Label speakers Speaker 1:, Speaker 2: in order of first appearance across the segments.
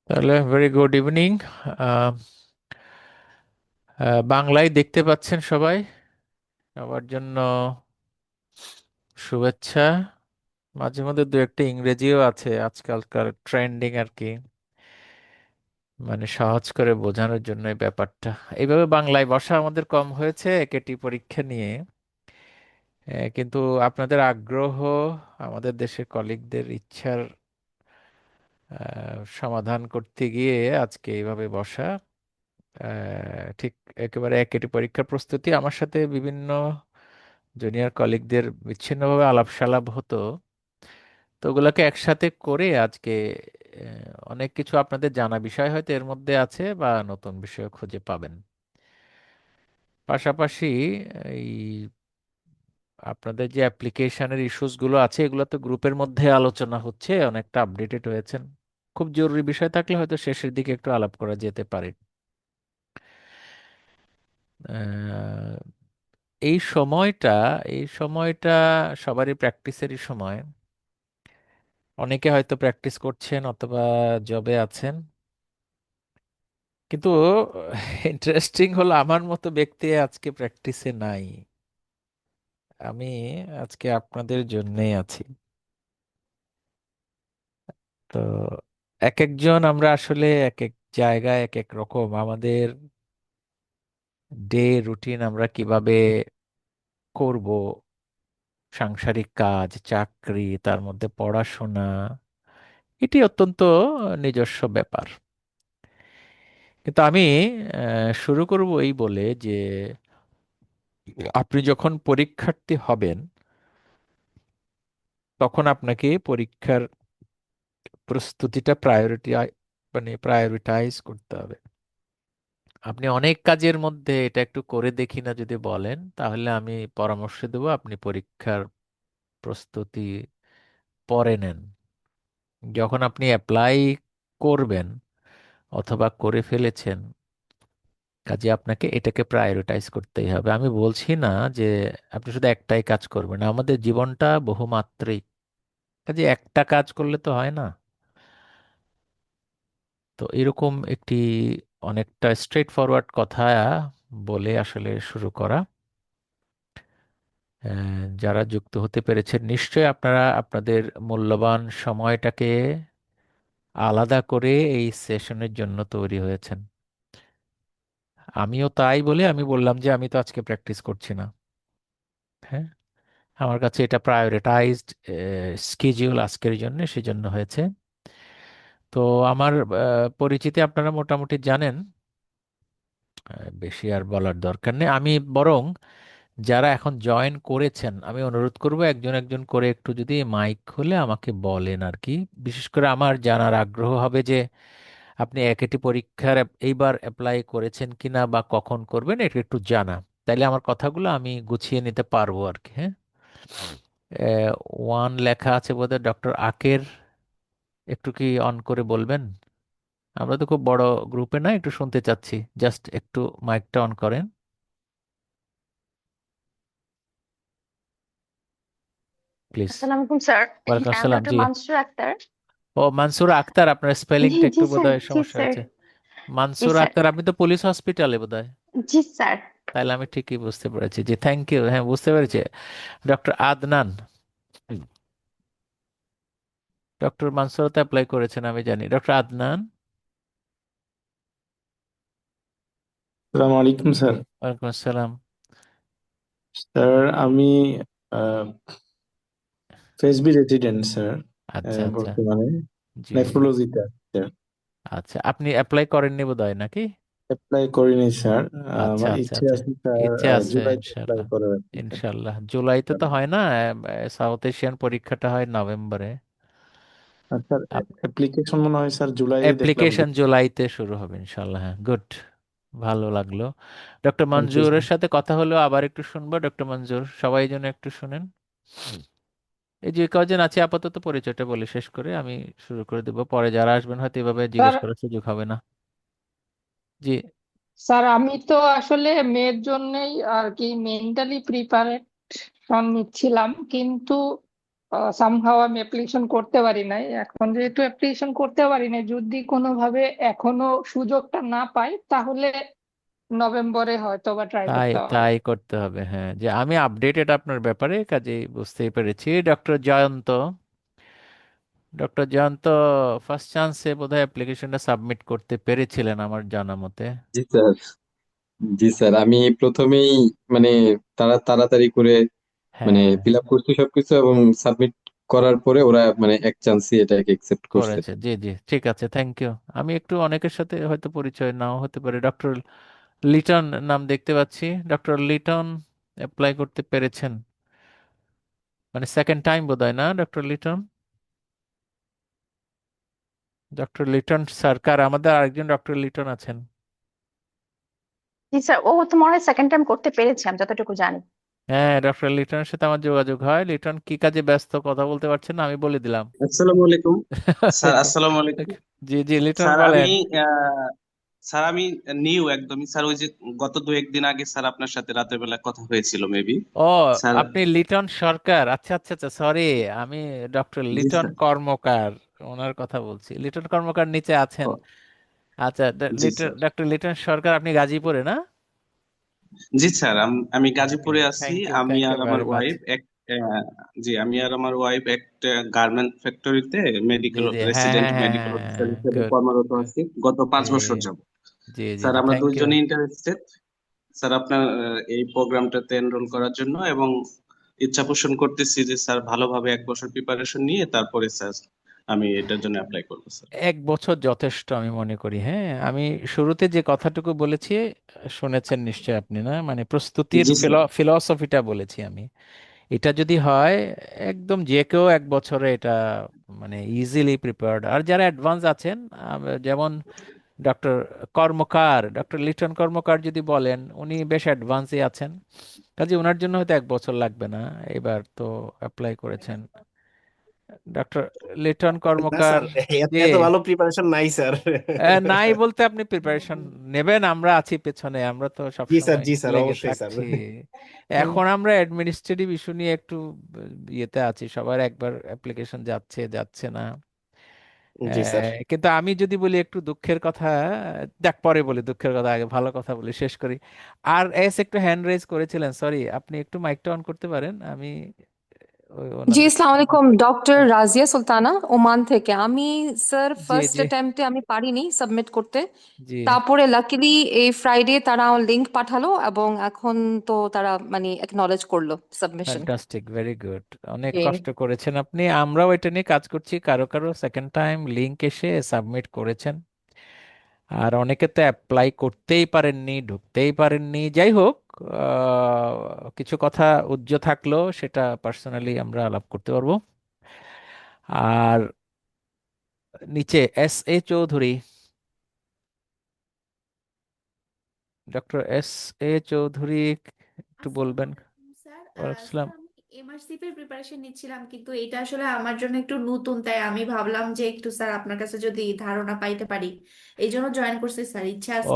Speaker 1: তাহলে very good evening. বাংলায় দেখতে পাচ্ছেন সবাই, সবার জন্য শুভেচ্ছা। মাঝে মধ্যে দু একটা ইংরেজিও আছে, আজকালকার ট্রেন্ডিং আর কি, মানে সহজ করে বোঝানোর জন্য এই ব্যাপারটা। এইভাবে বাংলায় বসা আমাদের কম হয়েছে কেটি পরীক্ষা নিয়ে। কিন্তু আপনাদের আগ্রহ, আমাদের দেশের কলিগদের ইচ্ছার সমাধান করতে গিয়ে আজকে এইভাবে বসা। ঠিক একেবারে একেটি পরীক্ষার প্রস্তুতি আমার সাথে বিভিন্ন জুনিয়র কলিগদের বিচ্ছিন্নভাবে আলাপ সালাপ হতো, তো ওগুলোকে একসাথে করে আজকে অনেক কিছু আপনাদের জানা বিষয় হয়তো এর মধ্যে আছে বা নতুন বিষয় খুঁজে পাবেন। পাশাপাশি এই আপনাদের যে অ্যাপ্লিকেশনের ইস্যুস গুলো আছে এগুলো তো গ্রুপের মধ্যে আলোচনা হচ্ছে, অনেকটা আপডেটেড হয়েছেন। খুব জরুরি বিষয় থাকলে হয়তো শেষের দিকে একটু আলাপ করা যেতে পারে। আহ, এই সময়টা সবারই প্র্যাকটিসেরই সময়। অনেকে হয়তো প্র্যাকটিস করছেন অথবা জবে আছেন, কিন্তু ইন্টারেস্টিং হলো আমার মতো ব্যক্তি আজকে প্র্যাকটিসে নাই। আমি আজকে আপনাদের জন্যই আছি। তো এক একজন আমরা আসলে এক এক জায়গায় এক এক রকম, আমাদের ডে রুটিন আমরা কিভাবে করব, সাংসারিক কাজ, চাকরি, তার মধ্যে পড়াশোনা, এটি অত্যন্ত নিজস্ব ব্যাপার। কিন্তু আমি শুরু করব এই বলে যে আপনি যখন পরীক্ষার্থী হবেন তখন আপনাকে পরীক্ষার প্রস্তুতিটা প্রায়োরিটাইজ করতে হবে। আপনি অনেক কাজের মধ্যে এটা একটু করে দেখি না যদি বলেন, তাহলে আমি পরামর্শ দেব আপনি পরীক্ষার প্রস্তুতি পরে নেন। যখন আপনি অ্যাপ্লাই করবেন অথবা করে ফেলেছেন, কাজে আপনাকে এটাকে প্রায়োরিটাইজ করতেই হবে। আমি বলছি না যে আপনি শুধু একটাই কাজ করবেন, আমাদের জীবনটা বহুমাত্রিক, কাজে একটা কাজ করলে তো হয় না। তো এরকম একটি অনেকটা স্ট্রেট ফরওয়ার্ড কথা বলে আসলে শুরু করা। যারা যুক্ত হতে পেরেছেন নিশ্চয়ই আপনারা আপনাদের মূল্যবান সময়টাকে আলাদা করে এই সেশনের জন্য তৈরি হয়েছেন। আমিও তাই বলে আমি বললাম যে আমি তো আজকে প্র্যাকটিস করছি না। হ্যাঁ, আমার কাছে এটা প্রায়োরিটাইজড স্কেডিউল আজকের জন্য, সেজন্য হয়েছে। তো আমার পরিচিতি আপনারা মোটামুটি জানেন, বেশি আর বলার দরকার নেই। আমি বরং যারা এখন জয়েন করেছেন আমি অনুরোধ করব একজন একজন করে একটু যদি মাইক খুলে আমাকে বলেন আর কি। বিশেষ করে আমার জানার আগ্রহ হবে যে আপনি একটি পরীক্ষার এইবার অ্যাপ্লাই করেছেন কিনা বা কখন করবেন, এটা একটু জানা। তাইলে আমার কথাগুলো আমি গুছিয়ে নিতে পারবো আর কি। হ্যাঁ, ওয়ান লেখা আছে বোধহয় ডক্টর আকের, একটু কি অন করে বলবেন? আমরা তো খুব বড় গ্রুপে না, একটু শুনতে চাচ্ছি, জাস্ট একটু মাইকটা অন করেন প্লিজ।
Speaker 2: আসসালামু আলাইকুম স্যার।
Speaker 1: ওয়ালাইকুম
Speaker 2: আমি
Speaker 1: আসসালাম,
Speaker 2: ডক্টর
Speaker 1: জি।
Speaker 2: মানসুর আক্তার।
Speaker 1: ও মানসুরা আক্তার, আপনার স্পেলিংটা
Speaker 2: জি
Speaker 1: একটু
Speaker 2: স্যার,
Speaker 1: বোধহয়
Speaker 2: জি
Speaker 1: সমস্যা
Speaker 2: স্যার,
Speaker 1: হয়েছে।
Speaker 2: জি
Speaker 1: মানসুরা
Speaker 2: স্যার,
Speaker 1: আক্তার, আপনি তো পুলিশ হসপিটালে বোধহয়।
Speaker 2: জি স্যার।
Speaker 1: তাহলে আমি ঠিকই বুঝতে পেরেছি, জি থ্যাংক ইউ, হ্যাঁ বুঝতে পেরেছি। ডক্টর আদনান, ডক্টর মানসুরা তো অ্যাপ্লাই করেছেন আমি জানি। ডক্টর আদনান,
Speaker 3: আসসালামু আলাইকুম স্যার।
Speaker 1: ওয়ালাইকুম আসসালাম।
Speaker 3: স্যার আমি ফেসবি রেসিডেন্ট স্যার।
Speaker 1: আচ্ছা আচ্ছা,
Speaker 3: বর্তমানে
Speaker 1: জি জি।
Speaker 3: নেফ্রোলজিতে স্যার।
Speaker 1: আচ্ছা, আপনি অ্যাপ্লাই করেননি বোধহয় নাকি?
Speaker 3: অ্যাপ্লাই করিনি স্যার।
Speaker 1: আচ্ছা
Speaker 3: আমার
Speaker 1: আচ্ছা
Speaker 3: ইচ্ছে
Speaker 1: আচ্ছা,
Speaker 3: আছে স্যার,
Speaker 1: ইচ্ছে আছে
Speaker 3: জুলাইতে অ্যাপ্লাই
Speaker 1: ইনশাল্লাহ।
Speaker 3: করার আর কি স্যার।
Speaker 1: ইনশাল্লাহ জুলাইতে তো হয় না, সাউথ এশিয়ান পরীক্ষাটা হয় নভেম্বরে।
Speaker 3: আর স্যার অ্যাপ্লিকেশন মনে হয় স্যার জুলাইয়ে দেখলাম যে।
Speaker 1: অ্যাপ্লিকেশন জুলাইতে শুরু হবে ইনশাল্লাহ, হ্যাঁ গুড, ভালো লাগলো। Doctor
Speaker 3: thank you sir.
Speaker 1: মঞ্জুরের সাথে কথা হলো, আবার একটু শুনবো। ডক্টর মঞ্জুর, সবাই যেন একটু শুনেন। এই যে কজন আছে আপাতত পরিচয়টা বলে শেষ করে আমি শুরু করে দেবো, পরে যারা আসবেন হয়তো এভাবে জিজ্ঞেস
Speaker 4: স্যার
Speaker 1: করার সুযোগ হবে না। জি।
Speaker 4: স্যার আমি তো আসলে মেয়ের জন্যই আর কি মেন্টালি প্রিপারেশন নিচ্ছিলাম, কিন্তু সামহাও আমি অ্যাপ্লিকেশন করতে পারি নাই। এখন যেহেতু অ্যাপ্লিকেশন করতে পারি নাই, যদি কোনোভাবে এখনো সুযোগটা না পাই তাহলে নভেম্বরে হয়তো বা ট্রাই
Speaker 1: তাই
Speaker 4: করতে হবে।
Speaker 1: তাই করতে হবে, হ্যাঁ। যে আমি আপডেটেড আপনার ব্যাপারে, কাজেই বুঝতেই পেরেছি। ডক্টর জয়ন্ত ফার্স্ট চান্সে বোধহয় অ্যাপ্লিকেশনটা সাবমিট করতে পেরেছিলেন আমার জানা মতে।
Speaker 5: জি স্যার। জি স্যার, আমি প্রথমেই মানে তাড়াতাড়ি করে মানে
Speaker 1: হ্যাঁ,
Speaker 5: ফিল আপ করছি সবকিছু এবং সাবমিট করার পরে ওরা মানে এক চান্সই এটাকে একসেপ্ট করছে।
Speaker 1: করেছে, জি জি, ঠিক আছে, থ্যাংক ইউ। আমি একটু অনেকের সাথে হয়তো পরিচয় নাও হতে পারে। ডক্টর লিটন নাম দেখতে পাচ্ছি। ডক্টর লিটন অ্যাপ্লাই করতে পেরেছেন, মানে সেকেন্ড টাইম বোধহয়, না ডক্টর লিটন? ডক্টর লিটন সরকার, আমাদের আরেকজন ডক্টর লিটন আছেন।
Speaker 2: জি স্যার, ও তো মনে হয় সেকেন্ড টাইম করতে পেরেছে আমি যতটুকু জানি।
Speaker 1: হ্যাঁ, ডক্টর লিটনের সাথে আমার যোগাযোগ হয়। লিটন কি কাজে ব্যস্ত, কথা বলতে পারছেন না, আমি বলে দিলাম।
Speaker 6: আসসালামু আলাইকুম স্যার। আসসালামু আলাইকুম
Speaker 1: জি জি, লিটন
Speaker 6: স্যার। আমি
Speaker 1: বলেন।
Speaker 6: আহ, স্যার আমি নিউ একদমই স্যার। ওই যে গত দু একদিন আগে স্যার আপনার সাথে রাতের বেলা কথা হয়েছিল মেবি
Speaker 1: ও,
Speaker 6: স্যার।
Speaker 1: আপনি লিটন সরকার, আচ্ছা আচ্ছা আচ্ছা, সরি। আমি ডক্টর
Speaker 6: জি
Speaker 1: লিটন
Speaker 6: স্যার।
Speaker 1: কর্মকার, ওনার কথা বলছি। লিটন কর্মকার নিচে আছেন।
Speaker 6: ও,
Speaker 1: আচ্ছা,
Speaker 6: জি স্যার।
Speaker 1: ডক্টর লিটন সরকার, আপনি গাজীপুরে, না?
Speaker 6: জি স্যার, আমি
Speaker 1: ওকে,
Speaker 6: গাজীপুরে আছি। আমি
Speaker 1: থ্যাংক ইউ
Speaker 6: আর আমার
Speaker 1: ভেরি মাচ।
Speaker 6: ওয়াইফ আহ, জি, আমি আর আমার ওয়াইফ একটা গার্মেন্ট ফ্যাক্টরিতে
Speaker 1: জি
Speaker 6: মেডিকেল
Speaker 1: জি, হ্যাঁ
Speaker 6: রেসিডেন্ট
Speaker 1: হ্যাঁ হ্যাঁ
Speaker 6: মেডিকেল
Speaker 1: হ্যাঁ
Speaker 6: অফিসার
Speaker 1: হ্যাঁ,
Speaker 6: হিসেবে
Speaker 1: গুড
Speaker 6: কর্মরত
Speaker 1: গুড।
Speaker 6: আছি গত
Speaker 1: জি
Speaker 6: 5 বছর যাবত।
Speaker 1: জি জি
Speaker 6: স্যার
Speaker 1: জি,
Speaker 6: আমরা
Speaker 1: থ্যাংক ইউ।
Speaker 6: দুইজনই ইন্টারেস্টেড স্যার আপনার এই প্রোগ্রামটাতে এনরোল করার জন্য, এবং ইচ্ছা পোষণ করতেছি যে স্যার ভালোভাবে 1 বছর প্রিপারেশন নিয়ে তারপরে স্যার আমি এটার জন্য অ্যাপ্লাই করবো স্যার।
Speaker 1: 1 বছর যথেষ্ট আমি মনে করি, হ্যাঁ। আমি শুরুতে যে কথাটুকু বলেছি শুনেছেন নিশ্চয় আপনি, না? মানে প্রস্তুতির
Speaker 6: জি স্যার।
Speaker 1: ফিলসফিটা বলেছি আমি। এটা যদি হয়, একদম যে কেউ 1 বছরে এটা মানে ইজিলি প্রিপেয়ার্ড। আর যারা অ্যাডভান্স আছেন, যেমন ডক্টর ডক্টর লিটন কর্মকার যদি বলেন, উনি বেশ অ্যাডভান্সই আছেন। কাজে ওনার জন্য হয়তো 1 বছর লাগবে না। এবার তো অ্যাপ্লাই করেছেন ডক্টর লিটন
Speaker 7: না
Speaker 1: কর্মকার।
Speaker 7: স্যার, এত
Speaker 1: যে
Speaker 7: এত ভালো প্রিপারেশন নাই স্যার।
Speaker 1: নাই বলতে, আপনি প্রিপারেশন নেবেন, আমরা আছি পেছনে, আমরা তো সব
Speaker 7: জি স্যার,
Speaker 1: সময়
Speaker 7: জি স্যার,
Speaker 1: লেগে
Speaker 7: অবশ্যই স্যার।
Speaker 1: থাকছি। এখন আমরা অ্যাডমিনিস্ট্রেটিভ ইস্যু নিয়ে একটু ইয়েতে আছি, সবার একবার অ্যাপ্লিকেশন যাচ্ছে যাচ্ছে না।
Speaker 7: জি স্যার।
Speaker 1: কিন্তু আমি যদি বলি একটু দুঃখের কথা, দেখ পরে বলি দুঃখের কথা, আগে ভালো কথা বলি, শেষ করি। আর এস একটু হ্যান্ড রেজ করেছিলেন, সরি। আপনি একটু মাইকটা অন করতে পারেন, আমি
Speaker 8: জি,
Speaker 1: ওনাদের।
Speaker 8: আসসালামু আলাইকুম। ডক্টর রাজিয়া সুলতানা, ওমান থেকে। আমি স্যার
Speaker 1: জি
Speaker 8: ফার্স্ট
Speaker 1: জি
Speaker 8: অ্যাটেম্পটে আমি পারিনি সাবমিট করতে।
Speaker 1: জি,
Speaker 8: তারপরে লাকিলি এই ফ্রাইডে তারা লিংক পাঠালো এবং এখন তো তারা মানে অ্যাকনলেজ করলো সাবমিশন।
Speaker 1: Fantastic, very good. অনেক
Speaker 8: জি
Speaker 1: কষ্ট করেছেন আপনি, আমরাও এটা নিয়ে কাজ করছি। কারো কারো সেকেন্ড টাইম লিংক এসে সাবমিট করেছেন, আর অনেকে তো অ্যাপ্লাই করতেই পারেননি, ঢুকতেই পারেননি। যাই হোক, কিছু কথা উজ্জ্ব থাকলো, সেটা পার্সোনালি আমরা আলাপ করতে পারবো। আর নিচে S A Chowdhury, doctor S A Chowdhury, একটু
Speaker 9: আসসালামু
Speaker 1: বলবেন।
Speaker 9: আলাইকুম স্যার।
Speaker 1: ওয়ালাইকুম
Speaker 9: স্যার
Speaker 1: আসসালাম।
Speaker 9: আমি এমআরসিপি এর প্রিপারেশন নিচ্ছিলাম, কিন্তু এটা আসলে আমার জন্য একটু নতুন, তাই আমি ভাবলাম যে একটু স্যার আপনার কাছে যদি ধারণা পাইতে পারি, এই জন্য জয়েন করছি স্যার। ইচ্ছা
Speaker 1: ও,
Speaker 9: আছে।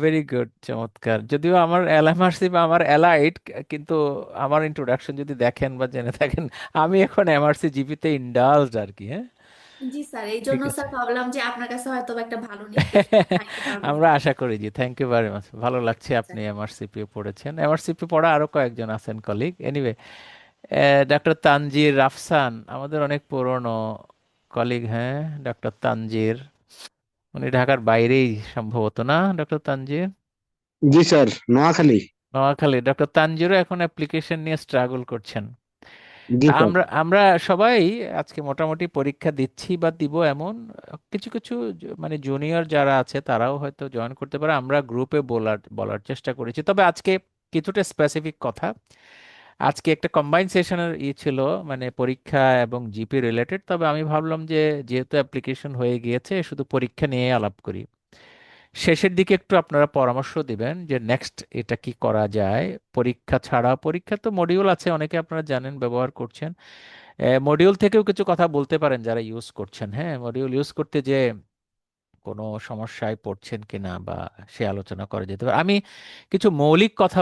Speaker 1: ভেরি গুড, চমৎকার। যদিও আমার এলএমআরসি বা আমার এলাইট, কিন্তু আমার ইন্ট্রোডাকশন যদি দেখেন বা জেনে থাকেন, আমি এখন এমআরসি জিপিতে ইন্ডালজড আর কি, হ্যাঁ।
Speaker 9: জি স্যার, এই
Speaker 1: ঠিক
Speaker 9: জন্য
Speaker 1: আছে।
Speaker 9: স্যার ভাবলাম যে আপনার কাছে হয়তো বা একটা ভালো নির্দেশনা পাইতে পারবো।
Speaker 1: আমরা আশা করি। জি, থ্যাংক ইউ ভেরি মাচ, ভালো লাগছে
Speaker 9: আচ্ছা।
Speaker 1: আপনি এমআরসিপি পড়েছেন। এমআরসিপি পড়া আরো কয়েকজন আছেন colleague. Anyway, doctor Tangier Rafsan, আমাদের অনেক পুরনো কলিগ, হ্যাঁ। ডক্টর তানজির, উনি ঢাকার বাইরেই সম্ভবত, না ডক্টর তানজির?
Speaker 10: জি স্যার, নোয়াখালী।
Speaker 1: নোয়াখালী। ডক্টর তানজিরও এখন অ্যাপ্লিকেশন নিয়ে স্ট্রাগল করছেন।
Speaker 10: জি
Speaker 1: তা
Speaker 10: স্যার।
Speaker 1: আমরা আমরা সবাই আজকে মোটামুটি পরীক্ষা দিচ্ছি বা দিব, এমন কিছু কিছু মানে জুনিয়র যারা আছে তারাও হয়তো জয়েন করতে পারে। আমরা গ্রুপে বলার বলার চেষ্টা করেছি। তবে আজকে কিছুটা স্পেসিফিক কথা। আজকে একটা কম্বাইন সেশনের ছিল, মানে পরীক্ষা এবং জিপি রিলেটেড। তবে আমি ভাবলাম যে যেহেতু অ্যাপ্লিকেশন হয়ে গিয়েছে, শুধু পরীক্ষা নিয়ে আলাপ করি। শেষের দিকে একটু আপনারা পরামর্শ দিবেন যে নেক্সট এটা কি করা যায়। পরীক্ষা ছাড়া, পরীক্ষা তো মডিউল আছে, অনেকে আপনারা জানেন ব্যবহার করছেন। মডিউল থেকেও কিছু কথা বলতে পারেন যারা ইউজ করছেন, হ্যাঁ। মডিউল ইউজ করতে যে কোনো সমস্যায় পড়ছেন কিনা বা সে আলোচনা করা যেতে পারে। আমি কিছু মৌলিক কথা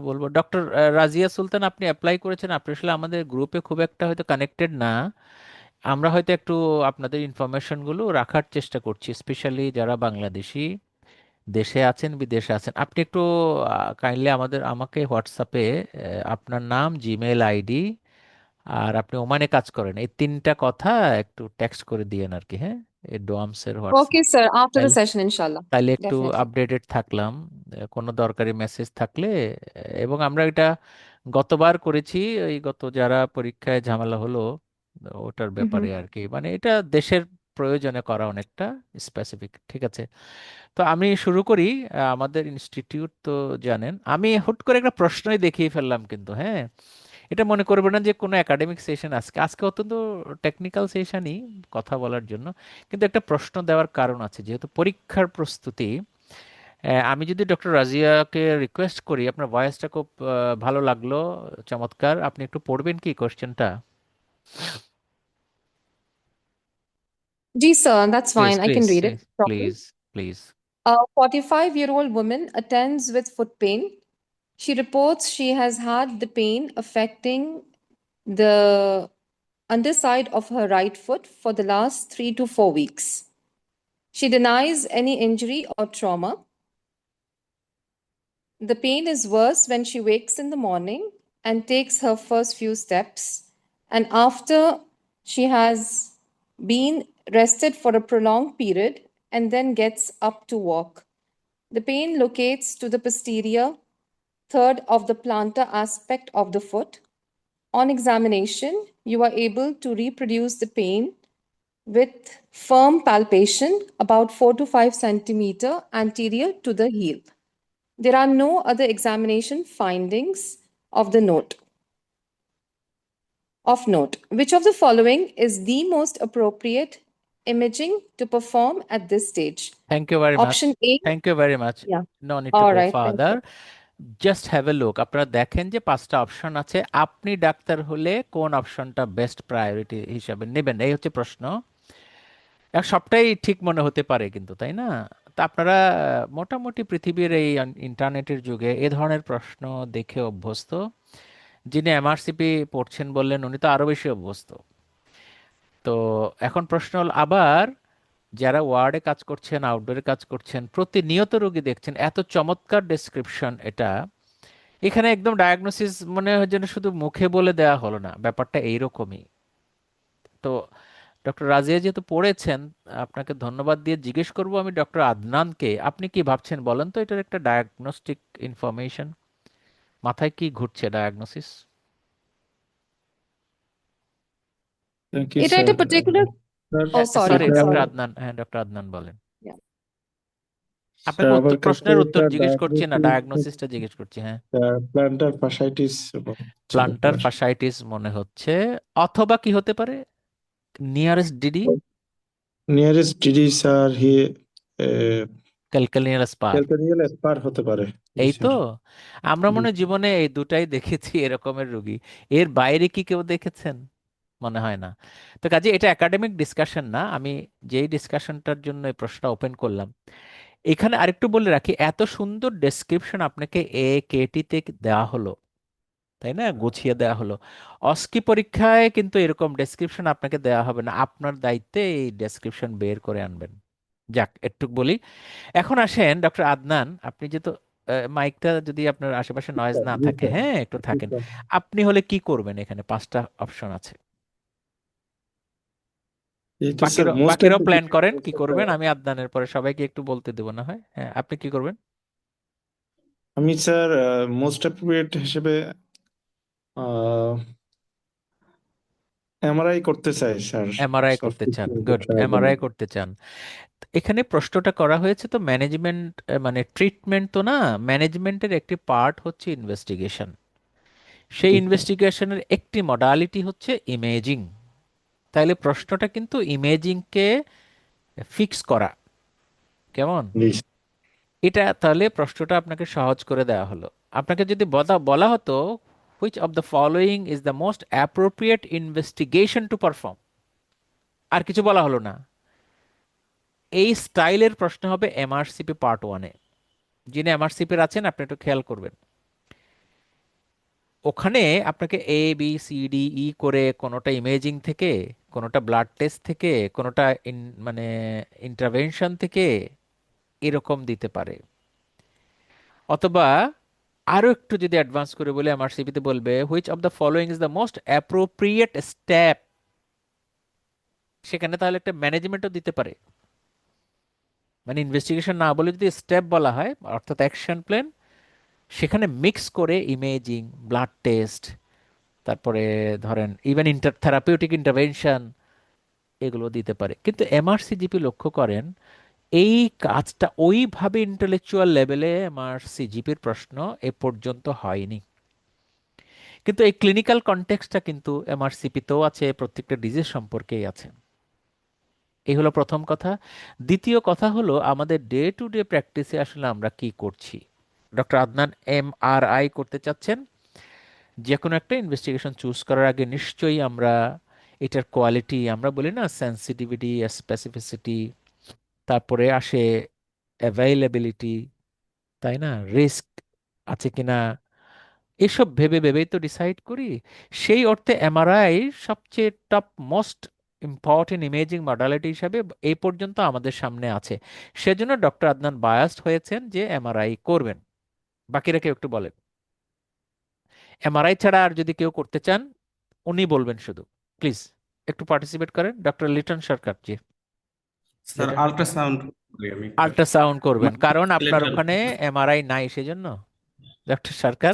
Speaker 1: বলবো। ডক্টর রাজিয়া সুলতান, আপনি অ্যাপ্লাই করেছেন, আপনি আসলে আমাদের গ্রুপে খুব একটা হয়তো কানেক্টেড না। আমরা হয়তো একটু আপনাদের ইনফরমেশনগুলো রাখার চেষ্টা করছি, স্পেশালি যারা বাংলাদেশি দেশে আছেন বিদেশে আছেন। আপনি একটু কাইন্ডলি আমাকে হোয়াটসঅ্যাপে আপনার নাম, জিমেল আইডি, আর আপনি ওমানে কাজ করেন, এই তিনটা কথা একটু টেক্সট করে দিয়েন আর কি, হ্যাঁ, এই ডোয়ামসের WhatsApp.
Speaker 8: Okay, sir. After the
Speaker 1: তাইলে
Speaker 8: session, inshallah.
Speaker 1: তাইলে একটু
Speaker 8: Definitely.
Speaker 1: আপডেটেড থাকলাম। কোনো দরকারি মেসেজ থাকলে এবং আমরা এটা গতবার করেছি, ওই গত যারা পরীক্ষায় ঝামেলা হলো ওটার ব্যাপারে আর কি, মানে এটা দেশের প্রয়োজনে করা অনেকটা স্পেসিফিক, ঠিক আছে? তো আমি শুরু করি। আমাদের ইনস্টিটিউট তো জানেন, আমি হুট করে একটা প্রশ্নই দেখিয়ে ফেললাম কিন্তু, হ্যাঁ, এটা মনে করবে না যে কোনো একাডেমিক সেশন। আজকে আজকে অত্যন্ত টেকনিক্যাল সেশনই কথা বলার জন্য, কিন্তু একটা প্রশ্ন দেওয়ার কারণ আছে, যেহেতু পরীক্ষার প্রস্তুতি। আমি যদি ডক্টর রাজিয়াকে রিকোয়েস্ট করি, আপনার ভয়েসটা খুব ভালো লাগলো, চমৎকার, আপনি একটু পড়বেন কি কোশ্চেনটা?
Speaker 8: Ji, sir, that's
Speaker 1: please
Speaker 8: fine. I can
Speaker 1: please
Speaker 8: read it properly.
Speaker 1: Please please.
Speaker 8: A 45-year-old woman attends with foot pain. She reports she has had the pain affecting the underside of her right foot for the last 3 to 4 weeks. She denies any injury or trauma. The pain is worse when she wakes in the morning and takes her first few steps, and after she has been rested for a prolonged period and then gets up to walk. The pain locates to the posterior third of the plantar aspect of the foot. On examination, you are able to reproduce the pain with firm palpation about 4 to 5 centimeter anterior to the heel. There are no other examination findings of the note. Of note, which of the following is the most appropriate imaging to perform at this stage?
Speaker 1: Thank you very much,
Speaker 8: Option A.
Speaker 1: Thank you very much.
Speaker 8: Yeah.
Speaker 1: No need to
Speaker 8: All
Speaker 1: গো
Speaker 8: right. Thank
Speaker 1: further,
Speaker 8: you.
Speaker 1: Just have a look. আপনারা দেখেন যে 5টা option আছে, আপনি doctor হলে কোন অপশনটা বেস্ট প্রায়োরিটি হিসাবে নেবেন, এই হচ্ছে প্রশ্ন। সবটাই ঠিক মনে হতে পারে কিন্তু, তাই না? তা আপনারা মোটামুটি পৃথিবীর এই ইন্টারনেটের যুগে এ ধরনের প্রশ্ন দেখে অভ্যস্ত। যিনি এমআরসিপি পড়ছেন বললেন, উনি তো আরো বেশি অভ্যস্ত। তো এখন প্রশ্ন হল, আবার যারা ওয়ার্ডে কাজ করছেন, আউটডোরে কাজ করছেন, প্রতিনিয়ত রোগী দেখছেন, এত চমৎকার ডেসক্রিপশন, এটা এখানে একদম ডায়াগনোসিস মনে হয় যেন শুধু মুখে বলে দেওয়া হলো না, ব্যাপারটা এইরকমই। তো ডক্টর রাজিয়া যেহেতু পড়েছেন, আপনাকে ধন্যবাদ দিয়ে জিজ্ঞেস করব আমি ডক্টর আদনানকে, আপনি কি ভাবছেন বলেন তো, এটার একটা ডায়াগনস্টিক ইনফরমেশন মাথায় কি ঘুরছে, ডায়াগনোসিস?
Speaker 3: থ্যাংক ইউ
Speaker 8: এটা
Speaker 3: স্যার।
Speaker 8: একটা particular.
Speaker 3: Sir
Speaker 8: Oh, sorry.
Speaker 1: Sorry, doctor
Speaker 8: Sorry.
Speaker 1: Adnan, হ্যাঁ ডক্টর আদনান বলেন।
Speaker 8: Yeah.
Speaker 1: আপনাকে
Speaker 3: স্যার,
Speaker 1: উত্তর,
Speaker 3: আমার কাছে
Speaker 1: প্রশ্নের উত্তর
Speaker 3: এটা
Speaker 1: জিজ্ঞেস করছি না,
Speaker 3: ডায়াগনোসিস
Speaker 1: ডায়াগনোসিসটা জিজ্ঞেস করছি, হ্যাঁ।
Speaker 3: প্ল্যান্টার ফাসাইটিস এবং
Speaker 1: প্লান্টার ফাসাইটিস মনে হচ্ছে, অথবা কি হতে পারে, nearest DD,
Speaker 3: nearest DD sir
Speaker 1: calcaneal spur,
Speaker 3: calcaneal spur হতে পারে। জি
Speaker 1: এই তো।
Speaker 3: স্যার।
Speaker 1: আমরা
Speaker 3: জি।
Speaker 1: মনে হয় জীবনে এই দুটাই দেখেছি এরকমের রোগী, এর বাইরে কি কেউ দেখেছেন? মনে হয় না। তো কাজে এটা একাডেমিক ডিসকাশন না, আমি যেই ডিসকাশনটার জন্য এই প্রশ্নটা ওপেন করলাম। এখানে আরেকটু বলে রাখি, এত সুন্দর ডেসক্রিপশন আপনাকে কেটিতে দেওয়া হলো, তাই না, গুছিয়ে দেওয়া হলো। অস্কি পরীক্ষায় কিন্তু এরকম ডেসক্রিপশন আপনাকে দেওয়া হবে না, আপনার দায়িত্বে এই ডেসক্রিপশন বের করে আনবেন। যাক, একটু বলি। এখন আসেন ডক্টর আদনান, আপনি যেহেতু মাইকটা যদি আপনার আশেপাশে নয়েজ না
Speaker 3: জি
Speaker 1: থাকে,
Speaker 3: স্যার।
Speaker 1: হ্যাঁ একটু
Speaker 3: জি
Speaker 1: থাকেন,
Speaker 3: স্যার।
Speaker 1: আপনি হলে কি করবেন? এখানে 5টা অপশন আছে,
Speaker 3: এই তো স্যার মোস্ট
Speaker 1: বাকিরাও প্ল্যান করেন কি করবেন, আমি আদনানের পরে সবাইকে একটু বলতে দেবো না হয়। হ্যাঁ, আপনি কি করবেন?
Speaker 3: আমি স্যার মোস্ট অ্যাপ্রোপ্রিয়েট হিসেবে এমআরআই করতে চাই স্যার।
Speaker 1: এমআরআই
Speaker 3: স্যার
Speaker 1: করতে চান, গুড, এমআরআই করতে চান। এখানে প্রশ্নটা করা হয়েছে তো ম্যানেজমেন্ট, মানে ট্রিটমেন্ট তো না, ম্যানেজমেন্টের একটি পার্ট হচ্ছে ইনভেস্টিগেশন। সেই ইনভেস্টিগেশনের একটি মডালিটি হচ্ছে ইমেজিং। তাইলে প্রশ্নটা কিন্তু ইমেজিংকে ফিক্স করা, কেমন? এটা তাহলে প্রশ্নটা আপনাকে সহজ করে দেওয়া হলো। আপনাকে যদি বলা হতো which of the following is the most appropriate investigation to perform, আর কিছু বলা হলো না, এই স্টাইলের প্রশ্ন হবে এমআরসিপি পার্ট 1-এ। যিনি এমআরসিপির আছেন আপনি একটু খেয়াল করবেন, ওখানে আপনাকে ABCDE করে কোনোটা ইমেজিং থেকে, কোনোটা ব্লাড টেস্ট থেকে, কোনোটা মানে ইন্টারভেনশন থেকে এরকম দিতে পারে। অথবা আরো একটু যদি অ্যাডভান্স করে বলে আমার সিপিতে বলবে which of the following is the most appropriate step, সেখানে তাহলে একটা ম্যানেজমেন্টও দিতে পারে। মানে ইনভেস্টিগেশন না বলে যদি স্টেপ বলা হয় অর্থাৎ অ্যাকশন প্ল্যান, সেখানে মিক্স করে ইমেজিং, ব্লাড টেস্ট, তারপরে ধরেন ইভেন থেরাপিউটিক ইন্টারভেনশন এগুলো দিতে পারে। কিন্তু এমআরসিজিপি লক্ষ্য করেন এই কাজটা ওইভাবে ইন্টেলেকচুয়াল লেভেলে এমআরসিজিপির প্রশ্ন এ পর্যন্ত হয়নি। কিন্তু এই ক্লিনিক্যাল কনটেক্সটটা কিন্তু এমআরসিপিতেও আছে, প্রত্যেকটা ডিজিজ সম্পর্কেই আছে। এই হলো প্রথম কথা। দ্বিতীয় কথা হলো আমাদের ডে টু ডে প্র্যাকটিসে আসলে আমরা কি করছি। ডক্টর আদনান MRI করতে চাচ্ছেন, যে কোনো একটা ইনভেস্টিগেশন চুজ করার আগে নিশ্চয়ই আমরা এটার কোয়ালিটি, আমরা বলি না সেন্সিটিভিটি, স্পেসিফিসিটি, তারপরে আসে অ্যাভেইলেবিলিটি, তাই না, রিস্ক আছে কিনা, এসব ভেবে ভেবেই তো ডিসাইড করি। সেই অর্থে এমআরআই সবচেয়ে top most important imaging modality হিসাবে এই পর্যন্ত আমাদের সামনে আছে। সেজন্য ডক্টর আদনান বায়াসড হয়েছেন যে এমআরআই করবেন। বাকিরা কেউ একটু বলেন, এমআরআই ছাড়া আর যদি কেউ করতে চান উনি বলবেন শুধু, প্লিজ একটু পার্টিসিপেট করেন। ডক্টর লিটন সরকার জি।
Speaker 6: স্যার
Speaker 1: লিটন,
Speaker 6: আল্ট্রাসাউন্ড করি আমি একটু।
Speaker 1: আল্ট্রাসাউন্ড করবেন কারণ আপনার
Speaker 6: Skeletal.
Speaker 1: ওখানে এমআরআই নাই সেজন্য। ডক্টর সরকার,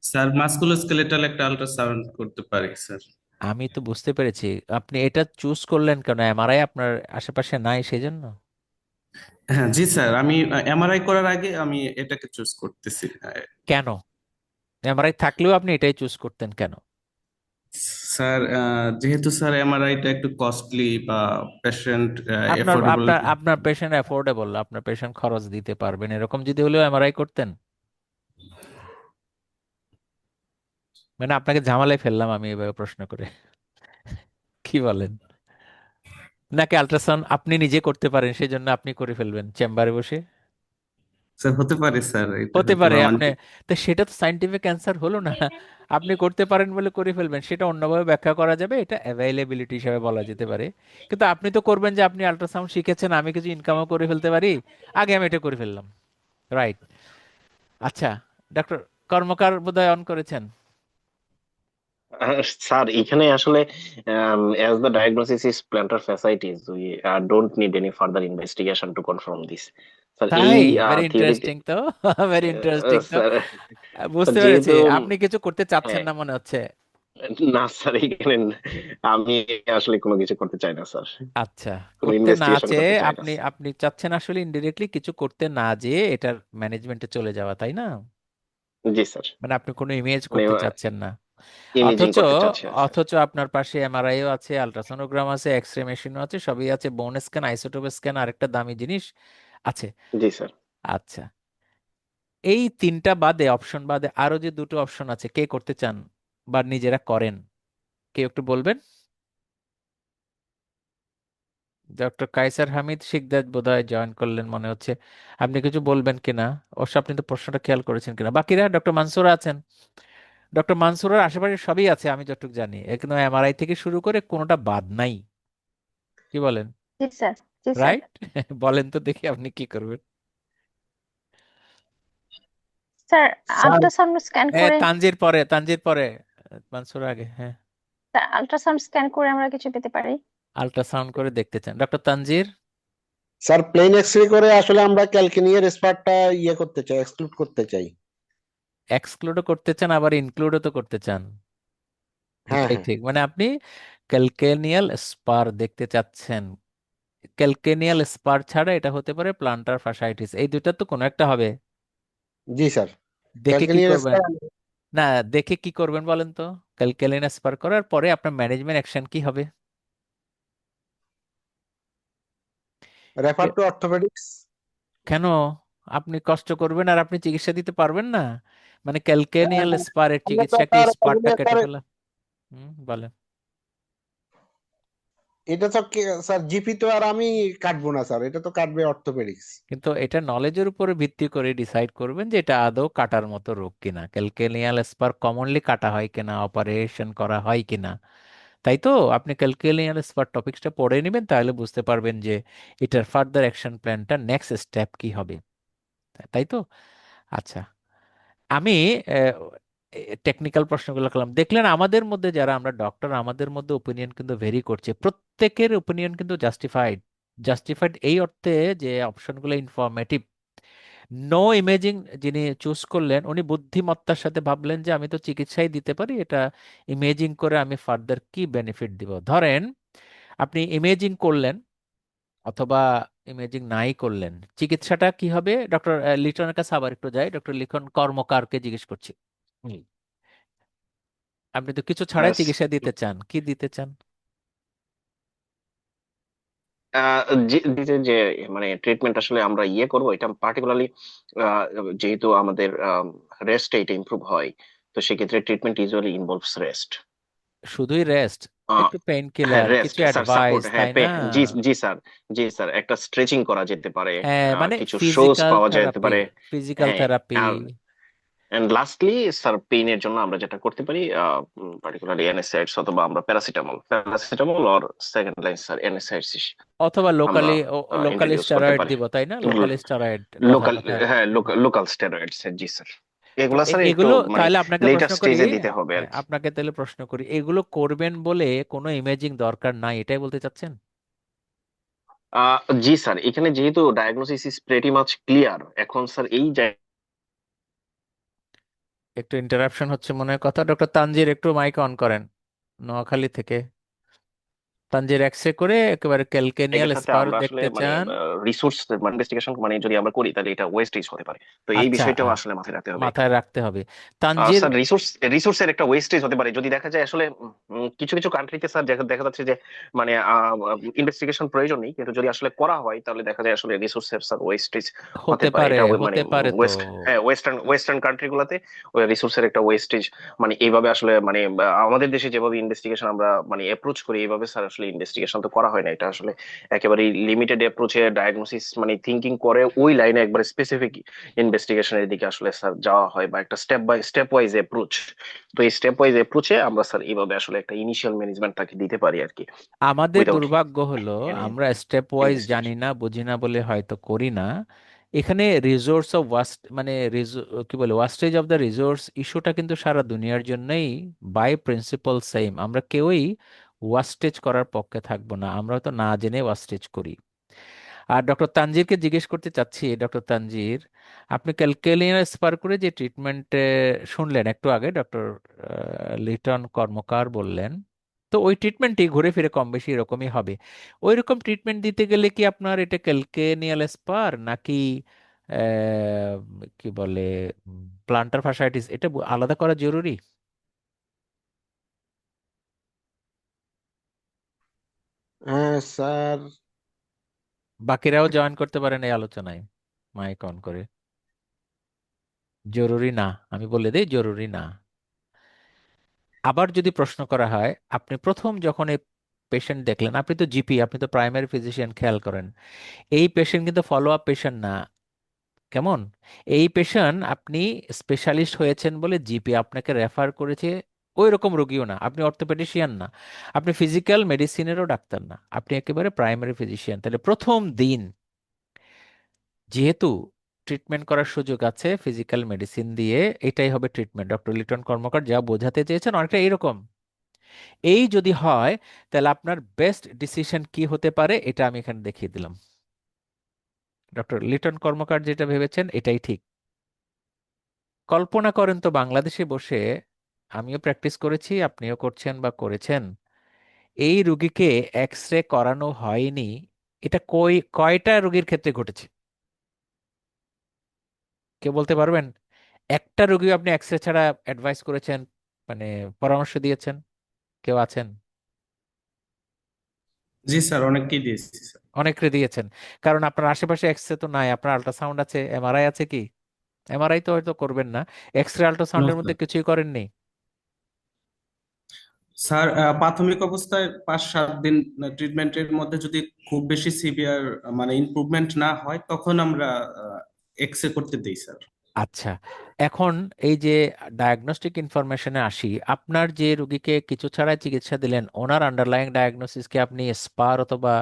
Speaker 6: স্যার মাস্কুলোস্কেলেটাল একটা আল্ট্রাসাউন্ড করতে পারি স্যার।
Speaker 1: আমি তো বুঝতে পেরেছি, আপনি এটা চুজ করলেন কেন? এমআরআই আপনার আশেপাশে নাই সেজন্য?
Speaker 6: হ্যাঁ জি স্যার, আমি এমআরআই করার আগে আমি এটাকে চুজ করতেছি।
Speaker 1: কেন? এমআরআই থাকলেও আপনি এটাই চুজ করতেন কেন?
Speaker 6: স্যার যেহেতু স্যার এমআরআইটা একটু কস্টলি বা পেশেন্ট
Speaker 1: আপনার
Speaker 6: এফোর্ডেবল।
Speaker 1: আপনার আপনার পেশেন্ট অ্যাফোর্ডেবল, আপনার পেশেন্ট খরচ দিতে পারবেন, এরকম যদি হলেও এমআরআই করতেন? মানে আপনাকে ঝামেলায় ফেললাম আমি এভাবে প্রশ্ন করে, কি বলেন? নাকি আল্ট্রাসাউন্ড আপনি নিজে করতে পারেন সেজন্য আপনি করে ফেলবেন চেম্বারে বসে?
Speaker 6: স্যার হতে পারে স্যার, এটা
Speaker 1: হতে
Speaker 6: হয়তো
Speaker 1: পারে
Speaker 6: বা
Speaker 1: আপনি, তো সেটা তো সাইন্টিফিক অ্যান্সার হলো না। আপনি করতে পারেন বলে করে ফেলবেন, সেটা অন্যভাবে ব্যাখ্যা করা যাবে, এটা অ্যাভেইলেবিলিটি হিসাবে বলা যেতে পারে। কিন্তু আপনি তো করবেন যে আপনি আল্ট্রাসাউন্ড শিখেছেন, আমি কিছু ইনকামও করে ফেলতে পারি, আগে আমি এটা করে ফেললাম, রাইট? আচ্ছা, ডক্টর কর্মকার বোধহয় অন করেছেন।
Speaker 7: স্যার এখানে আসলে as the diagnosis is plantar fasciitis, we don't need any further investigation to confirm this. Sir এই
Speaker 1: তাই? ভেরি
Speaker 7: থিওরি
Speaker 1: ইন্টারেস্টিং তো, ভেরি ইন্টারেস্টিং তো।
Speaker 7: স্যার
Speaker 1: বুঝতে পেরেছি
Speaker 7: যেহেতু
Speaker 1: আপনি কিছু করতে চাচ্ছেন
Speaker 7: হ্যাঁ
Speaker 1: না মনে হচ্ছে।
Speaker 7: না স্যার এখানে আমি আসলে কোনো কিছু করতে চাই না স্যার,
Speaker 1: আচ্ছা,
Speaker 7: কোনো
Speaker 1: করতে না
Speaker 7: ইনভেস্টিগেশন
Speaker 1: চেয়ে
Speaker 7: করতে চাই না
Speaker 1: আপনি
Speaker 7: স্যার।
Speaker 1: আপনি চাচ্ছেন আসলে ইনডিরেক্টলি কিছু করতে না যেয়ে এটার ম্যানেজমেন্টে চলে যাওয়া, তাই না?
Speaker 7: জি স্যার,
Speaker 1: মানে আপনি কোনো ইমেজ
Speaker 7: মানে
Speaker 1: করতে চাচ্ছেন না।
Speaker 7: ইমেজিং
Speaker 1: অথচ
Speaker 7: করতে চাচ্ছি না স্যার।
Speaker 1: অথচ আপনার পাশে এমআরআইও আছে, আল্ট্রাসোনোগ্রাম আছে, এক্সরে মেশিনও আছে, সবই আছে, বোন স্ক্যান, আইসোটোপ স্ক্যান, আরেকটা দামি জিনিস আছে।
Speaker 7: জি স্যার।
Speaker 1: আচ্ছা, এই তিনটা বাদে, অপশন বাদে আরো যে দুটো অপশন আছে, কে করতে চান বা নিজেরা করেন, কেউ একটু বলবেন? ডক্টর কাইসার হামিদ শিকদার বোধহয় জয়েন করলেন মনে হচ্ছে, আপনি কিছু বলবেন কিনা? অবশ্য আপনি তো প্রশ্নটা খেয়াল করেছেন কিনা। বাকিরা, ডক্টর মানসুরা আছেন? ডক্টর মানসুরার আশেপাশে সবই আছে আমি যতটুকু জানি, একদম এমআরআই থেকে শুরু করে কোনোটা বাদ নাই, কি বলেন?
Speaker 2: জি স্যার, জি স্যার।
Speaker 1: রাইট? বলেন তো দেখি আপনি কি করবেন।
Speaker 2: স্যার
Speaker 3: স্যার
Speaker 2: আল্ট্রাসাউন্ড স্ক্যান করে,
Speaker 1: তানজির পরে, তানজির পরে, মানসুরা আগে। হ্যাঁ,
Speaker 2: স্যার আল্ট্রাসাউন্ড স্ক্যান করে আমরা কিছু পেতে পারি?
Speaker 1: আল্ট্রাসাউন্ড করে দেখতে চান doctor Tanzir?
Speaker 10: Sir plain X ray করে আসলে আমরা ক্যালকিনিয়ার স্পারটা করতে চাই, এক্সক্লুড করতে চাই।
Speaker 1: এক্সক্লুডও করতে চান আবার ইনক্লুডও তো করতে চান,
Speaker 10: হ্যাঁ
Speaker 1: এটাই
Speaker 10: হ্যাঁ
Speaker 1: ঠিক। মানে আপনি ক্যালকেনিয়াল স্পার দেখতে চাচ্ছেন, ক্যালকেনিয়াল স্পার ছাড়া এটা হতে পারে প্লান্টার ফাসাইটিস, এই দুইটা তো কোনো একটা হবে।
Speaker 10: জি স্যার,
Speaker 1: দেখে কি
Speaker 10: ক্যালকিনিয়ার
Speaker 1: করবেন?
Speaker 10: স্পার।
Speaker 1: না, দেখে কি করবেন বলেন তো? ক্যালকেনিয়াল স্পার করার পরে আপনার ম্যানেজমেন্ট অ্যাকশন কি হবে?
Speaker 10: রেফার
Speaker 1: কে-
Speaker 10: টু অর্থোপেডিক্স।
Speaker 1: কেন আপনি কষ্ট করবেন আর আপনি চিকিৎসা দিতে পারবেন না? মানে ক্যালকেনিয়াল স্পারের
Speaker 10: আমরা তো
Speaker 1: চিকিৎসা কি
Speaker 10: স্যার
Speaker 1: স্পারটা
Speaker 10: ওগুলো
Speaker 1: কেটে
Speaker 10: স্যার
Speaker 1: ফেলা? বলেন।
Speaker 10: এটা তো স্যার জিপি তো আর আমি কাটবো না স্যার, এটা তো কাটবে অর্থোপেডিক্স।
Speaker 1: কিন্তু এটা নলেজের উপরে ভিত্তি করে ডিসাইড করবেন যে এটা আদৌ কাটার মতো রোগ কিনা, ক্যালকেনিয়াল স্পার কমনলি কাটা হয় কিনা, অপারেশন করা হয় কিনা। তাই তো আপনি ক্যালকেনিয়াল স্পার টপিকসটা পড়ে নেবেন, তাহলে বুঝতে পারবেন যে এটার ফার্দার অ্যাকশন প্ল্যানটা নেক্সট স্টেপ কি হবে। তাই তো? আচ্ছা, আমি টেকনিক্যাল প্রশ্নগুলো করলাম, দেখলেন আমাদের মধ্যে যারা আমরা ডক্টর, আমাদের মধ্যে ওপিনিয়ন কিন্তু ভেরি করছে, প্রত্যেকের ওপিনিয়ন কিন্তু জাস্টিফাইড। জাস্টিফাইড এই অর্থে যে অপশনগুলো ইনফরমেটিভ। নো ইমেজিং যিনি চুজ করলেন উনি বুদ্ধিমত্তার সাথে ভাবলেন যে আমি তো চিকিৎসাই দিতে পারি, এটা ইমেজিং করে আমি ফার্দার কি বেনিফিট দিব। ধরেন আপনি ইমেজিং করলেন অথবা ইমেজিং নাই করলেন, চিকিৎসাটা কি হবে? ডক্টর লিটনের কাছে আবার একটু যাই, ডক্টর লিটন কর্মকারকে জিজ্ঞেস করছি। হুম। আপনি তো কিছু ছাড়াই
Speaker 7: হ্যাঁ
Speaker 1: চিকিৎসা দিতে চান, কি দিতে চান?
Speaker 7: আহ, যে মানে ট্রিটমেন্ট আসলে আমরা করব, এটা পার্টিকুলারলি যেহেতু আমাদের রেস্ট এটা ইমপ্রুভ হয়, তো সেক্ষেত্রে ট্রিটমেন্ট ইউজুয়ালি ইনভলভস রেস্ট।
Speaker 1: শুধুই রেস্ট? একটু পেইন
Speaker 7: হ্যাঁ
Speaker 1: কিলার
Speaker 7: রেস্ট
Speaker 1: কিছু
Speaker 7: স্যার, সাপোর্ট,
Speaker 1: অ্যাডভাইস,
Speaker 7: হ্যাঁ
Speaker 1: তাই না?
Speaker 7: জি জি স্যার, জি স্যার, একটা স্ট্রেচিং করা যেতে পারে,
Speaker 1: হ্যাঁ, মানে
Speaker 7: কিছু শোজ
Speaker 1: ফিজিক্যাল
Speaker 7: পাওয়া যেতে
Speaker 1: থেরাপি,
Speaker 7: পারে।
Speaker 1: ফিজিক্যাল
Speaker 7: হ্যাঁ,
Speaker 1: থেরাপি।
Speaker 7: এন্ড লাস্টলি স্যার পেইনের জন্য আমরা যেটা করতে পারি পার্টিকুলারলি এনএসআইডস অথবা আমরা paracetamol, or second line sir এনএসআইডস
Speaker 1: অথবা
Speaker 7: আমরা
Speaker 1: লোকালি, লোকালি
Speaker 7: ইন্ট্রোডিউস করতে
Speaker 1: স্টেরয়েড
Speaker 7: পারি।
Speaker 1: দিব, তাই না? লোকালি স্টেরয়েড কথার
Speaker 7: লোকাল,
Speaker 1: কথা।
Speaker 7: হ্যাঁ লোকাল স্টেরয়েডস, জি স্যার।
Speaker 1: তো
Speaker 7: এগুলা স্যার একটু
Speaker 1: এগুলো
Speaker 7: মানে
Speaker 1: তাহলে আপনাকে
Speaker 7: লেটার
Speaker 1: প্রশ্ন করি,
Speaker 7: স্টেজে দিতে হবে আর কি।
Speaker 1: আপনাকে তাহলে প্রশ্ন করি, এগুলো করবেন বলে কোনো ইমেজিং দরকার নাই, এটাই বলতে চাচ্ছেন?
Speaker 7: জি স্যার, এখানে যেহেতু diagnosis is pretty much clear, এখন স্যার এই
Speaker 1: একটু ইন্টারাপশন হচ্ছে মনে হয় কথা। ডক্টর তানজির একটু মাইক অন করেন, নোয়াখালী থেকে। তানজির এক্সরে করে একেবারে ক্যালকেনিয়াল
Speaker 7: জায়গাটাতে
Speaker 1: স্পার
Speaker 7: আমরা আসলে
Speaker 1: দেখতে
Speaker 7: মানে
Speaker 1: চান?
Speaker 7: রিসোর্স মানে ইনভেস্টিগেশন মানে যদি আমরা করি তাহলে এটা ওয়েস্টেজ হতে পারে, তো এই
Speaker 1: আচ্ছা,
Speaker 7: বিষয়টাও আসলে মাথায় রাখতে হবে।
Speaker 1: মাথায় রাখতে হবে। তানজির,
Speaker 7: স্যার রিসোর্সের একটা ওয়েস্টেজ হতে পারে যদি দেখা যায় আসলে কিছু কিছু কান্ট্রিতে স্যার দেখা দেখা যাচ্ছে যে মানে ইনভেস্টিগেশন প্রয়োজন নেই, কিন্তু যদি আসলে করা হয় তাহলে দেখা যায় আসলে রিসোর্সের স্যার ওয়েস্টেজ হতে
Speaker 1: হতে
Speaker 7: পারে।
Speaker 1: পারে,
Speaker 7: এটা মানে
Speaker 1: হতে পারে তো।
Speaker 7: ওয়েস্ট, হ্যাঁ ওয়েস্টার্ন কান্ট্রি গুলাতে ওই রিসোর্সের একটা ওয়েস্টেজ মানে এইভাবে আসলে মানে আমাদের দেশে যেভাবে ইনভেস্টিগেশন আমরা মানে অ্যাপ্রোচ করি এইভাবে স্যার আসলে ইনভেস্টিগেশন তো করা হয় না, এটা আসলে একেবারে লিমিটেড অ্যাপ্রোচে ডায়াগনোসিস মানে থিঙ্কিং করে ওই লাইনে একবার স্পেসিফিক ইনভেস্টিগেশনের দিকে আসলে স্যার যাওয়া হয়, বা একটা স্টেপ ওয়াইজ অ্যাপ্রোচ। তো এই স্টেপ ওয়াইজ অ্যাপ্রোচে আমরা স্যার এইভাবে আসলে একটা ইনিশিয়াল ম্যানেজমেন্ট তাকে দিতে পারি আর কি,
Speaker 1: আমাদের
Speaker 7: উইদাউট
Speaker 1: দুর্ভাগ্য হলো
Speaker 7: এনি
Speaker 1: আমরা স্টেপ ওয়াইজ জানি
Speaker 7: ইনভেস্টিগেশন।
Speaker 1: না, বুঝি না বলে হয়তো করি না। এখানে রিসোর্স অফ ওয়াস্ট মানে কি বলে, ওয়াস্টেজ অফ দ্য রিসোর্স ইস্যুটা কিন্তু সারা দুনিয়ার জন্যই বাই প্রিন্সিপাল সেম। আমরা কেউই ওয়াস্টেজ করার পক্ষে থাকবো না, আমরা হয়তো না জেনে ওয়াস্টেজ করি। আর ডক্টর তানজিরকে জিজ্ঞেস করতে চাচ্ছি, ডক্টর তানজির, আপনি ক্যালকেলিয়ান স্পার করে যে ট্রিটমেন্ট শুনলেন একটু আগে ডক্টর লিটন কর্মকার বললেন, তো ওই ট্রিটমেন্টই ঘুরে ফিরে কম বেশি এরকমই হবে। ওই রকম ট্রিটমেন্ট দিতে গেলে কি আপনার এটা ক্যালকেনিয়াল স্পার নাকি আহ, কি বলে প্লান্টার ফাসাইটিস, এটা আলাদা করা জরুরি?
Speaker 10: হ্যাঁ স্যার।
Speaker 1: বাকিরাও জয়েন করতে পারেন এই আলোচনায়, মাইক অন করে। জরুরি না, আমি বলে দেই জরুরি না। আবার যদি প্রশ্ন করা হয়, আপনি প্রথম যখন এই পেশেন্ট দেখলেন, আপনি তো জিপি, আপনি তো প্রাইমারি ফিজিশিয়ান, খেয়াল করেন এই পেশেন্ট কিন্তু ফলো আপ পেশেন্ট না। কেমন? এই পেশেন্ট আপনি স্পেশালিস্ট হয়েছেন বলে জিপি আপনাকে রেফার করেছে, ওই রকম রোগীও না, আপনি অর্থোপেডিশিয়ান না, আপনি ফিজিক্যাল মেডিসিনেরও ডাক্তার না, আপনি একেবারে প্রাইমারি ফিজিশিয়ান। তাহলে প্রথম দিন যেহেতু ট্রিটমেন্ট করার সুযোগ আছে ফিজিক্যাল মেডিসিন দিয়ে, এটাই হবে ট্রিটমেন্ট। ডক্টর লিটন কর্মকার যা বোঝাতে চেয়েছেন অনেকটা এরকম। এই যদি হয় তাহলে আপনার বেস্ট ডিসিশন কি হতে পারে এটা আমি এখানে দেখিয়ে দিলাম। ডক্টর লিটন কর্মকার যেটা ভেবেছেন এটাই ঠিক। কল্পনা করেন তো বাংলাদেশে বসে, আমিও প্র্যাকটিস করেছি, আপনিও করছেন বা করেছেন, এই রুগীকে এক্স রে করানো হয়নি, এটা কয়টা রোগীর ক্ষেত্রে ঘটেছে? কে বলতে পারবেন? একটা রোগী আপনি এক্স রে ছাড়া অ্যাডভাইস করেছেন, মানে পরামর্শ দিয়েছেন, কেউ আছেন?
Speaker 3: জি স্যার, অনেককেই দিয়েছি স্যার।
Speaker 1: অনেকে দিয়েছেন, কারণ আপনার আশেপাশে এক্স রে তো নাই, আপনার আল্ট্রাসাউন্ড আছে, এমআরআই আছে কি? এমআরআই তো হয়তো করবেন না, এক্স রে
Speaker 3: নো
Speaker 1: আল্ট্রাসাউন্ডের মধ্যে
Speaker 3: স্যার।
Speaker 1: কিছুই করেননি?
Speaker 6: স্যার প্রাথমিক অবস্থায় 5-7 দিন ট্রিটমেন্টের মধ্যে যদি খুব বেশি সিভিয়ার মানে ইমপ্রুভমেন্ট না হয় তখন আমরা এক্সরে করতে দিই স্যার।
Speaker 1: আচ্ছা, এখন এই যে ডায়াগনস্টিক ইনফরমেশনে আসি, আপনার যে রোগীকে কিছু ছাড়াই চিকিৎসা দিলেন ওনার আন্ডারলাইং ডায়াগনোসিসকে আপনি স্পার অথবা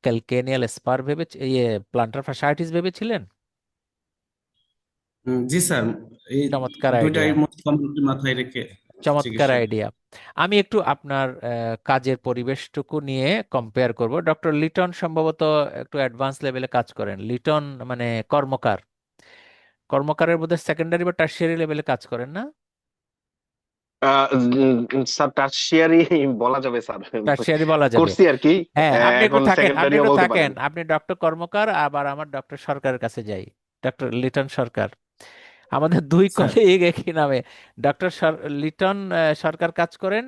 Speaker 1: ক্যালকেনিয়াল স্পার ভেবে ইয়ে প্লান্টার ফাসাইটিস ভেবেছিলেন?
Speaker 6: জি স্যার, এই
Speaker 1: চমৎকার
Speaker 6: দুইটাই
Speaker 1: আইডিয়া,
Speaker 6: মোটামুটি মাথায় রেখে
Speaker 1: চমৎকার
Speaker 6: চিকিৎসা।
Speaker 1: আইডিয়া। আমি একটু আপনার কাজের পরিবেশটুকু নিয়ে কম্পেয়ার করব। ডক্টর লিটন সম্ভবত একটু অ্যাডভান্স লেভেলে কাজ করেন। লিটন মানে কর্মকার, কর্মকারের বোধহয় সেকেন্ডারি বা টার্সিয়ারি লেভেলে কাজ করেন না?
Speaker 7: স্যার টারশিয়ারি বলা যাবে স্যার,
Speaker 1: টার্সিয়ারি বলা যাবে।
Speaker 7: করছি আর কি।
Speaker 1: হ্যাঁ, আপনি একটু
Speaker 7: এখন
Speaker 1: থাকেন, আপনি
Speaker 7: সেকেন্ডারিও
Speaker 1: একটু
Speaker 7: বলতে
Speaker 1: থাকেন,
Speaker 7: পারেন।
Speaker 1: আপনি ডক্টর কর্মকার, আবার আমার ডক্টর সরকারের কাছে যাই। ডক্টর লিটন সরকার, আমাদের দুই
Speaker 6: স্যার
Speaker 1: কলিগ একই নামে। ডক্টর লিটন সরকার কাজ করেন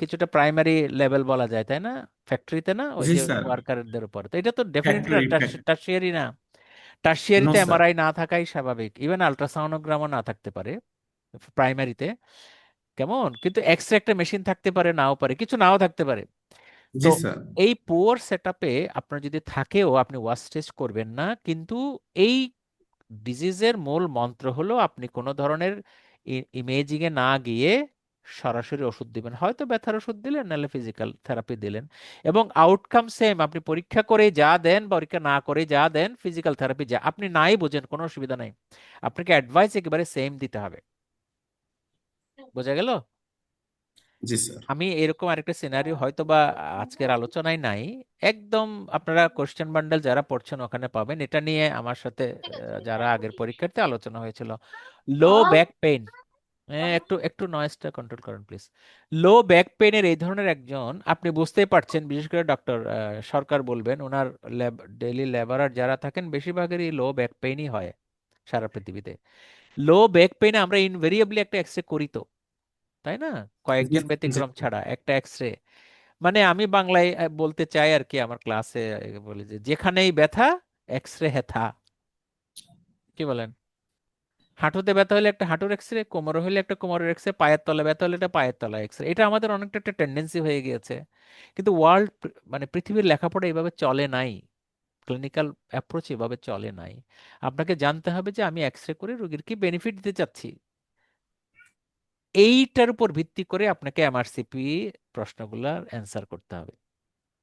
Speaker 1: কিছুটা প্রাইমারি লেভেল বলা যায়, তাই না? ফ্যাক্টরিতে না, ওই
Speaker 6: জি
Speaker 1: যে
Speaker 6: স্যার,
Speaker 1: ওয়ার্কারদের উপর। তো এটা তো ডেফিনেটলি
Speaker 6: ফ্যাক্টরি
Speaker 1: টার্সিয়ারি না।
Speaker 6: নো
Speaker 1: টার্সিয়ারিতে
Speaker 6: স্যার।
Speaker 1: এমআরআই না থাকাই স্বাভাবিক, ইভেন আল্ট্রাসাউনোগ্রামও না থাকতে পারে প্রাইমারিতে। কেমন, কিন্তু এক্সরে একটা মেশিন থাকতে পারে, নাও পারে, কিছু নাও থাকতে পারে। তো
Speaker 6: জি স্যার।
Speaker 1: এই পুয়ার সেটআপে আপনার যদি থাকেও আপনি ওয়াশ টেস্ট করবেন না, কিন্তু এই ডিজিজের মূল মন্ত্র হলো আপনি কোনো ধরনের ইমেজিং এ না গিয়ে সরাসরি ওষুধ দিবেন, হয়তো ব্যথার ওষুধ দিলেন, নাহলে ফিজিক্যাল থেরাপি দিলেন, এবং আউটকাম সেম। আপনি পরীক্ষা করে যা দেন, পরীক্ষা না করে যা দেন, ফিজিক্যাল থেরাপি যা আপনি নাই বোঝেন, কোনো অসুবিধা নাই, আপনাকে অ্যাডভাইস একেবারে সেম দিতে হবে। বোঝা গেল?
Speaker 6: জি স্যার।
Speaker 1: আমি এরকম আরেকটা সিনারিও হয়তো বা আজকের আলোচনায় নাই, একদম আপনারা কোশ্চেন বান্ডেল যারা পড়ছেন ওখানে পাবেন। এটা নিয়ে আমার সাথে যারা আগের পরীক্ষার্থী আলোচনা হয়েছিল। লো ব্যাক পেইন, একটু একটু নয়েজটা কন্ট্রোল করেন প্লিজ। লো ব্যাক পেইনের এই ধরনের একজন, আপনি বুঝতেই পারছেন, বিশেষ করে ডক্টর সরকার বলবেন, ওনার ডেইলি লেবারার যারা থাকেন বেশিরভাগেরই লো ব্যাক পেইনই হয় সারা পৃথিবীতে। লো ব্যাক পেইনে আমরা ইনভেরিয়েবলি একটা এক্সরে করি তো, তাই না?
Speaker 6: জি
Speaker 1: কয়েকজন
Speaker 6: জি
Speaker 1: ব্যতিক্রম ছাড়া একটা এক্সরে। মানে আমি বাংলায় বলতে চাই আর কি, আমার ক্লাসে বলি যে যেখানেই ব্যথা এক্সরে হেথা। কি বলেন? হাঁটুতে ব্যথা হলে একটা হাঁটুর এক্সরে, কোমরে হলে একটা কোমরের এক্সরে, পায়ের তলে ব্যথা হলে একটা পায়ের তলা এক্সরে। এটা আমাদের অনেকটা একটা টেন্ডেন্সি হয়ে গিয়েছে, কিন্তু ওয়ার্ল্ড মানে পৃথিবীর লেখাপড়া এইভাবে চলে নাই, ক্লিনিক্যাল অ্যাপ্রোচ এভাবে চলে নাই। আপনাকে জানতে হবে যে আমি এক্সরে করে রোগীর কি বেনিফিট দিতে চাচ্ছি, এইটার উপর ভিত্তি করে আপনাকে এমআরসিপি প্রশ্নগুলোর অ্যান্সার করতে হবে।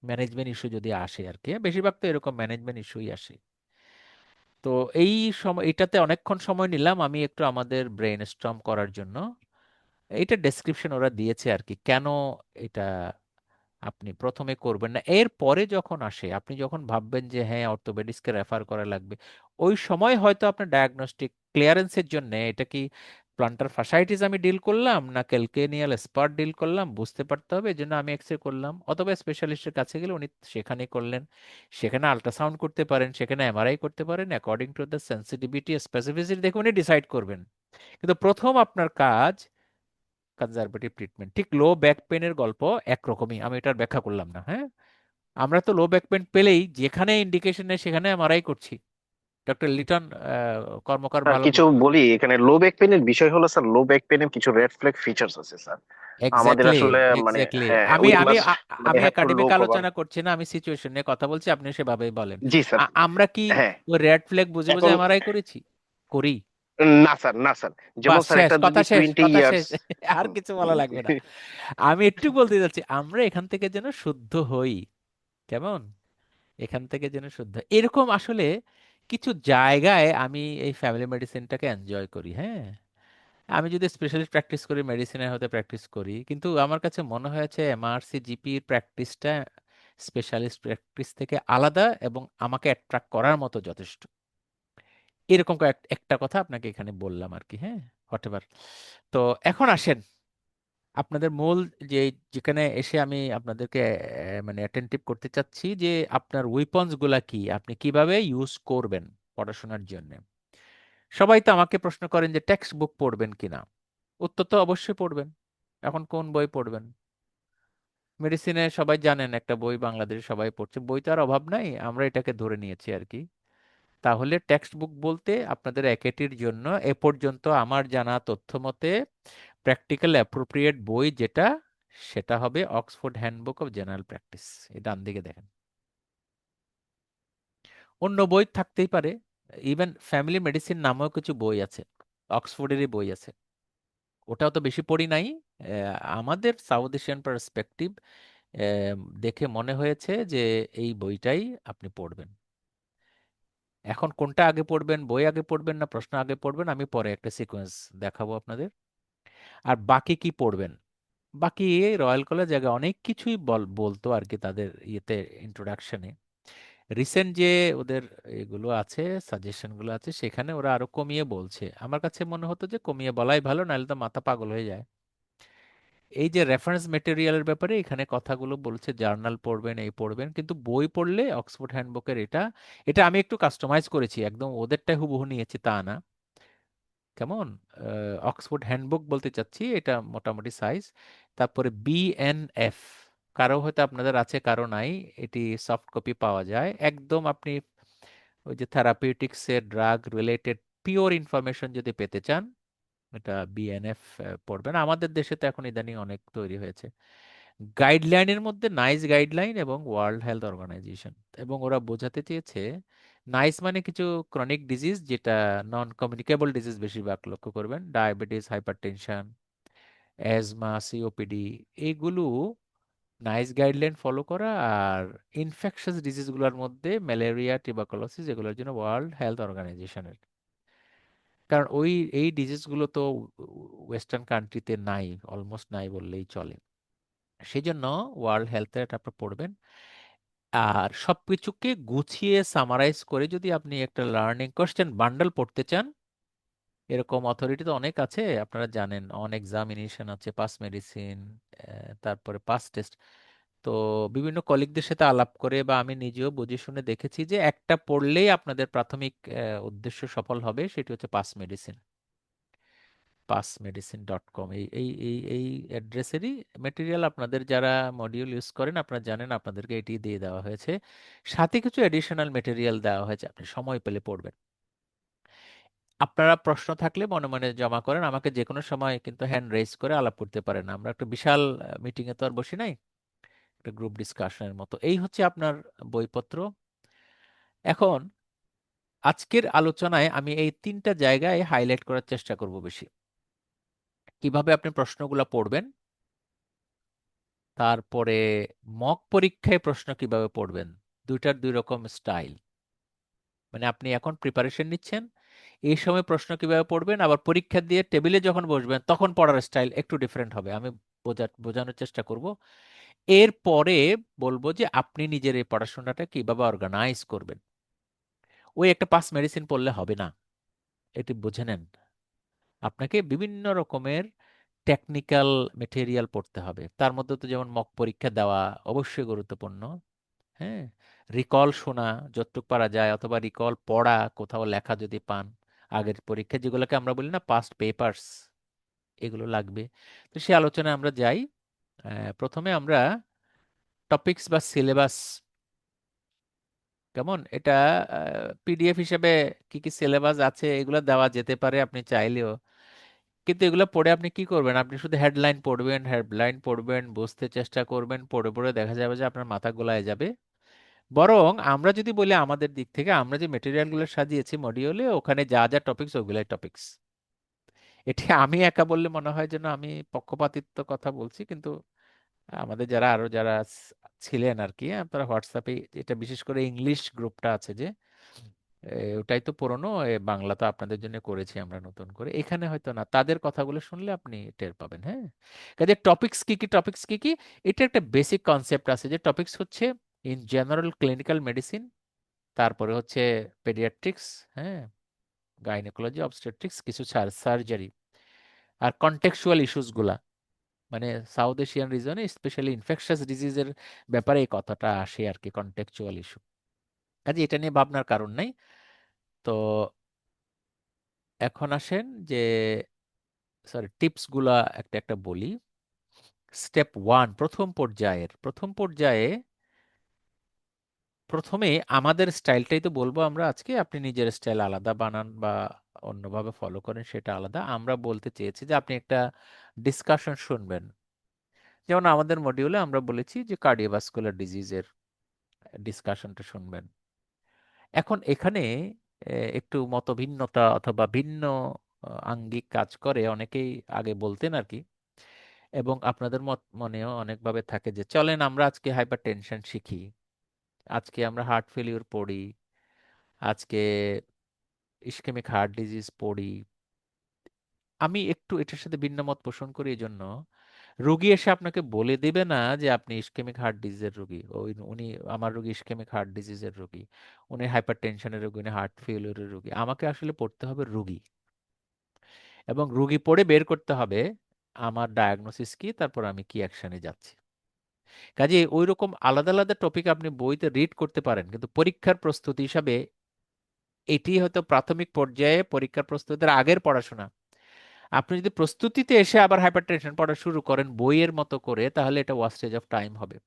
Speaker 1: ম্যানেজমেন্ট ইস্যু যদি আসে আর কি, বেশিরভাগ তো এরকম ম্যানেজমেন্ট ইস্যুই আসে। তো এই সময় এটাতে অনেকক্ষণ সময় নিলাম আমি একটু আমাদের ব্রেন স্টর্ম করার জন্য। এটা ডেসক্রিপশন ওরা দিয়েছে আর কি, কেন এটা আপনি প্রথমে করবেন না। এর পরে যখন আসে, আপনি যখন ভাববেন যে হ্যাঁ অর্থোপেডিক্সকে রেফার করা লাগবে, ওই সময় হয়তো আপনার ডায়াগনস্টিক ক্লিয়ারেন্সের জন্য এটা কি প্লান্টার ফাসাইটিস আমি ডিল করলাম না ক্যালকেনিয়াল স্পার ডিল করলাম বুঝতে পারতে হবে, এজন্য আমি এক্সরে করলাম, অথবা স্পেশালিস্টের কাছে গেলে উনি সেখানে করলেন। সেখানে আল্ট্রাসাউন্ড করতে পারেন, সেখানে এমআরআই করতে পারেন, according to the sensitivity specificity দেখে উনি ডিসাইড করবেন। কিন্তু প্রথম আপনার কাজ কনজারভেটিভ ট্রিটমেন্ট। ঠিক লো ব্যাক পেনের গল্প একরকমই, আমি এটার ব্যাখ্যা করলাম না। হ্যাঁ, আমরা তো লো ব্যাক পেন পেলেই যেখানে ইন্ডিকেশন নেই সেখানে এমআরআই করছি। ডক্টর লিটন কর্মকার
Speaker 7: স্যার
Speaker 1: ভালো
Speaker 7: কিছু বলি, এখানে লো ব্যাক পেনের বিষয় হলো স্যার, লো ব্যাক পেনের কিছু রেড ফ্ল্যাগ ফিচার্স আছে স্যার। আমাদের
Speaker 1: এক্স্যাক্টলি,
Speaker 7: আসলে মানে
Speaker 1: এক্স্যাক্টলি।
Speaker 7: হ্যাঁ,
Speaker 1: আমি
Speaker 7: উই
Speaker 1: আমি
Speaker 7: মাস্ট মানে
Speaker 1: আমি
Speaker 7: have to
Speaker 1: academic
Speaker 7: look over.
Speaker 1: আলোচনা করছি না, আমি সিচুয়েশন নিয়ে কথা বলছি, আপনি সেভাবেই বলেন।
Speaker 7: জি স্যার।
Speaker 1: আমরা কি
Speaker 7: হ্যাঁ,
Speaker 1: ওই রেড ফ্ল্যাগ বুঝে বুঝে
Speaker 7: এখন
Speaker 1: এমআরআই করেছি? করি?
Speaker 7: না স্যার, না স্যার, যেমন
Speaker 1: বাস
Speaker 7: স্যার
Speaker 1: শেষ,
Speaker 7: একটা
Speaker 1: কথা
Speaker 7: যদি
Speaker 1: শেষ,
Speaker 7: 20
Speaker 1: কথা
Speaker 7: ইয়ার্স।
Speaker 1: শেষ। আর কিছু বলা লাগবে না। আমি একটু বলতে যাচ্ছি, আমরা এখান থেকে যেন শুদ্ধ হই। কেমন? এখান থেকে যেন শুদ্ধ হই। এরকম আসলে কিছু জায়গায় আমি এই ফ্যামিলি মেডিসিনটাকে এনজয় করি। হ্যাঁ, আমি যদি স্পেশালিস্ট প্র্যাকটিস করি, মেডিসিনের হতে প্র্যাকটিস করি, কিন্তু আমার কাছে মনে হয়েছে এমআরসি জিপির প্র্যাকটিসটা স্পেশালিস্ট প্র্যাকটিস থেকে আলাদা এবং আমাকে অ্যাট্রাক্ট করার মতো যথেষ্ট। এরকম একটা কথা আপনাকে এখানে বললাম আর কি। হ্যাঁ, হোয়াটএভার। তো এখন আসেন আপনাদের মূল যে, যেখানে এসে আমি আপনাদেরকে মানে অ্যাটেন্টিভ করতে চাচ্ছি যে আপনার উইপন্স গুলা কি, আপনি কিভাবে ইউজ করবেন পড়াশোনার জন্য। সবাই তো আমাকে প্রশ্ন করেন যে টেক্সট বুক পড়বেন কিনা। উত্তর তো অবশ্যই পড়বেন। এখন কোন বই পড়বেন? মেডিসিনে সবাই জানেন একটা বই বাংলাদেশে সবাই পড়ছে, বই তো আর অভাব নাই, আমরা এটাকে ধরে নিয়েছি আর কি। তাহলে টেক্সট বুক বলতে আপনাদের একেটির জন্য এ পর্যন্ত আমার জানা তথ্য মতে প্র্যাকটিক্যাল অ্যাপ্রোপ্রিয়েট বই যেটা, সেটা হবে Oxford handbook of general practice. এই ডান দিকে দেখেন। অন্য বই থাকতেই পারে, ইভেন ফ্যামিলি মেডিসিন নামেও কিছু বই আছে, অক্সফোর্ডেরই বই আছে, ওটাও তো বেশি পড়ি নাই। আমাদের সাউথ এশিয়ান পার্সপেক্টিভ দেখে মনে হয়েছে যে এই বইটাই আপনি পড়বেন। এখন কোনটা আগে পড়বেন, বই আগে পড়বেন না প্রশ্ন আগে পড়বেন, আমি পরে একটা সিকোয়েন্স দেখাবো আপনাদের। আর বাকি কি পড়বেন, বাকি রয়্যাল কলেজ আগে অনেক কিছুই বলতো আর কি তাদের ইয়েতে, ইন্ট্রোডাকশনে। রিসেন্ট যে ওদের এগুলো আছে, সাজেশনগুলো আছে, সেখানে ওরা আরো কমিয়ে বলছে। আমার কাছে মনে হতো যে কমিয়ে বলাই ভালো, নাহলে তো মাথা পাগল হয়ে যায়। এই যে রেফারেন্স মেটেরিয়ালের ব্যাপারে এখানে কথাগুলো বলছে, জার্নাল পড়বেন, এই পড়বেন, কিন্তু বই পড়লে অক্সফোর্ড হ্যান্ডবুকের এটা এটা আমি একটু কাস্টমাইজ করেছি, একদম ওদেরটাই হুবহু নিয়েছি তা না। কেমন, অক্সফোর্ড হ্যান্ডবুক বলতে চাচ্ছি, এটা মোটামুটি সাইজ। তারপরে বিএনএফ, কারো হয়তো আপনাদের আছে কারো নাই, এটি সফট কপি পাওয়া যায় একদম। আপনি ওই যে থেরাপিউটিক্সের ড্রাগ রিলেটেড পিওর ইনফরমেশন যদি পেতে চান, এটা বিএনএফ পড়বেন। আমাদের দেশে তো এখন ইদানিং অনেক তৈরি হয়েছে। গাইডলাইনের মধ্যে নাইস গাইডলাইন এবং ওয়ার্ল্ড হেলথ অর্গানাইজেশন, এবং ওরা বোঝাতে চেয়েছে নাইস মানে কিছু ক্রনিক ডিজিজ যেটা নন কমিউনিকেবল ডিজিজ, বেশিরভাগ লক্ষ্য করবেন, ডায়াবেটিস, হাইপারটেনশন, অ্যাজমা, সিওপিডি, এইগুলো নাইস গাইডলাইন ফলো করা। আর ইনফেকশাস ডিজিজগুলোর মধ্যে ম্যালেরিয়া, টিউবারকুলোসিস, এগুলোর জন্য ওয়ার্ল্ড হেলথ অর্গানাইজেশনের, কারণ এই ডিজিজগুলো তো ওয়েস্টার্ন কান্ট্রিতে নাই, অলমোস্ট নাই বললেই চলে। সেই জন্য ওয়ার্ল্ড হেলথের এটা আপনি পড়বেন। আর সবকিছুকে গুছিয়ে সামারাইজ করে যদি আপনি একটা লার্নিং কোশ্চেন বান্ডেল পড়তে চান, এরকম অথরিটি তো অনেক আছে, আপনারা জানেন, অন এক্সামিনেশন আছে, পাস মেডিসিন, তারপরে পাস টেস্ট। তো বিভিন্ন কলিগদের সাথে আলাপ করে বা আমি নিজেও বুঝে শুনে দেখেছি যে একটা পড়লেই আপনাদের প্রাথমিক উদ্দেশ্য সফল হবে, সেটি হচ্ছে পাস মেডিসিন, passmedicine.com। এই এই এই এই অ্যাড্রেসেরই মেটেরিয়াল আপনাদের যারা মডিউল ইউজ করেন আপনারা জানেন, আপনাদেরকে এটি দিয়ে দেওয়া হয়েছে, সাথে কিছু এডিশনাল মেটেরিয়াল দেওয়া হয়েছে, আপনি সময় পেলে পড়বেন। আপনারা প্রশ্ন থাকলে মনে মনে জমা করেন, আমাকে যে কোনো সময় কিন্তু হ্যান্ড রেজ করে আলাপ করতে পারেন। আমরা একটা বিশাল মিটিং এ তো আর বসি নাই, একটা গ্রুপ ডিসকাশনের মতো। এই হচ্ছে আপনার বইপত্র। এখন আজকের আলোচনায় আমি এই তিনটা জায়গায় হাইলাইট করার চেষ্টা করব বেশি। কিভাবে আপনি প্রশ্নগুলো পড়বেন, তারপরে মক পরীক্ষায় প্রশ্ন কিভাবে পড়বেন, দুইটার দুই রকম স্টাইল। মানে আপনি এখন প্রিপারেশন নিচ্ছেন, এই সময় প্রশ্ন কিভাবে পড়বেন, আবার পরীক্ষা দিয়ে টেবিলে যখন বসবেন তখন পড়ার স্টাইল একটু ডিফারেন্ট হবে। আমি বোঝানোর চেষ্টা করব। এরপরে বলবো যে আপনি নিজের এই পড়াশোনাটা কিভাবে অর্গানাইজ করবেন। ওই একটা পাস মেডিসিন পড়লে হবে না, এটি বুঝে নেন। আপনাকে বিভিন্ন রকমের টেকনিক্যাল মেটেরিয়াল পড়তে হবে, তার মধ্যে তো যেমন মক পরীক্ষা দেওয়া অবশ্যই গুরুত্বপূর্ণ। হ্যাঁ, রিকল শোনা যতটুকু পারা যায়, অথবা রিকল পড়া, কোথাও লেখা যদি পান আগের পরীক্ষা, যেগুলোকে আমরা বলি না পাস্ট পেপার্স, এগুলো লাগবে। তো সেই আলোচনায় আমরা যাই। প্রথমে আমরা টপিকস বা সিলেবাস, কেমন এটা পিডিএফ হিসেবে কি কি সিলেবাস আছে এগুলো দেওয়া যেতে পারে আপনি চাইলেও, কিন্তু এগুলো পড়ে আপনি কি করবেন, আপনি শুধু হেডলাইন পড়বেন, বুঝতে চেষ্টা করবেন, পড়ে পড়ে দেখা যাবে যে আপনার মাথা গোলায় যাবে। বরং আমরা যদি বলি আমাদের দিক থেকে, আমরা যে মেটেরিয়ালগুলো সাজিয়েছি মডিউলে, ওখানে যা যা টপিকস ওগুলাই টপিকস। এটি আমি একা বললে মনে হয় যেন আমি পক্ষপাতিত্ব কথা বলছি, কিন্তু আমাদের যারা আরো যারা ছিলেন আর কি, আপনারা হোয়াটসঅ্যাপে, এটা বিশেষ করে ইংলিশ গ্রুপটা আছে যে, ওটাই তো পুরনো, বাংলা তো আপনাদের জন্য করেছি আমরা নতুন করে, এখানে হয়তো না, তাদের কথাগুলো শুনলে আপনি টের পাবেন। হ্যাঁ, কাজে টপিকস কি কি, এটা একটা বেসিক কনসেপ্ট আছে যে টপিকস হচ্ছে ইন জেনারেল ক্লিনিক্যাল মেডিসিন, তারপরে হচ্ছে পেডিয়াট্রিক্স, হ্যাঁ, গাইনোকোলজি, অবস্টেট্রিক্স, কিছু সার্জারি, আর কন্টেক্সচুয়াল ইস্যুস গুলা, মানে সাউথ এশিয়ান রিজনে স্পেশালি ইনফেকশাস ডিজিজের ব্যাপারে এই কথাটা আসে আর কি, কন্টেক্সচুয়াল ইস্যু। কাজে এটা নিয়ে ভাবনার কারণ নাই। তো এখন আসেন যে, সরি, টিপস গুলা একটা একটা বলি। স্টেপ 1, প্রথম পর্যায়ে প্রথমে আমাদের স্টাইলটাই তো বলবো আমরা আজকে, আপনি নিজের স্টাইল আলাদা বানান বা অন্যভাবে ফলো করেন সেটা আলাদা। আমরা বলতে চেয়েছি যে আপনি একটা ডিসকাশন শুনবেন। যেমন আমাদের মডিউলে আমরা বলেছি যে কার্ডিওভাস্কুলার ডিজিজের ডিসকাশনটা শুনবেন। এখন এখানে একটু মতভিন্নতা অথবা ভিন্ন আঙ্গিক কাজ করে, অনেকেই আগে বলতেন আর কি, এবং আপনাদের মনেও অনেকভাবে থাকে যে চলেন আমরা আজকে হাইপার টেনশন শিখি, আজকে আমরা হার্ট ফেলিউর পড়ি, আজকে ইসকেমিক হার্ট ডিজিজ পড়ি। আমি একটু এটার সাথে ভিন্ন মত পোষণ করি। এই জন্য রোগী এসে আপনাকে বলে দিবে না যে আপনি ইসকেমিক হার্ট ডিজিজের রোগী, উনি আমার রোগী ইসকেমিক হার্ট ডিজিজের রোগী, উনি হাইপার টেনশনের রোগী, উনি হার্ট ফেলিউরের রোগী। আমাকে আসলে পড়তে হবে রোগী, এবং রোগী পড়ে বের করতে হবে আমার ডায়াগনোসিস কি, তারপর আমি কি অ্যাকশনে যাচ্ছি। কাজে ওই রকম আলাদা আলাদা টপিক আপনি বইতে রিড করতে পারেন, কিন্তু পরীক্ষার প্রস্তুতি হিসাবে এটি হয়তো প্রাথমিক পর্যায়ে পরীক্ষার প্রস্তুতির আগের পড়াশোনা। আপনি যদি প্রস্তুতিতে এসে আবার হাইপারটেনশন পড়া শুরু করেন বইয়ের মতো করে, তাহলে এটা ওয়াস্টেজ অফ টাইম হবে।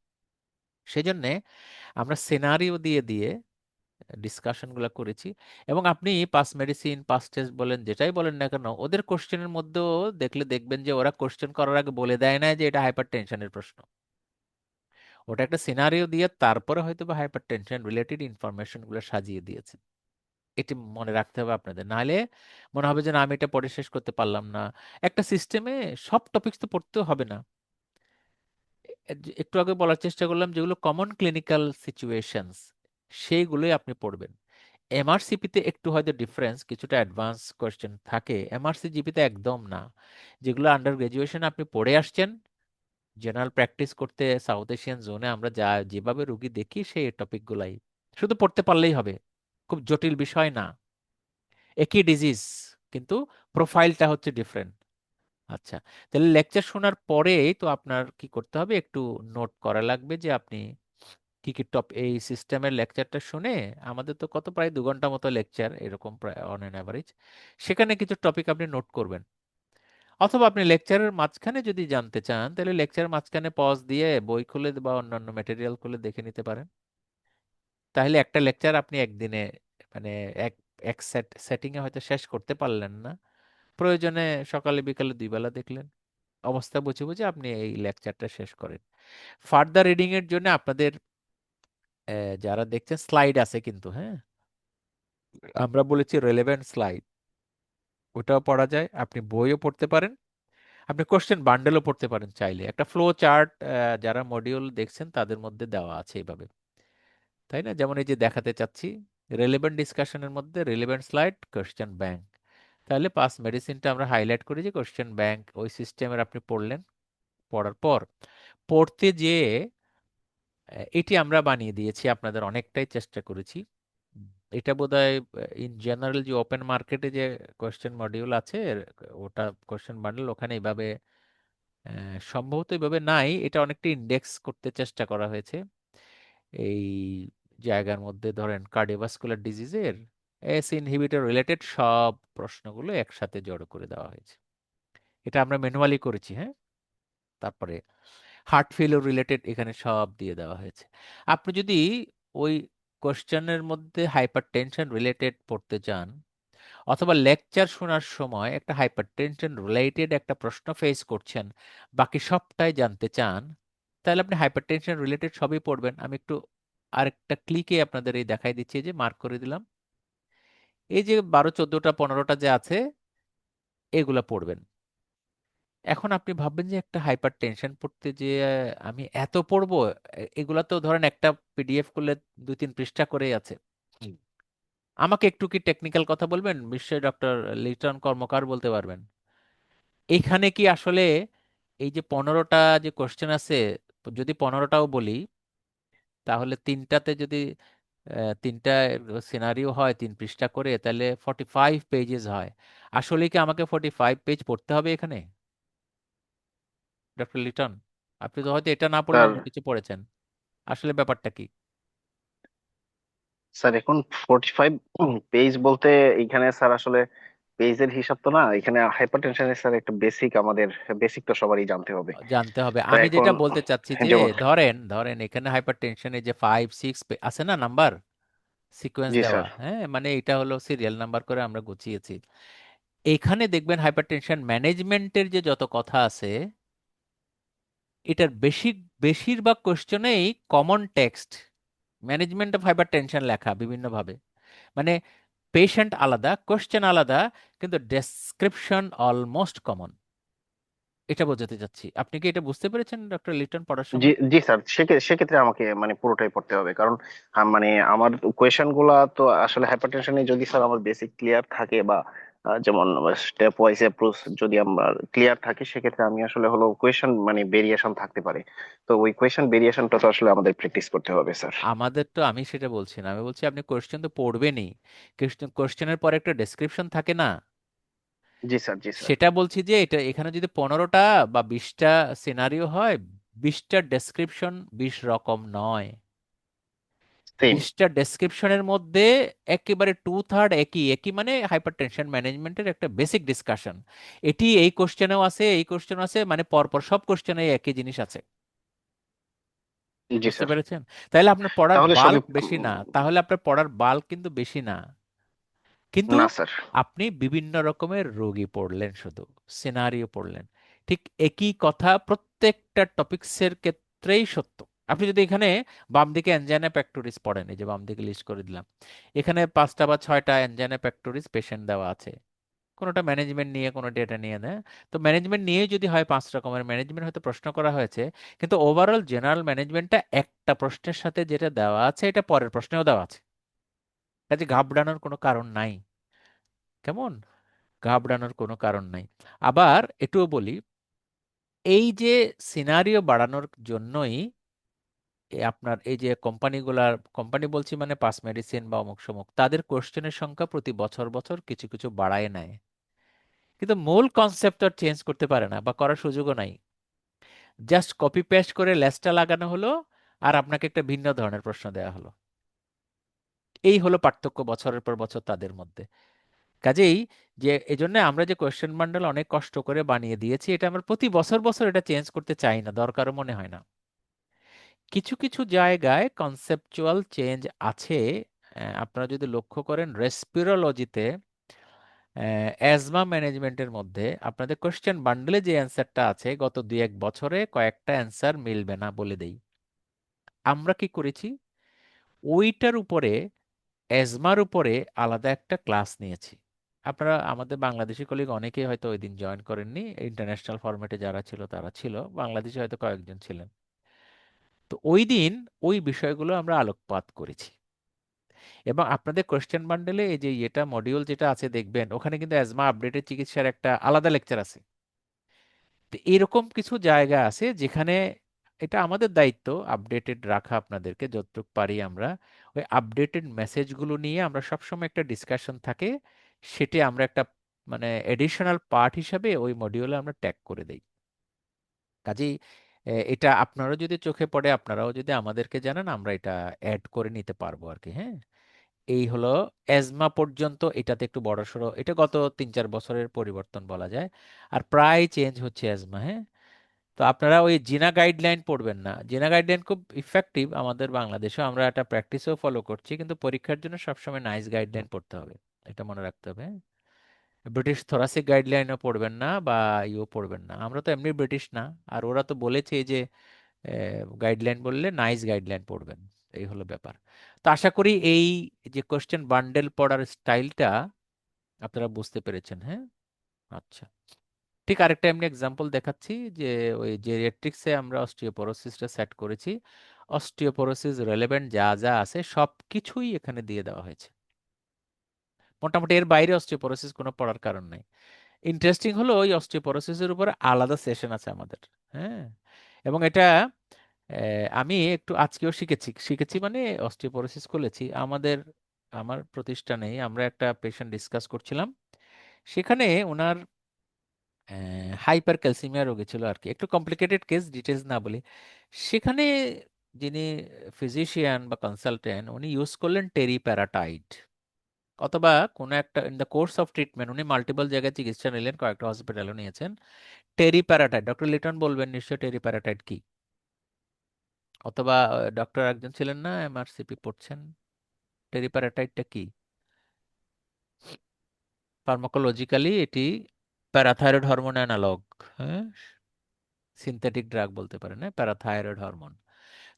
Speaker 1: সেজন্য আমরা সিনারিও দিয়ে দিয়ে ডিসকাশনগুলো করেছি। এবং আপনি পাস মেডিসিন, পাস টেস্ট বলেন, যেটাই বলেন না কেন, ওদের কোশ্চেনের মধ্যেও দেখলে দেখবেন যে ওরা কোশ্চেন করার আগে বলে দেয় না যে এটা হাইপার টেনশনের প্রশ্ন। ওটা একটা সিনারিও দিয়ে তারপরে হয়তো বা হাইপার টেনশন রিলেটেড ইনফরমেশন গুলো সাজিয়ে দিয়েছে। এটি মনে রাখতে হবে আপনাদের, নাহলে মনে হবে যে না আমি এটা পড়ে শেষ করতে পারলাম না। একটা সিস্টেমে সব টপিকস তো পড়তেও হবে না। একটু আগে বলার চেষ্টা করলাম যেগুলো কমন ক্লিনিক্যাল সিচুয়েশনস, সেইগুলোই আপনি পড়বেন। এমআরসিপিতে একটু হয়তো ডিফারেন্স, কিছুটা অ্যাডভান্স কোয়েশ্চেন থাকে, এমআরসি জিপিতে একদম না। যেগুলো আন্ডার গ্রাজুয়েশন আপনি পড়ে আসছেন, জেনারেল প্র্যাকটিস করতে সাউথ এশিয়ান জোনে আমরা যেভাবে রুগী দেখি সেই টপিকগুলাই শুধু পড়তে পারলেই হবে, খুব জটিল বিষয় না। একই ডিজিজ, কিন্তু প্রোফাইলটা হচ্ছে ডিফারেন্ট। আচ্ছা, তাহলে লেকচার শোনার পরেই তো আপনার কি করতে হবে, একটু নোট করা লাগবে যে আপনি কি কি এই সিস্টেমের লেকচারটা শুনে, আমাদের তো কত প্রায় 2 ঘন্টা মতো লেকচার এরকম প্রায় অন অ্যান অ্যাভারেজ, সেখানে কিছু টপিক আপনি নোট করবেন। অথবা আপনি লেকচারের মাঝখানে যদি জানতে চান, তাহলে লেকচারের মাঝখানে পজ দিয়ে বই খুলে বা অন্যান্য ম্যাটেরিয়াল খুলে দেখে নিতে পারেন। তাহলে একটা লেকচার আপনি একদিনে, মানে এক এক সেটিং এ হয়তো শেষ করতে পারলেন না, প্রয়োজনে সকালে বিকালে 2 বেলা দেখলেন। অবস্থা বুঝে বুঝে আপনি এই লেকচারটা শেষ করেন। ফার্দার রিডিং এর জন্য আপনাদের যারা দেখছেন স্লাইড আছে কিন্তু, হ্যাঁ, আমরা বলেছি রেলেভেন্ট স্লাইড, ওটাও পড়া যায়। আপনি বইও পড়তে পারেন, আপনি কোশ্চেন বান্ডেলও পড়তে পারেন চাইলে। একটা ফ্লো চার্ট যারা মডিউল দেখছেন তাদের মধ্যে দেওয়া আছে এইভাবে, তাই না? যেমন এই যে দেখাতে চাচ্ছি, রেলেভেন্ট ডিসকাশনের মধ্যে রেলেভেন্ট স্লাইড, কোশ্চেন ব্যাংক। তাহলে পাস মেডিসিনটা আমরা হাইলাইট করি যে কোশ্চেন ব্যাংক ওই সিস্টেমের আপনি পড়লেন। পড়ার পর পড়তে যেয়ে এটি আমরা বানিয়ে দিয়েছি, আপনাদের অনেকটাই চেষ্টা করেছি। উম, এটা বোধহয় ইন জেনারেল যে ওপেন মার্কেটে যে কোশ্চেন মডিউল আছে, ওটা কোশ্চেন বান্ডেল ওখানে এইভাবে সম্ভবত এইভাবে নাই, এটা অনেকটা ইন্ডেক্স করতে চেষ্টা করা হয়েছে। এই জায়গার মধ্যে ধরেন কার্ডিওভাস্কুলার ডিজিজের এস ইনহিবিটর রিলেটেড সব প্রশ্নগুলো একসাথে জড়ো করে দেওয়া হয়েছে। এটা আমরা ম্যানুয়ালি করেছি, হ্যাঁ। তারপরে হার্ট ফেলিওর রিলেটেড এখানে সব দিয়ে দেওয়া হয়েছে। আপনি যদি ওই কোশ্চেনের মধ্যে হাইপার টেনশন রিলেটেড পড়তে চান, অথবা লেকচার শোনার সময় একটা হাইপার টেনশন রিলেটেড একটা প্রশ্ন ফেস করছেন, বাকি সবটাই জানতে চান, তাহলে আপনি হাইপার টেনশন রিলেটেড সবই পড়বেন। আমি একটু আরেকটা ক্লিকে আপনাদের এই দেখাই দিচ্ছি, এই যে মার্ক করে দিলাম, এই যে 12, 14টা, 15টা যে আছে, এগুলা পড়বেন। এখন আপনি ভাববেন যে একটা হাইপার টেনশন পড়তে যে আমি এত পড়বো, এগুলা তো ধরেন একটা পিডিএফ করলে 2-3 পৃষ্ঠা করেই আছে। হুম। আমাকে একটু কি টেকনিক্যাল কথা বলবেন, নিশ্চয়ই ডক্টর লিটন কর্মকার বলতে পারবেন। এখানে কি আসলে এই যে 15টা যে কোশ্চেন আছে, যদি 15টাও বলি, তাহলে তিনটাতে যদি 3টা সিনারিও হয় 3 পৃষ্ঠা করে, তাহলে 45 পেজেস হয়। আসলে কি আমাকে 45 পেজ পড়তে হবে এখানে, ডক্টর লিটন? আপনি তো হয়তো এটা না পড়লে
Speaker 7: স্যার
Speaker 1: অন্য কিছু পড়েছেন। আসলে ব্যাপারটা কি?
Speaker 7: স্যার এখন 45 পেজ বলতে এখানে স্যার আসলে পেজের হিসাব তো না, এখানে হাইপারটেনশনের স্যার একটা বেসিক, আমাদের বেসিক তো সবারই জানতে হবে।
Speaker 1: জানতে হবে।
Speaker 7: তো
Speaker 1: আমি
Speaker 7: এখন
Speaker 1: যেটা বলতে চাচ্ছি যে
Speaker 7: যেমন,
Speaker 1: ধরেন ধরেন এখানে হাইপার টেনশনে যে 5-6 আছে না নাম্বার, সিকোয়েন্স
Speaker 7: জি
Speaker 1: দেওয়া,
Speaker 7: স্যার।
Speaker 1: হ্যাঁ, মানে এটা হলো সিরিয়াল নাম্বার করে আমরা গুছিয়েছি। এখানে দেখবেন হাইপার টেনশন ম্যানেজমেন্টের যে যত কথা আছে, এটার বেশিরভাগ কোশ্চেনেই common text management of hypertension লেখা বিভিন্নভাবে, মানে পেশেন্ট আলাদা, কোশ্চেন আলাদা, কিন্তু ডেসক্রিপশন অলমোস্ট কমন। এটা বোঝাতে চাচ্ছি। আপনি কি এটা বুঝতে পেরেছেন ডক্টর লিটন পড়ার
Speaker 7: জি
Speaker 1: সময়?
Speaker 7: জি স্যার, সেক্ষেত্রে আমাকে মানে পুরোটাই পড়তে হবে, কারণ মানে আমার কোয়েশন গুলা তো আসলে হাইপারটেনশনে যদি স্যার আমার বেসিক ক্লিয়ার থাকে, বা যেমন স্টেপ ওয়াইজ অ্যাপ্রোচ যদি আমার ক্লিয়ার থাকে, সেক্ষেত্রে আমি আসলে হলো কোয়েশন মানে ভেরিয়েশন থাকতে পারে। তো ওই কোয়েশন ভেরিয়েশনটা তো আসলে আমাদের প্র্যাকটিস করতে হবে স্যার।
Speaker 1: আমাদের তো, আমি সেটা বলছি না, আমি বলছি আপনি কোশ্চেন তো পড়বেনই, কোশ্চেনের পরে একটা ডেসক্রিপশন থাকে না?
Speaker 7: জি স্যার, জি স্যার।
Speaker 1: সেটা বলছি যে এটা এখানে যদি 15টা বা 20টা সিনারিও হয়, 20টা ডেসক্রিপশন 20 রকম নয়।
Speaker 7: সেম।
Speaker 1: 20টা ডেসক্রিপশনের মধ্যে একেবারে 2/3 একই একই, মানে হাইপারটেনশন ম্যানেজমেন্টের একটা বেসিক ডিসকাশন। এটি এই কোশ্চেনেও আছে, এই কোশ্চেনও আছে, মানে পরপর সব কোশ্চেনে একই জিনিস আছে।
Speaker 7: জি
Speaker 1: বুঝতে
Speaker 7: স্যার।
Speaker 1: পেরেছেন? তাহলে আপনার পড়ার
Speaker 7: তাহলে সবই
Speaker 1: বাল্ক বেশি না, তাহলে আপনার পড়ার বাল্ক কিন্তু বেশি না, কিন্তু
Speaker 7: না স্যার।
Speaker 1: আপনি বিভিন্ন রকমের রোগী পড়লেন, শুধু সিনারিও পড়লেন। ঠিক একই কথা প্রত্যেকটা টপিকসের ক্ষেত্রেই সত্য। আপনি যদি এখানে বাম দিকে অ্যানজাইনা পেক্টোরিস পড়েন, এই যে বাম দিকে লিস্ট করে দিলাম, এখানে 5টা বা 6টা অ্যানজাইনা পেক্টোরিস পেশেন্ট দেওয়া আছে, কোনোটা ম্যানেজমেন্ট নিয়ে, কোনো ডেটা নিয়ে নেয়। তো ম্যানেজমেন্ট নিয়ে যদি হয় 5 রকমের ম্যানেজমেন্ট হয়তো প্রশ্ন করা হয়েছে, কিন্তু ওভারঅল জেনারেল ম্যানেজমেন্টটা একটা প্রশ্নের সাথে যেটা দেওয়া আছে এটা পরের প্রশ্নেও দেওয়া আছে, কাজে ঘাবড়ানোর কোনো কারণ নাই। কেমন? ঘাবড়ানোর কোনো কারণ নাই। আবার এটুও বলি, এই যে সিনারিও বাড়ানোর জন্যই আপনার এই যে কোম্পানিগুলার, কোম্পানি বলছি মানে পাস মেডিসিন বা অমুক সমুক, তাদের কোশ্চেনের সংখ্যা প্রতি বছর বছর কিছু কিছু বাড়ায় নেয়, কিন্তু মূল কনসেপ্ট আর চেঞ্জ করতে পারে না বা করার সুযোগও নাই। জাস্ট কপি পেস্ট করে লেসটা লাগানো হলো, আর আপনাকে একটা ভিন্ন ধরনের প্রশ্ন দেওয়া হলো। এই হলো পার্থক্য বছরের পর বছর তাদের মধ্যে। কাজেই যে এজন্য আমরা যে কোয়েশ্চেন বান্ডেল অনেক কষ্ট করে বানিয়ে দিয়েছি, এটা আমরা প্রতি বছর বছর এটা চেঞ্জ করতে চাই না, দরকারও মনে হয় না। কিছু কিছু জায়গায় কনসেপচুয়াল চেঞ্জ আছে। আপনারা যদি লক্ষ্য করেন রেসপিরোলজিতে, অ্যাজমা ম্যানেজমেন্টের মধ্যে আপনাদের কোয়েশ্চেন বান্ডেলে যে অ্যান্সারটা আছে, গত 2-1 বছরে কয়েকটা অ্যান্সার মিলবে না বলে দেই। আমরা কি করেছি, ওইটার উপরে, অ্যাজমার উপরে আলাদা একটা ক্লাস নিয়েছি। আপনারা আমাদের বাংলাদেশি কলিগ অনেকেই হয়তো ওই দিন জয়েন করেননি, ইন্টারন্যাশনাল ফরম্যাটে যারা ছিল তারা ছিল, বাংলাদেশে হয়তো কয়েকজন ছিলেন। তো ওই দিন ওই বিষয়গুলো আমরা আলোকপাত করেছি, এবং আপনাদের কোয়েশ্চেন বান্ডেলে এই যে এটা মডিউল যেটা আছে দেখবেন, ওখানে কিন্তু অ্যাজমা আপডেটেড চিকিৎসার একটা আলাদা লেকচার আছে। তো এরকম কিছু জায়গা আছে যেখানে এটা আমাদের দায়িত্ব আপডেটেড রাখা, আপনাদেরকে যতটুকু পারি আমরা ওই আপডেটেড মেসেজগুলো নিয়ে আমরা সবসময় একটা ডিসকাশন থাকে, সেটা আমরা একটা মানে এডিশনাল পার্ট হিসাবে ওই মডিউলে আমরা ট্যাগ করে দেই। কাজেই এটা আপনারও যদি চোখে পড়ে, আপনারাও যদি আমাদেরকে জানান, আমরা এটা অ্যাড করে নিতে পারবো আর কি। হ্যাঁ, এই হলো এজমা পর্যন্ত, এটাতে একটু বড়সড়, এটা গত 3-4 বছরের পরিবর্তন বলা যায়, আর প্রায় চেঞ্জ হচ্ছে এজমা। হ্যাঁ, তো আপনারা ওই জিনা গাইডলাইন পড়বেন না, জিনা গাইডলাইন খুব ইফেক্টিভ আমাদের বাংলাদেশেও, আমরা একটা প্র্যাকটিসও ফলো করছি, কিন্তু পরীক্ষার জন্য সবসময় নাইস গাইডলাইন পড়তে হবে, এটা মনে রাখতে হবে। হ্যাঁ? ব্রিটিশ থোরাসিক গাইডলাইনও পড়বেন না, বা ইও পড়বেন না, আমরা তো এমনি ব্রিটিশ না। আর ওরা তো বলেছে এই যে গাইডলাইন বললে নাইস গাইডলাইন পড়বেন, এই হলো ব্যাপার। তো আশা করি এই যে কোশ্চেন বান্ডেল পড়ার স্টাইলটা আপনারা বুঝতে পেরেছেন। হ্যাঁ, আচ্ছা, ঠিক আরেকটা এমনি এক্সাম্পল দেখাচ্ছি, যে ওই জেরিয়াট্রিক্সে আমরা অস্টিওপোরোসিসটা সেট করেছি, অস্টিওপোরোসিস রেলেভেন্ট যা যা আছে সব কিছুই এখানে দিয়ে দেওয়া হয়েছে। মোটামুটি এর বাইরে অস্টিওপোরোসিস কোনো পড়ার কারণ নাই। ইন্টারেস্টিং হলো ওই অস্টিওপোরোসিসের উপরে আলাদা সেশন আছে আমাদের। হ্যাঁ, এবং এটা আমি একটু আজকেও শিখেছি শিখেছি মানে অস্টিওপোরোসিস খুলেছি আমাদের, আমার প্রতিষ্ঠানেই আমরা একটা পেশেন্ট ডিসকাস করছিলাম, সেখানে ওনার হাইপার ক্যালসিমিয়া রোগী ছিল আর কি, একটু কমপ্লিকেটেড কেস, ডিটেলস না বলি। সেখানে যিনি ফিজিশিয়ান বা কনসালটেন্ট, উনি ইউজ করলেন টেরিপ্যারাটাইড, অথবা কোনো একটা in the course of treatment উনি মাল্টিপল জায়গায় চিকিৎসা নিলেন, কয়েকটা হসপিটালও নিয়েছেন। টেরিপ্যারাটাইড, ডক্টর লিটন বলবেন নিশ্চয় টেরিপ্যারাটাইড কি, অথবা ডক্টর একজন ছিলেন না এমআরসিপি পড়ছেন, টেরিপ্যারাটাইডটা কি? ফার্মাকোলজিক্যালি এটি প্যারাথাইরয়েড হরমোন অ্যানালগ। হ্যাঁ, সিনথেটিক ড্রাগ বলতে পারেন, হ্যাঁ, parathyroid hormone.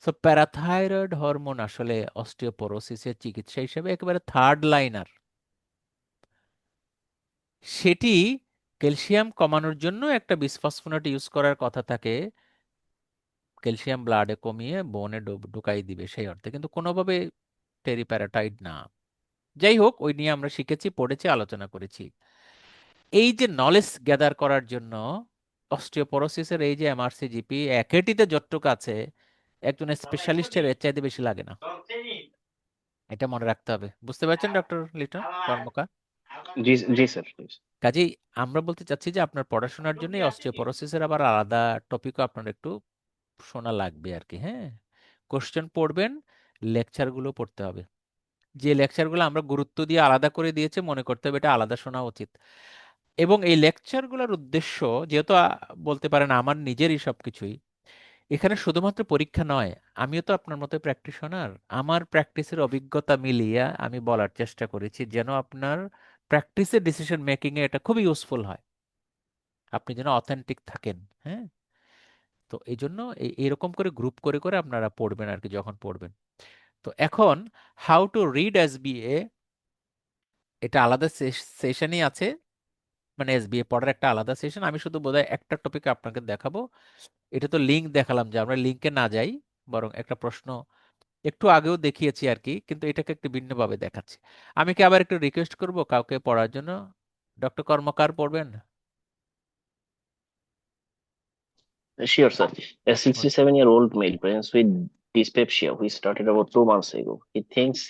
Speaker 1: So parathyroid hormone আসলে অস্টিওপোরোসিসের চিকিৎসা হিসেবে একেবারে থার্ড লাইনার। সেটি ক্যালসিয়াম কমানোর জন্য একটা বিসফসফোনেট ইউজ করার কথা থাকে, ক্যালসিয়াম ব্লাডে কমিয়ে বোনে ঢুকাই দিবে সেই অর্থে, কিন্তু কোনোভাবে টেরিপ্যারাটাইড না। যাই হোক, ওই নিয়ে আমরা শিখেছি, পড়েছি, আলোচনা করেছি। এই যে নলেজ গ্যাদার করার জন্য অস্টিওপোরোসিসের এই যে এমআরসিজিপি একেটিতে যতটুকু আছে, একজন স্পেশালিস্টের এর চাইতে বেশি লাগে না। এটা মনে রাখতে হবে। বুঝতে পারছেন ডক্টর লিটন কর্মকার?
Speaker 7: জি জি স্যার।
Speaker 1: কাজেই আমরা বলতে চাচ্ছি যে আপনার পড়াশোনার জন্য অস্টিওপোরোসিসের আবার আলাদা টপিকও আপনার একটু শোনা লাগবে আর কি, হ্যাঁ। কোশ্চেন পড়বেন, লেকচারগুলো পড়তে হবে। যে লেকচারগুলো আমরা গুরুত্ব দিয়ে আলাদা করে দিয়েছে, মনে করতে হবে এটা আলাদা শোনা উচিত। এবং এই লেকচারগুলোর উদ্দেশ্য, যেহেতু বলতে পারেন আমার নিজেরই সবকিছুই, এখানে শুধুমাত্র পরীক্ষা নয়, আমিও তো আপনার মতো প্র্যাকটিশনার। আমার প্র্যাকটিসের অভিজ্ঞতা মিলিয়ে আমি বলার চেষ্টা করেছি যেন আপনার প্র্যাকটিসের ডিসিশন মেকিং এ এটা খুবই ইউজফুল হয়, আপনি যেন অথেন্টিক থাকেন, হ্যাঁ। তো এই জন্য এরকম করে গ্রুপ করে করে আপনারা পড়বেন আর কি যখন পড়বেন। তো এখন হাউ টু রিড এসবিএ, এটা আলাদা সেশনই আছে, মানে এসবিএ পড়ার একটা আলাদা সেশন। আমি শুধু বোধহয় একটা টপিক আপনাকে দেখাবো। এটা তো লিংক দেখালাম, যে আমরা লিংকে না যাই, বরং একটা প্রশ্ন একটু আগেও দেখিয়েছি আর কি, কিন্তু এটাকে একটু ভিন্নভাবে দেখাচ্ছি। আমি কি আবার একটু রিকোয়েস্ট করব কাউকে পড়ার জন্য? ডক্টর কর্মকার পড়বেন?
Speaker 7: Sure, sir. A 67-year-old male presents with dyspepsia, who started about 2 months ago. He thinks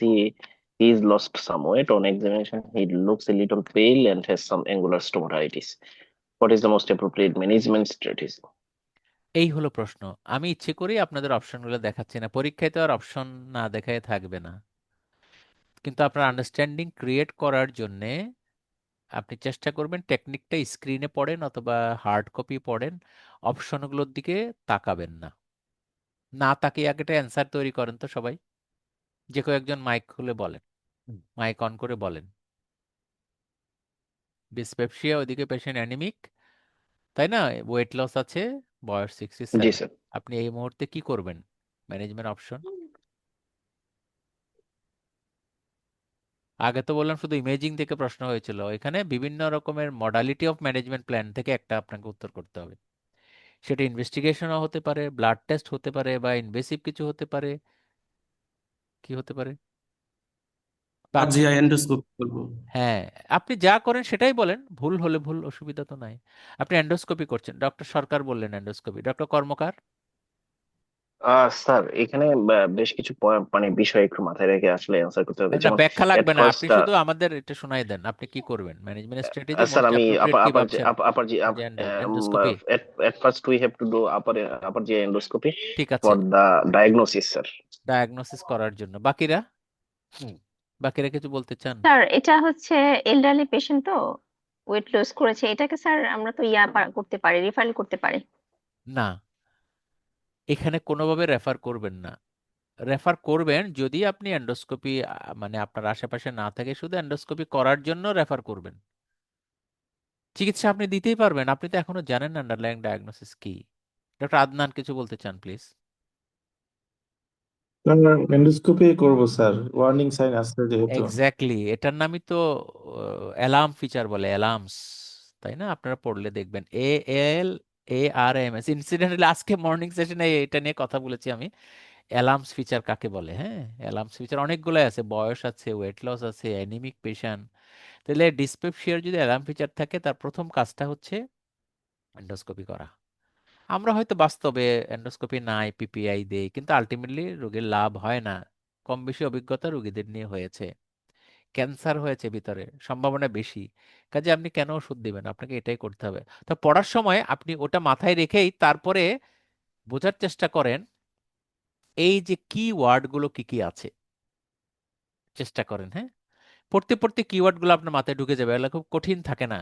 Speaker 7: he's lost some weight. On examination, he looks a little pale and has some angular stomatitis. What is the most appropriate management strategy?
Speaker 1: এই হলো প্রশ্ন। আমি ইচ্ছে করেই আপনাদের অপশনগুলো দেখাচ্ছি না, পরীক্ষায় তো আর অপশন না দেখায় থাকবে না, কিন্তু আপনার আন্ডারস্ট্যান্ডিং ক্রিয়েট করার জন্যে আপনি চেষ্টা করবেন টেকনিকটা স্ক্রিনে পড়েন অথবা হার্ড কপি পড়েন, অপশনগুলোর দিকে তাকাবেন না। না তাকিয়ে আগে একটা অ্যান্সার তৈরি করেন তো সবাই। যে কেউ একজন মাইক খুলে বলেন, মাইক অন করে বলেন। ডিসপেপসিয়া, ওইদিকে পেশেন্ট অ্যানিমিক, তাই না? ওয়েট লস আছে, বয়স
Speaker 7: জি
Speaker 1: 67।
Speaker 7: স্যার।
Speaker 1: আপনি এই মুহূর্তে কি করবেন? Management option. আগে তো বললাম শুধু ইমেজিং থেকে প্রশ্ন হয়েছিল, এখানে বিভিন্ন রকমের মডালিটি অফ ম্যানেজমেন্ট প্ল্যান থেকে একটা আপনাকে উত্তর করতে হবে। সেটা ইনভেস্টিগেশনও হতে পারে, ব্লাড টেস্ট হতে পারে, বা ইনভেসিভ কিছু হতে পারে। কি হতে পারে? বা আপনি,
Speaker 6: জিআই এন্ডোস্কোপি করব।
Speaker 1: হ্যাঁ, আপনি যা করেন সেটাই বলেন, ভুল হলে ভুল, অসুবিধা তো নাই। আপনি এন্ডোস্কোপি করছেন, ডক্টর সরকার বললেন এন্ডোস্কোপি, ডক্টর কর্মকার?
Speaker 7: স্যার, এখানে বেশ কিছু মানে বিষয় একটু মাথায় রেখে আসলে অ্যান্সার করতে হবে।
Speaker 1: না,
Speaker 7: যেমন
Speaker 1: ব্যাখ্যা
Speaker 7: এট
Speaker 1: লাগবে না, আপনি
Speaker 7: ফার্স্ট,
Speaker 1: শুধু আমাদের এটা শোনাই দেন, আপনি কি করবেন ম্যানেজমেন্ট স্ট্র্যাটেজি,
Speaker 7: স্যার,
Speaker 1: মোস্ট
Speaker 7: আমি
Speaker 1: অ্যাপ্রোপ্রিয়েট কি
Speaker 7: আপার
Speaker 1: ভাবছেন?
Speaker 7: আপার
Speaker 1: যে endoscopy,
Speaker 7: at first we have to do upper GI endoscopy
Speaker 1: ঠিক আছে,
Speaker 7: for the diagnosis, sir.
Speaker 1: Diagnosis করার জন্য। বাকিরা, বাকিরা কিছু বলতে চান?
Speaker 2: স্যার এটা হচ্ছে এলডারলি পেশেন্ট, তো ওয়েট লস করেছে, এটাকে স্যার আমরা তো করতে পারি, রিফারেল করতে পারি।
Speaker 1: না, এখানে কোনোভাবে রেফার করবেন না। রেফার করবেন যদি আপনি এন্ডোস্কোপি মানে আপনার আশেপাশে না থাকে, শুধু এন্ডোস্কোপি করার জন্য রেফার করবেন। চিকিৎসা আপনি দিতেই পারবেন, আপনি তো এখনো জানেন না আন্ডারলাইং ডায়াগনোসিস কি। ডক্টর আদনান কিছু বলতে চান প্লিজ?
Speaker 3: এন্ডোস্কোপি করবো স্যার, ওয়ার্নিং সাইন আছে যেহেতু।
Speaker 1: এক্স্যাক্টলি, এটার নামই তো অ্যালার্ম ফিচার বলে, অ্যালার্মস, তাই না? আপনারা পড়লে দেখবেন ALARMS। ইনসিডেন্টালি আজকে মর্নিং সেশনে এটা নিয়ে কথা বলেছি আমি, অ্যালার্মস ফিচার কাকে বলে। হ্যাঁ, অ্যালার্মস ফিচার অনেকগুলো আছে, বয়স আছে, ওয়েট লস আছে, অ্যানিমিক পেশেন্ট। তাহলে ডিসপেপসিয়ার যদি অ্যালার্ম ফিচার থাকে, তার প্রথম কাজটা হচ্ছে এন্ডোস্কোপি করা। আমরা হয়তো বাস্তবে এন্ডোস্কোপি নাই, পিপিআই দেই, কিন্তু আলটিমেটলি রোগীর লাভ হয় না। কম বেশি অভিজ্ঞতা রোগীদের নিয়ে হয়েছে, ক্যান্সার হয়েছে ভিতরে, সম্ভাবনা বেশি। কাজে আপনি কেন ওষুধ দিবেন? আপনাকে এটাই করতে হবে। তো পড়ার সময় আপনি ওটা মাথায় রেখেই তারপরে বোঝার চেষ্টা করেন এই যে কি ওয়ার্ডগুলো কি কি আছে, চেষ্টা করেন, হ্যাঁ। পড়তে পড়তে কিওয়ার্ড গুলো আপনার মাথায় ঢুকে যাবে, এগুলো খুব কঠিন থাকে না,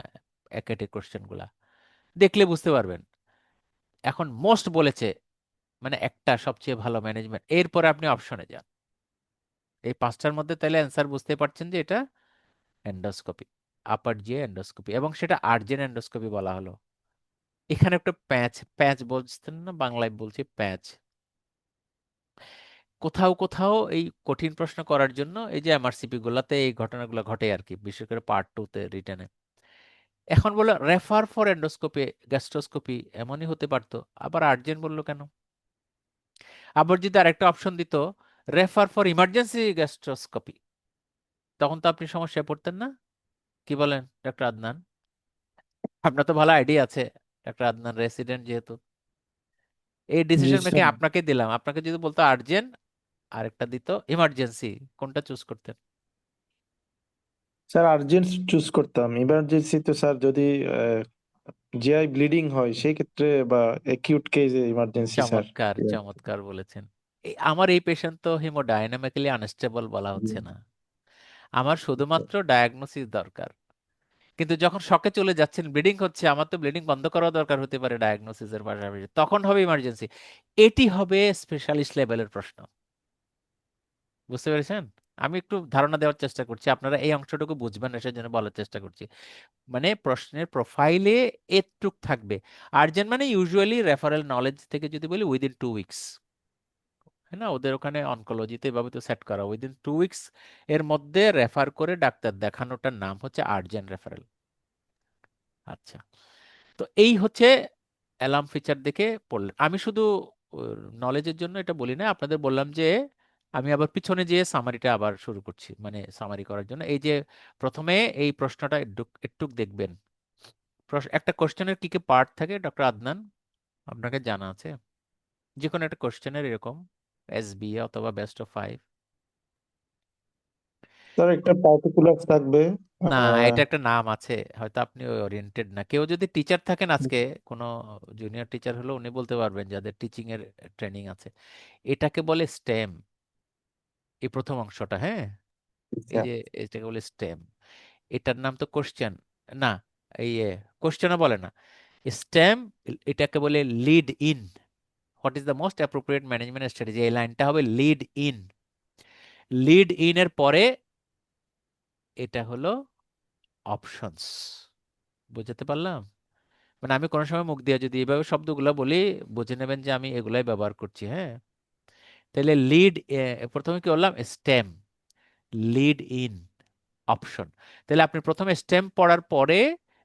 Speaker 1: একেটে কোশ্চেন গুলা দেখলে বুঝতে পারবেন। এখন মোস্ট বলেছে, মানে একটা সবচেয়ে ভালো ম্যানেজমেন্ট, এরপরে আপনি অপশনে যান। এই পাঁচটার মধ্যে তাহলে অ্যান্সার বুঝতে পারছেন যে এটা এন্ডোস্কোপি, আপার জিআই এন্ডোস্কোপি, এবং সেটা আর্জেন্ট এন্ডোস্কোপি বলা হলো। এখানে একটা প্যাচ প্যাচ বলছেন না, বাংলায় বলছি প্যাচ। কোথাও কোথাও এই কঠিন প্রশ্ন করার জন্য এই যে এমআরসিপি গুলাতে এই ঘটনাগুলো ঘটে আর কি, বিশেষ করে পার্ট 2 তে রিটেনে। এখন বললো রেফার ফর এন্ডোস্কোপি গ্যাস্ট্রোস্কোপি, এমনই হতে পারতো, আবার আর্জেন্ট বললো কেন? আবার যদি আরেকটা অপশন দিত রেফার ফর ইমার্জেন্সি গ্যাস্ট্রোস্কোপি, তখন তো আপনি সমস্যায় পড়তেন না? কি বলেন ডক্টর আদনান? আপনার তো ভালো আইডিয়া আছে, ডক্টর আদনান রেসিডেন্ট যেহেতু। এই
Speaker 3: জি
Speaker 1: ডিসিশন মেকিং
Speaker 3: স্যার।
Speaker 1: আপনাকে দিলাম, আপনাকে যদি বলতো আর্জেন্ট, আরেকটা দিত ইমার্জেন্সি, কোনটা চুজ করতেন?
Speaker 3: স্যার আর্জেন্ট চুজ করতাম। ইমার্জেন্সি তো স্যার যদি জিআই ব্লিডিং হয় সেই ক্ষেত্রে, বা অ্যাকিউট কেসে ইমার্জেন্সি স্যার।
Speaker 1: চমৎকার চমৎকার বলেছেন। আমার এই পেশেন্ট তো হিমোডাইনামিক্যালি আনস্টেবল বলা হচ্ছে না, আমার শুধুমাত্র ডায়াগনোসিস দরকার। কিন্তু যখন শকে চলে যাচ্ছেন, ব্লিডিং হচ্ছে, আমার তো ব্লিডিং বন্ধ করা দরকার হতে পারে ডায়াগনোসিসের পাশাপাশি, তখন হবে ইমার্জেন্সি। এটি হবে স্পেশালিস্ট লেভেলের প্রশ্ন। বুঝতে পেরেছেন? আমি একটু ধারণা দেওয়ার চেষ্টা করছি, আপনারা এই অংশটুকু বুঝবেন, এসে জন্য বলার চেষ্টা করছি। মানে প্রশ্নের প্রোফাইলে এটুক থাকবে। আর্জেন্ট মানে ইউজুয়ালি রেফারেল নলেজ থেকে যদি বলি উইদিন 2 উইকস, হ্যাঁ না, ওদের ওখানে অনকোলজিতে এভাবে তো সেট করা, উইদিন 2 উইকস এর মধ্যে রেফার করে ডাক্তার দেখানোটার নাম হচ্ছে আর্জেন্ট রেফারেল। আচ্ছা, তো এই হচ্ছে অ্যালার্ম ফিচার দেখে পড়লেন। আমি শুধু নলেজের জন্য এটা বলি না, আপনাদের বললাম যে আমি আবার পিছনে যেয়ে সামারিটা আবার শুরু করছি, মানে সামারি করার জন্য। এই যে প্রথমে এই প্রশ্নটা একটু একটু দেখবেন। একটা কোশ্চেনের কি কি পার্ট থাকে ডক্টর আদনান, আপনাকে জানা আছে? যে কোনো একটা কোশ্চেনের এরকম এসবি অথবা বেস্ট অফ 5।
Speaker 3: স্যার একটা পার্টিকুলার থাকবে।
Speaker 1: না,
Speaker 3: আহ,
Speaker 1: এটা একটা নাম আছে, হয়তো আপনি ওরিয়েন্টেড না। কেউ যদি টিচার থাকেন আজকে, কোনো জুনিয়র টিচার হলো, উনি বলতে পারবেন যাদের টিচিং এর ট্রেনিং আছে। এটাকে বলে স্টেম, এই প্রথম অংশটা, হ্যাঁ, এই
Speaker 3: স্যার
Speaker 1: যে এটাকে বলে স্টেম। এটার নাম তো কোশ্চেন না, এই কোশ্চেনও বলে না, স্টেম। এটাকে বলে lead in. What is the most appropriate management strategy, এই লাইনটা হবে লিড ইন। লিড ইন এর পরে এটা হলো অপশনস। বুঝতে পারলাম? মানে আমি কোনো সময় মুখ দিয়ে যদি এইভাবে শব্দগুলো বলি, বুঝে নেবেন যে আমি এগুলাই ব্যবহার করছি, হ্যাঁ। তাহলে লিড, প্রথমে কি বললাম, স্টেম, লিড ইন, অপশন। তাহলে আপনি প্রথমে স্টেম পড়ার পরে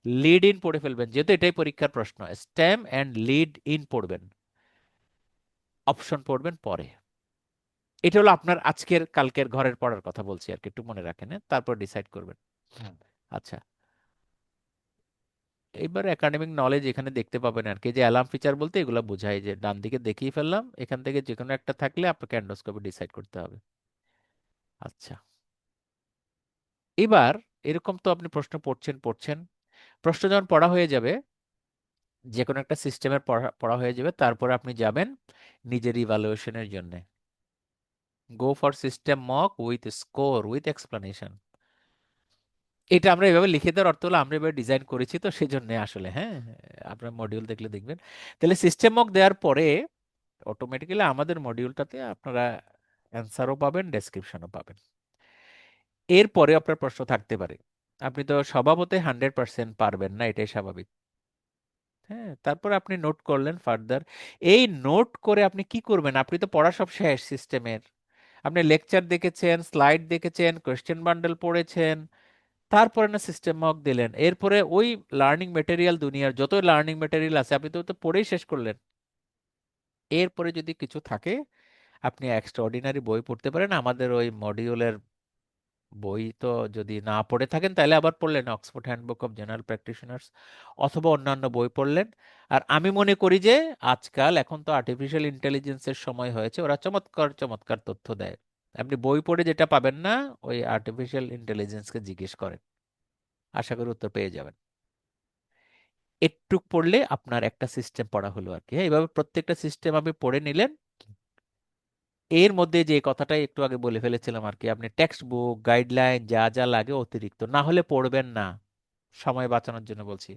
Speaker 1: লিড ইন পড়ে ফেলবেন, যেহেতু এটাই পরীক্ষার প্রশ্ন। স্টেম এন্ড লিড ইন পড়বেন, অপশন পড়বেন পরে। এটা হলো আপনার আজকের কালকের ঘরের পড়ার কথা বলছি আর কি, একটু মনে রাখেন, হ্যাঁ? তারপর ডিসাইড করবেন। আচ্ছা, এইবার একাডেমিক নলেজ এখানে দেখতে পাবেন আর কি, যে অ্যালার্ম ফিচার বলতে এগুলো বোঝায় যে ডান দিকে দেখিয়ে ফেললাম, এখান থেকে যে কোনো একটা থাকলে আপনাকে এন্ডোস্কোপি ডিসাইড করতে হবে। আচ্ছা, এবার এরকম তো আপনি প্রশ্ন পড়ছেন পড়ছেন, প্রশ্ন যখন পড়া হয়ে যাবে, যে কোনো একটা সিস্টেমের পড়া পড়া হয়ে যাবে, তারপর আপনি যাবেন নিজের ইভালুয়েশনের জন্য। Go for system mock with score with explanation. এটা আমরা এভাবে লিখে দেওয়ার অর্থ হলো আমরা এভাবে ডিজাইন করেছি, তো সেই জন্য আসলে, হ্যাঁ, আপনার মডিউল দেখলে দেখবেন। তাহলে সিস্টেম মক দেওয়ার পরে অটোমেটিক্যালি আমাদের মডিউলটাতে আপনারা অ্যান্সারও পাবেন, ডেসক্রিপশনও পাবেন। এরপরে আপনার প্রশ্ন থাকতে পারে, আপনি তো স্বভাবতই 100% পারবেন না, এটাই স্বাভাবিক, হ্যাঁ। তারপর আপনি নোট করলেন ফার্দার। এই নোট করে আপনি কি করবেন? আপনি তো পড়া সব শেষ সিস্টেমের, আপনি লেকচার দেখেছেন, স্লাইড দেখেছেন, কোয়েশ্চেন বান্ডেল পড়েছেন, তারপরে না সিস্টেম মক দিলেন। এরপরে ওই লার্নিং মেটেরিয়াল, দুনিয়ার যত লার্নিং মেটেরিয়াল আছে আপনি তো পড়েই শেষ করলেন। এরপরে যদি কিছু থাকে আপনি এক্সট্রা অর্ডিনারি বই পড়তে পারেন, আমাদের ওই মডিউলের বই তো যদি না পড়ে থাকেন তাহলে আবার পড়লেন Oxford handbook of general practitioners, অথবা অন্যান্য বই পড়লেন। আর আমি মনে করি যে আজকাল এখন তো আর্টিফিশিয়াল ইন্টেলিজেন্সের সময় হয়েছে, ওরা চমৎকার চমৎকার তথ্য দেয়। আপনি বই পড়ে যেটা পাবেন না, ওই আর্টিফিশিয়াল ইন্টেলিজেন্সকে জিজ্ঞেস করেন, আশা করি উত্তর পেয়ে যাবেন। একটু পড়লে আপনার একটা সিস্টেম পড়া হলো আর কি, হ্যাঁ। এইভাবে প্রত্যেকটা সিস্টেম আপনি পড়ে নিলেন। এর মধ্যে যে কথাটাই একটু আগে বলে ফেলেছিলাম আর কি, আপনি টেক্সট বুক গাইডলাইন যা যা লাগে অতিরিক্ত না হলে পড়বেন না, সময় বাঁচানোর জন্য বলছি,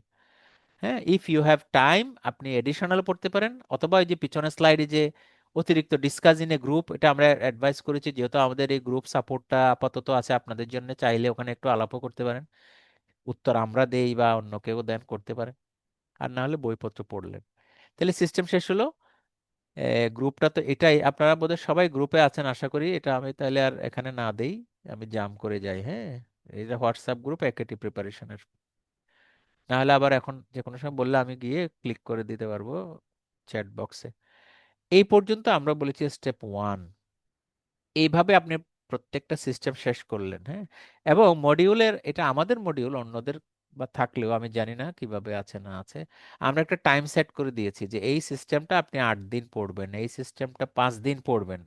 Speaker 1: হ্যাঁ। ইফ ইউ হ্যাভ টাইম আপনি এডিশনাল পড়তে পারেন, অথবা ওই যে পিছনের স্লাইডে যে অতিরিক্ত ডিসকাস ইন এ গ্রুপ, এটা আমরা অ্যাডভাইস করেছি, যেহেতু আমাদের এই গ্রুপ সাপোর্টটা আপাতত আছে আপনাদের জন্য, চাইলে ওখানে একটু আলাপও করতে পারেন, উত্তর আমরা দেই বা অন্য কেউ দেন, করতে পারেন। আর না হলে বইপত্র পড়লেন। তাহলে সিস্টেম শেষ হলো। গ্রুপটা তো এটাই, আপনারা বোধহয় সবাই গ্রুপে আছেন আশা করি। এটা আমি তাহলে আর এখানে না দেই, আমি জাম করে যাই। হ্যাঁ, এটা হোয়াটসঅ্যাপ গ্রুপ একেটি প্রিপারেশনের। না হলে আবার এখন যে কোনো সময় বললে আমি গিয়ে ক্লিক করে দিতে পারবো চ্যাট বক্সে। এই পর্যন্ত আমরা বলেছি স্টেপ 1। এইভাবে আপনি প্রত্যেকটা সিস্টেম শেষ করলেন। হ্যাঁ, এবং মডিউলের, এটা আমাদের মডিউল, অন্যদের বা থাকলেও আমি জানি না কিভাবে আছে না আছে, আমরা একটা টাইম সেট করে দিয়েছি যে এই সিস্টেমটা আপনি 8 দিন পড়বেন, এই সিস্টেমটা 5 দিন পড়বেন।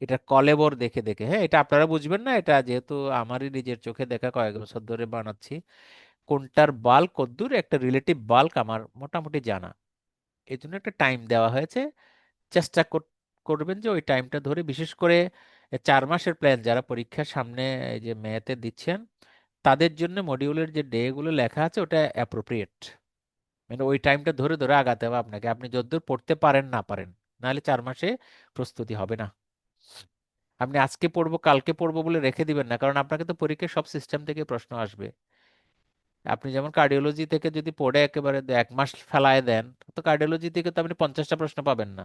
Speaker 1: এটা কলেবর দেখে দেখে। হ্যাঁ, এটা আপনারা বুঝবেন না, এটা যেহেতু আমারই নিজের চোখে দেখা, কয়েক বছর ধরে বানাচ্ছি, কোনটার বাল্ক কদ্দূর একটা রিলেটিভ বাল্ক আমার মোটামুটি জানা। এই জন্য একটা টাইম দেওয়া হয়েছে। চেষ্টা করবেন যে ওই টাইমটা ধরে, বিশেষ করে 4 মাসের প্ল্যান যারা পরীক্ষার সামনে এই যে মেতে দিচ্ছেন, তাদের জন্য মডিউলের যে ডে গুলো লেখা আছে ওটা অ্যাপ্রোপ্রিয়েট। মানে ওই টাইমটা ধরে ধরে আগাতে হবে আপনাকে, আপনি যতদূর পড়তে পারেন না পারেন, নাহলে 4 মাসে প্রস্তুতি হবে না। আপনি আজকে পড়বো কালকে পড়বো বলে রেখে দিবেন না, কারণ আপনাকে তো পরীক্ষায় সব সিস্টেম থেকে প্রশ্ন আসবে। আপনি যেমন কার্ডিওলজি থেকে যদি পড়ে একেবারে 1 মাস ফেলায় দেন, তো কার্ডিওলজি থেকে তো আপনি 50টা প্রশ্ন পাবেন না।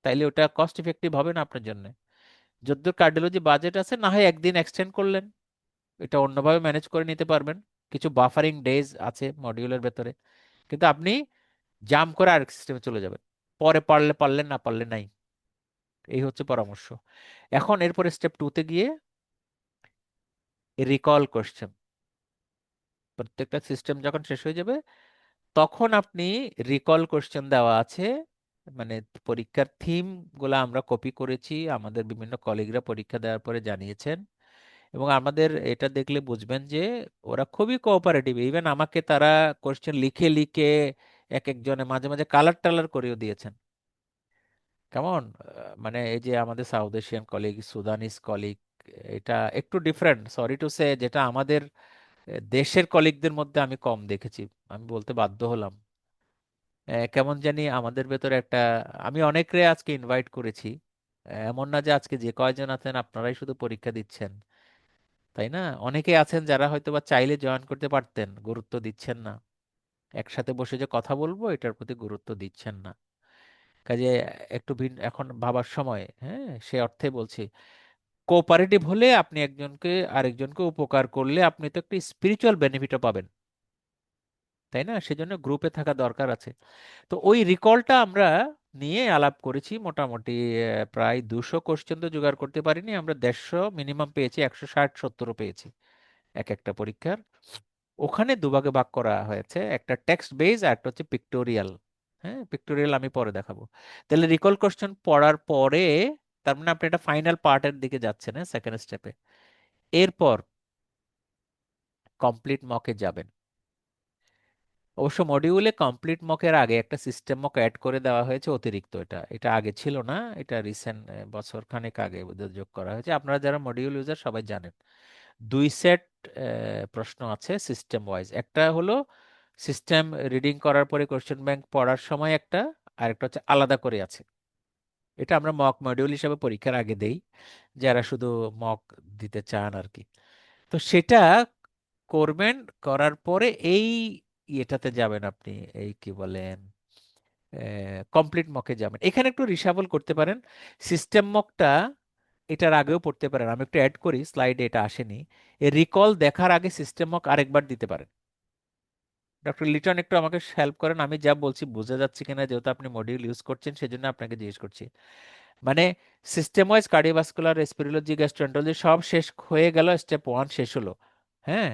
Speaker 1: তাইলে ওটা কস্ট ইফেক্টিভ হবে না আপনার জন্য। যদ্দূর কার্ডিওলজি বাজেট আছে, না হয় একদিন এক্সটেন্ড করলেন, এটা অন্যভাবে ম্যানেজ করে নিতে পারবেন। কিছু বাফারিং ডেজ আছে মডিউলের ভেতরে, কিন্তু আপনি জাম করে আরেক সিস্টেমে চলে যাবেন। পরে পারলে পারলেন, না পারলে নাই। এই হচ্ছে পরামর্শ। এখন এরপরে স্টেপ 2-তে গিয়ে রিকল কোশ্চেন। প্রত্যেকটা সিস্টেম যখন শেষ হয়ে যাবে, তখন আপনি রিকল কোশ্চেন দেওয়া আছে, মানে পরীক্ষার থিম গুলা আমরা কপি করেছি, আমাদের বিভিন্ন কলিগরা পরীক্ষা দেওয়ার পরে জানিয়েছেন। এবং আমাদের এটা দেখলে বুঝবেন যে ওরা খুবই কোঅপারেটিভ। ইভেন আমাকে তারা কোশ্চেন লিখে লিখে এক একজনে মাঝে মাঝে কালার টালার করেও দিয়েছেন। কেমন মানে এই যে আমাদের সাউথ এশিয়ান কলিগ, সুদানিস কলিগ, এটা একটু ডিফারেন্ট, সরি টু সে, যেটা আমাদের দেশের কলিগদের মধ্যে আমি কম দেখেছি, আমি বলতে বাধ্য হলাম। কেমন জানি আমাদের ভেতরে একটা, আমি অনেকরে আজকে ইনভাইট করেছি। এমন না যে আজকে যে কয়জন আছেন আপনারাই শুধু পরীক্ষা দিচ্ছেন, তাই না? অনেকে আছেন যারা হয়তো বা চাইলে জয়েন করতে পারতেন, গুরুত্ব দিচ্ছেন না। একসাথে বসে যে কথা বলবো এটার প্রতি গুরুত্ব দিচ্ছেন না। কাজে একটু ভিন্ন এখন ভাবার সময়। হ্যাঁ, সে অর্থে বলছি, কোঅপারেটিভ হলে আপনি একজনকে আরেকজনকে উপকার করলে আপনি তো একটা স্পিরিচুয়াল বেনিফিটও পাবেন, তাই না? সেজন্য গ্রুপে থাকা দরকার আছে। তো ওই রিকলটা আমরা নিয়ে আলাপ করেছি মোটামুটি। প্রায় 200 কোশ্চেন তো জোগাড় করতে পারিনি আমরা, 150 মিনিমাম পেয়েছি, 160-70ও পেয়েছি এক একটা পরীক্ষার। ওখানে দুভাগে ভাগ করা হয়েছে, একটা টেক্সট বেস আর একটা হচ্ছে পিক্টোরিয়াল। হ্যাঁ, পিক্টোরিয়াল আমি পরে দেখাবো। তাহলে রিকল কোশ্চেন পড়ার পরে, তার মানে আপনি এটা ফাইনাল পার্টের দিকে যাচ্ছেন, হ্যাঁ, সেকেন্ড স্টেপে। এরপর কমপ্লিট মকে যাবেন। অবশ্য মডিউলে কমপ্লিট মকের আগে একটা সিস্টেম মক অ্যাড করে দেওয়া হয়েছে অতিরিক্ত, এটা এটা আগে ছিল না, এটা রিসেন্ট বছর খানেক আগে বোধহয় যোগ করা হয়েছে। আপনারা যারা মডিউল ইউজার সবাই জানেন 2 সেট প্রশ্ন আছে সিস্টেম ওয়াইজ। একটা হলো সিস্টেম রিডিং করার পরে কোশ্চেন ব্যাংক পড়ার সময় একটা, আর একটা হচ্ছে আলাদা করে আছে। এটা আমরা মক মডিউল হিসাবে পরীক্ষার আগে দেই, যারা শুধু মক দিতে চান আর কি। তো সেটা করবেন, করার পরে এই ইয়েটাতে যাবেন আপনি, এই কি বলেন, কমপ্লিট মকে যাবেন। এখানে একটু রিসাফল করতে পারেন সিস্টেম মকটা, এটার আগেও পড়তে পারেন। আমি একটু অ্যাড করি, স্লাইডে এটা আসেনি। এই রিকল দেখার আগে সিস্টেম মক আরেকবার দিতে পারেন। ডক্টর লিটন একটু আমাকে হেল্প করেন, আমি যা বলছি বোঝা যাচ্ছে কিনা, যেহেতু আপনি মডিউল ইউজ করছেন সেজন্য আপনাকে জিজ্ঞেস করছি। মানে সিস্টেম ওয়াইজ কার্ডিওভাস্কুলার, রেসপিরোলজি, গ্যাস্ট্রোএন্টারোলজি সব শেষ হয়ে গেল, স্টেপ 1 শেষ হলো। হ্যাঁ,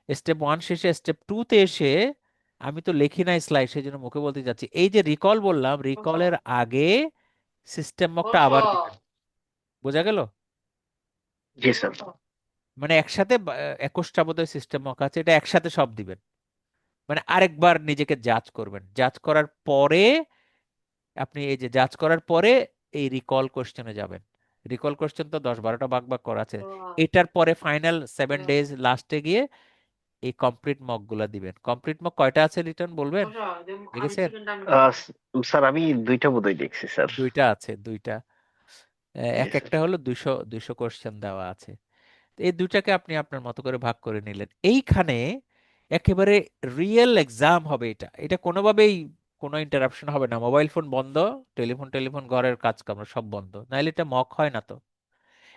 Speaker 1: স্টেপ 1 শেষে স্টেপ 2-তে এসে, আমি তো লিখি নাই স্লাইড সেই জন্য মুখে বলতে যাচ্ছি, এই যে রিকল বললাম, রিকলের আগে সিস্টেম মকটা আবার দিবেন। বোঝা গেল?
Speaker 7: জি স্যার।
Speaker 1: মানে একসাথে 21টা বোধহয় সিস্টেম মক আছে, এটা একসাথে সব দিবেন। মানে আরেকবার নিজেকে জাজ করবেন, জাজ করার পরে আপনি এই যে জাজ করার পরে এই রিকল কোশ্চেনে যাবেন। রিকল কোশ্চেন তো 10-12টা ভাগ ভাগ করা আছে। এটার পরে ফাইনাল 7 ডেজ লাস্টে গিয়ে এই কমপ্লিট মক গুলা দিবেন। কমপ্লিট মক কয়টা আছে রিটার্ন বলবেন, দেখেছেন?
Speaker 7: স্যার আমি 2টা বোধহয় দেখছি স্যার।
Speaker 1: 2টা আছে, 2টা।
Speaker 7: জি
Speaker 1: এক
Speaker 7: স্যার।
Speaker 1: একটা হলো 200 কোশ্চেন দেওয়া আছে। তো এই দুটাকে আপনি আপনার মতো করে ভাগ করে নিলেন। এইখানে একেবারে রিয়েল এক্সাম হবে। এটা এটা কোনোভাবেই কোনো ইন্টারাপশন হবে না, মোবাইল ফোন বন্ধ, টেলিফোন টেলিফোন ঘরের কাজকর্ম সব বন্ধ, নাহলে এটা মক হয় না তো।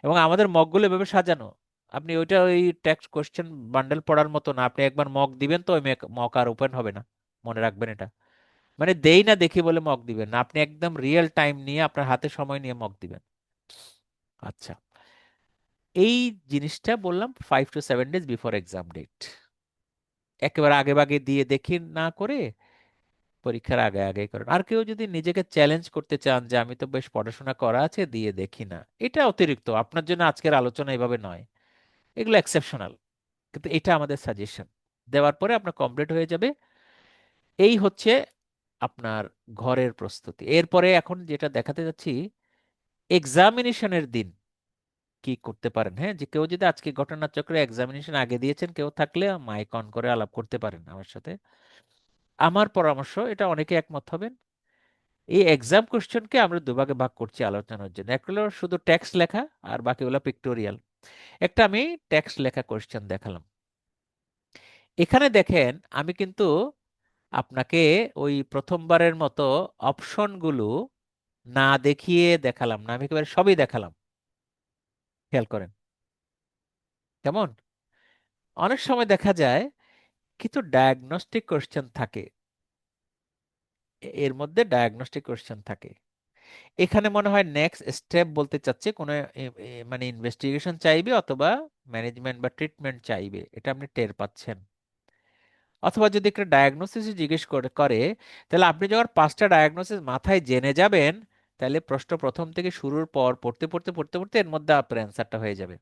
Speaker 1: এবং আমাদের মকগুলো এভাবে সাজানো, আপনি ওইটা ওই টেক্সট কোশ্চেন বান্ডেল পড়ার মতো না, আপনি একবার মক দিবেন তো ওই মক আর ওপেন হবে না, মনে রাখবেন এটা। মানে দেই না দেখি বলে মক দিবেন না, আপনি একদম রিয়েল টাইম নিয়ে আপনার হাতে সময় নিয়ে মক দিবেন। আচ্ছা, এই জিনিসটা বললাম 5 to 7 days before exam date. একেবারে আগে ভাগে দিয়ে দেখি না করে পরীক্ষার আগে আগে করেন। আর কেউ যদি নিজেকে চ্যালেঞ্জ করতে চান যে আমি তো বেশ পড়াশোনা করা আছে, দিয়ে দেখি না, এটা অতিরিক্ত, আপনার জন্য আজকের আলোচনা এভাবে নয়, এগুলো এক্সেপশনাল। কিন্তু এটা আমাদের সাজেশন, দেওয়ার পরে আপনার কমপ্লিট হয়ে যাবে। এই হচ্ছে আপনার ঘরের প্রস্তুতি। এরপরে এখন যেটা দেখাতে যাচ্ছি, এক্সামিনেশনের দিন কি করতে পারেন। হ্যাঁ, যে কেউ যদি আজকে ঘটনাচক্রে এক্সামিনেশন আগে দিয়েছেন কেউ থাকলে মাইক অন করে আলাপ করতে পারেন আমার সাথে। আমার পরামর্শ, এটা অনেকে একমত হবেন, এই এক্সাম কোশ্চেনকে আমরা দুভাগে ভাগ করছি আলোচনার জন্য। একটা হলো শুধু টেক্সট লেখা, আর বাকি হলো পিক্টোরিয়াল। একটা আমি টেক্সট লেখা কোশ্চেন দেখালাম। এখানে দেখেন আমি কিন্তু আপনাকে ওই প্রথমবারের মতো অপশনগুলো না দেখিয়ে দেখালাম না, আমি একেবারে সবই দেখালাম। খেয়াল করেন কেমন। অনেক সময় দেখা যায় কিছু ডায়াগনস্টিক কোশ্চেন থাকে, এর মধ্যে ডায়াগনস্টিক কোশ্চেন থাকে। এখানে মনে হয় নেক্সট স্টেপ বলতে চাচ্ছে কোনো মানে ইনভেস্টিগেশন চাইবে অথবা ম্যানেজমেন্ট বা ট্রিটমেন্ট চাইবে, এটা আপনি টের পাচ্ছেন। অথবা যদি একটা ডায়াগনোসিস জিজ্ঞেস করে করে, তাহলে আপনি যখন 5টা ডায়াগনোসিস মাথায় জেনে যাবেন, তাহলে প্রশ্ন প্রথম থেকে শুরুর পর পড়তে পড়তে পড়তে পড়তে এর মধ্যে আপনার অ্যান্সারটা হয়ে যাবে।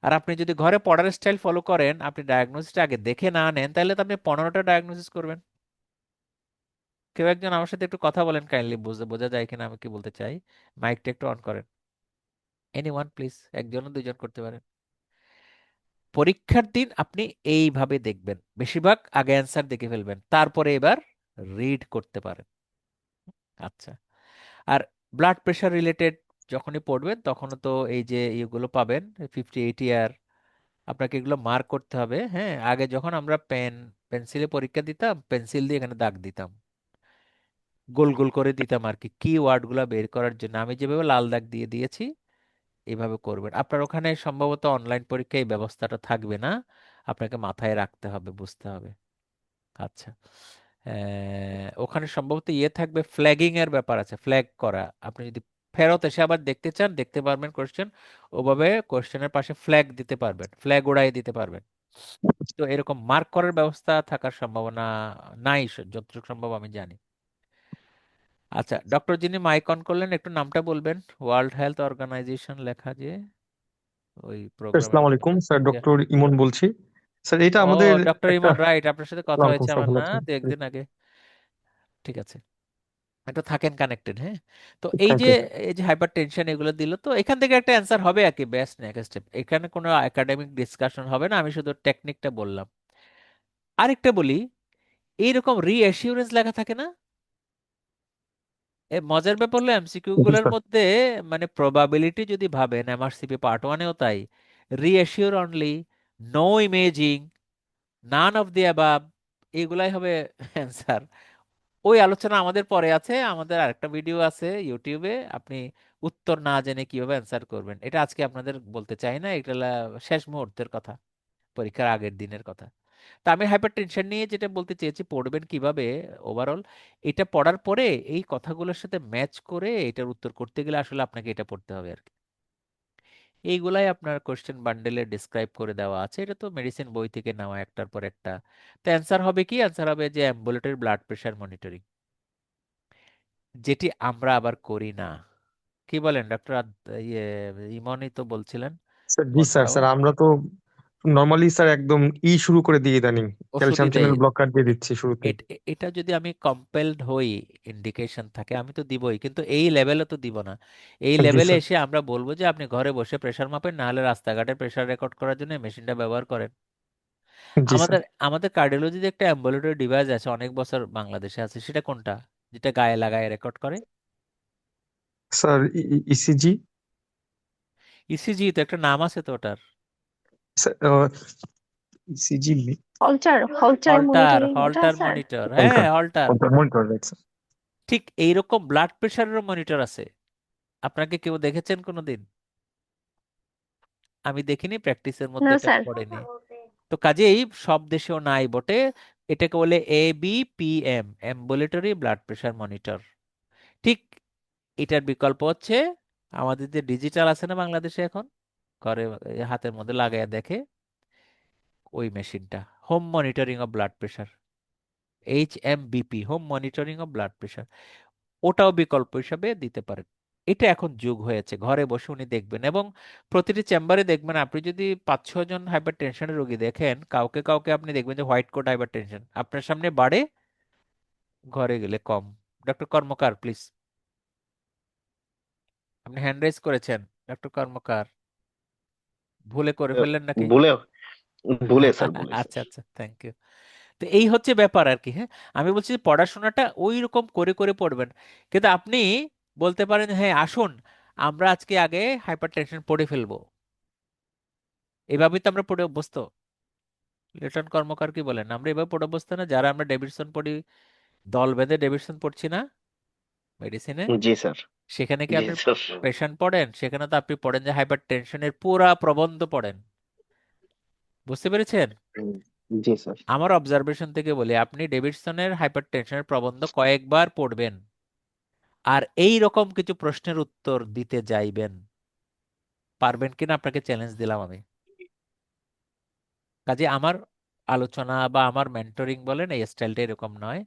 Speaker 1: আর আপনি যদি ঘরে পড়ার স্টাইল ফলো করেন, আপনি ডায়াগনোসিসটা আগে দেখে না নেন, তাহলে তো আপনি 15টা ডায়াগনোসিস করবেন। কেউ একজন আমার সাথে একটু কথা বলেন কাইন্ডলি, বোঝা যায় কিনা আমি কি বলতে চাই। মাইকটা একটু অন করেন, এনিওয়ান প্লিজ, একজন দুইজন করতে পারেন। পরীক্ষার দিন আপনি এইভাবে দেখবেন, বেশিরভাগ আগে অ্যান্সার দেখে ফেলবেন, তারপরে এবার রিড করতে পারেন। আচ্ছা, আর ব্লাড প্রেশার রিলেটেড যখনই পড়বেন তখনও তো এই যে এগুলো পাবেন 50 80 আপনাকে এগুলো মার্ক করতে হবে। হ্যাঁ, আগে যখন আমরা পেন্সিলে পরীক্ষা দিতাম, পেন্সিল দিয়ে এখানে দাগ দিতাম, গোল গোল করে দিতাম আর কি, কি ওয়ার্ডগুলো বের করার জন্য। আমি যেভাবে লাল দাগ দিয়ে দিয়েছি এইভাবে করবেন। আপনার ওখানে সম্ভবত অনলাইন পরীক্ষায় এই ব্যবস্থাটা থাকবে না, আপনাকে মাথায় রাখতে হবে, বুঝতে হবে। আচ্ছা, ওখানে সম্ভবত ইয়ে থাকবে, ফ্ল্যাগিং এর ব্যাপার আছে, ফ্ল্যাগ করা। আপনি যদি ফেরত এসে আবার দেখতে চান দেখতে পারবেন কোশ্চেন, ওভাবে কোশ্চেনের পাশে ফ্ল্যাগ দিতে পারবেন, ফ্ল্যাগ উড়াই দিতে পারবেন। তো এরকম মার্ক করার ব্যবস্থা থাকার সম্ভাবনা নাই, যতটুকু সম্ভব আমি জানি। আচ্ছা, ডক্টর যিনি মাইক অন করলেন একটু নামটা বলবেন। ওয়ার্ল্ড হেলথ অর্গানাইজেশন লেখা যে ওই প্রোগ্রামের
Speaker 11: আসসালামু
Speaker 1: নাম।
Speaker 11: আলাইকুম স্যার, ডক্টর ইমন বলছি। স্যার এটা
Speaker 1: ও,
Speaker 11: আমাদের
Speaker 1: ডক্টর
Speaker 11: একটা
Speaker 1: ইমন, রাইট, আপনার সাথে কথা
Speaker 11: ওয়ালাইকুম
Speaker 1: হয়েছে
Speaker 11: আসসালাম,
Speaker 1: আমার
Speaker 11: ভালো
Speaker 1: না
Speaker 11: আছেন?
Speaker 1: 2 একদিন আগে। ঠিক আছে, একটু থাকেন কানেক্টেড। হ্যাঁ, তো এই
Speaker 11: থ্যাংক
Speaker 1: যে
Speaker 11: ইউ।
Speaker 1: এই যে হাইপার টেনশন এগুলো দিল, তো এখান থেকে একটা অ্যান্সার হবে আর কি, বেস্ট নেক্সট স্টেপ। এখানে কোনো একাডেমিক ডিসকাশন হবে না, আমি শুধু টেকনিকটা বললাম। আরেকটা বলি, এইরকম রিঅ্যাসিউরেন্স লেখা থাকে না, মজার ব্যাপার হলো এমসিকিউ
Speaker 11: জি
Speaker 1: গুলোর
Speaker 11: স্যার।
Speaker 1: মধ্যে মানে প্রবাবিলিটি যদি ভাবেন, এমআরসিপি পার্ট 1-এও তাই, reassure only, no imaging, none of the above, এগুলাই হবে অ্যান্সার। ওই আলোচনা আমাদের পরে আছে, আমাদের আরেকটা ভিডিও আছে ইউটিউবে, আপনি উত্তর না জেনে কিভাবে অ্যান্সার করবেন, এটা আজকে আপনাদের বলতে চাই না, এটা শেষ মুহূর্তের কথা, পরীক্ষার আগের দিনের কথা। তা আমি হাইপার টেনশন নিয়ে যেটা বলতে চেয়েছি, পড়বেন কিভাবে ওভারঅল, এটা পড়ার পরে এই কথাগুলোর সাথে ম্যাচ করে এটার উত্তর করতে গেলে আসলে আপনাকে এটা পড়তে হবে আর কি। এইগুলাই আপনার কোশ্চেন বান্ডেলে ডিসক্রাইব করে দেওয়া আছে, এটা তো মেডিসিন বই থেকে নেওয়া একটার পর একটা। তো অ্যান্সার হবে কি, অ্যান্সার হবে যে অ্যাম্বুলেটরি ব্লাড প্রেশার মনিটরিং, যেটি আমরা আবার করি না। কি বলেন ডক্টর ইয়ে ইমনই তো বলছিলেন,
Speaker 11: স্যার জি
Speaker 1: ইমন
Speaker 11: স্যার,
Speaker 1: পড়াবো,
Speaker 11: স্যার আমরা তো নর্মালি স্যার একদম শুরু করে দিয়ে ইদানিং
Speaker 1: ওষুধই
Speaker 11: ক্যালসিয়াম
Speaker 1: দেয়।
Speaker 11: চ্যানেল ব্লকার দিয়ে দিচ্ছি শুরুতেই।
Speaker 1: এটা যদি আমি কম্পেলড হই, ইন্ডিকেশন থাকে, আমি তো দিবই, কিন্তু এই লেভেলে তো দিব না। এই
Speaker 11: জি
Speaker 1: লেভেলে
Speaker 11: স্যার।
Speaker 1: এসে আমরা বলবো যে আপনি ঘরে বসে প্রেসার মাপেন, না হলে রাস্তাঘাটে প্রেসার রেকর্ড করার জন্য মেশিনটা ব্যবহার করেন।
Speaker 11: জি স্যার।
Speaker 1: আমাদের আমাদের কার্ডিওলজিতে একটা অ্যাম্বুলেটরি ডিভাইস আছে, অনেক বছর বাংলাদেশে আছে, সেটা কোনটা, যেটা গায়ে লাগায় রেকর্ড করে?
Speaker 11: Sir ECG.
Speaker 1: ইসিজি তো একটা নাম আছে তো ওটার।
Speaker 11: ইসিজি
Speaker 2: হলচার
Speaker 1: হল্টার
Speaker 2: মনিটরিং ওটা
Speaker 1: হল্টার
Speaker 2: স্যার?
Speaker 1: মনিটর,
Speaker 11: হলটার
Speaker 1: হ্যাঁ holter.
Speaker 11: Holter monitor right sir.
Speaker 1: ঠিক এইরকম ব্লাড প্রেশারেরও মনিটর আছে। আপনাকে কেউ দেখেছেন কোনোদিন? আমি দেখিনি, প্র্যাকটিসের মধ্যে
Speaker 2: না
Speaker 1: এটা
Speaker 2: স্যার।
Speaker 1: পড়েনি। তো কাজেই সব দেশেও নাই বটে। এটাকে বলে ABPM, ambulatory blood pressure monitor. ঠিক এটার বিকল্প হচ্ছে আমাদের যে ডিজিটাল আছে না বাংলাদেশে এখন, ঘরে হাতের মধ্যে লাগায়া দেখে, ওই মেশিনটা home monitoring of blood pressure, HMBP, home monitoring of blood pressure, ওটাও বিকল্প হিসাবে দিতে পারেন। এটা এখন যুগ হয়েছে, ঘরে বসে উনি দেখবেন। এবং প্রতিটি চেম্বারে দেখবেন, আপনি যদি 5-6 জন হাইপার টেনশনের রোগী দেখেন, কাউকে কাউকে আপনি দেখবেন যে হোয়াইট কোট হাইপার টেনশন আপনার সামনে বাড়ে, ঘরে গেলে কম। ডক্টর কর্মকার প্লিজ, আপনি হ্যান্ড রেজ করেছেন। ডক্টর কর্মকার, ভুলে করে ফেললেন নাকি?
Speaker 7: ভুলে ভুলে স্যার, ভুলে স্যার।
Speaker 1: আচ্ছা আচ্ছা, থ্যাংক ইউ। তো এই হচ্ছে ব্যাপার আর কি। হ্যাঁ, আমি বলছি যে পড়াশোনাটা ওই রকম করে করে পড়বেন। কিন্তু আপনি বলতে পারেন হ্যাঁ আসুন আমরা আজকে আগে হাইপার টেনশন পড়ে ফেলবো, এভাবেই তো আমরা পড়ে অভ্যস্ত। লিটন কর্মকার কি বলেন, আমরা এভাবে পড়ে অভ্যস্ত না? যারা আমরা ডেভিডসন পড়ি, দল বেঁধে ডেভিডসন পড়ছি না মেডিসিনে,
Speaker 7: জি স্যার।
Speaker 1: সেখানে কি
Speaker 7: জি
Speaker 1: আপনি
Speaker 7: স্যার।
Speaker 1: পেশেন্ট পড়েন? সেখানে তো আপনি পড়েন যে হাইপার টেনশনের পুরা প্রবন্ধ পড়েন। বুঝতে পেরেছেন?
Speaker 7: হুম, জি স্যার।
Speaker 1: আমার অবজারভেশন থেকে বলি, আপনি ডেভিডসনের হাইপার টেনশনের প্রবন্ধ কয়েকবার পড়বেন, আর এই রকম কিছু প্রশ্নের উত্তর দিতে যাইবেন। পারবেন কিনা আপনাকে চ্যালেঞ্জ দিলাম আমি। কাজে আমার আলোচনা বা আমার মেন্টরিং বলেন, এই স্টাইলটা এরকম নয়।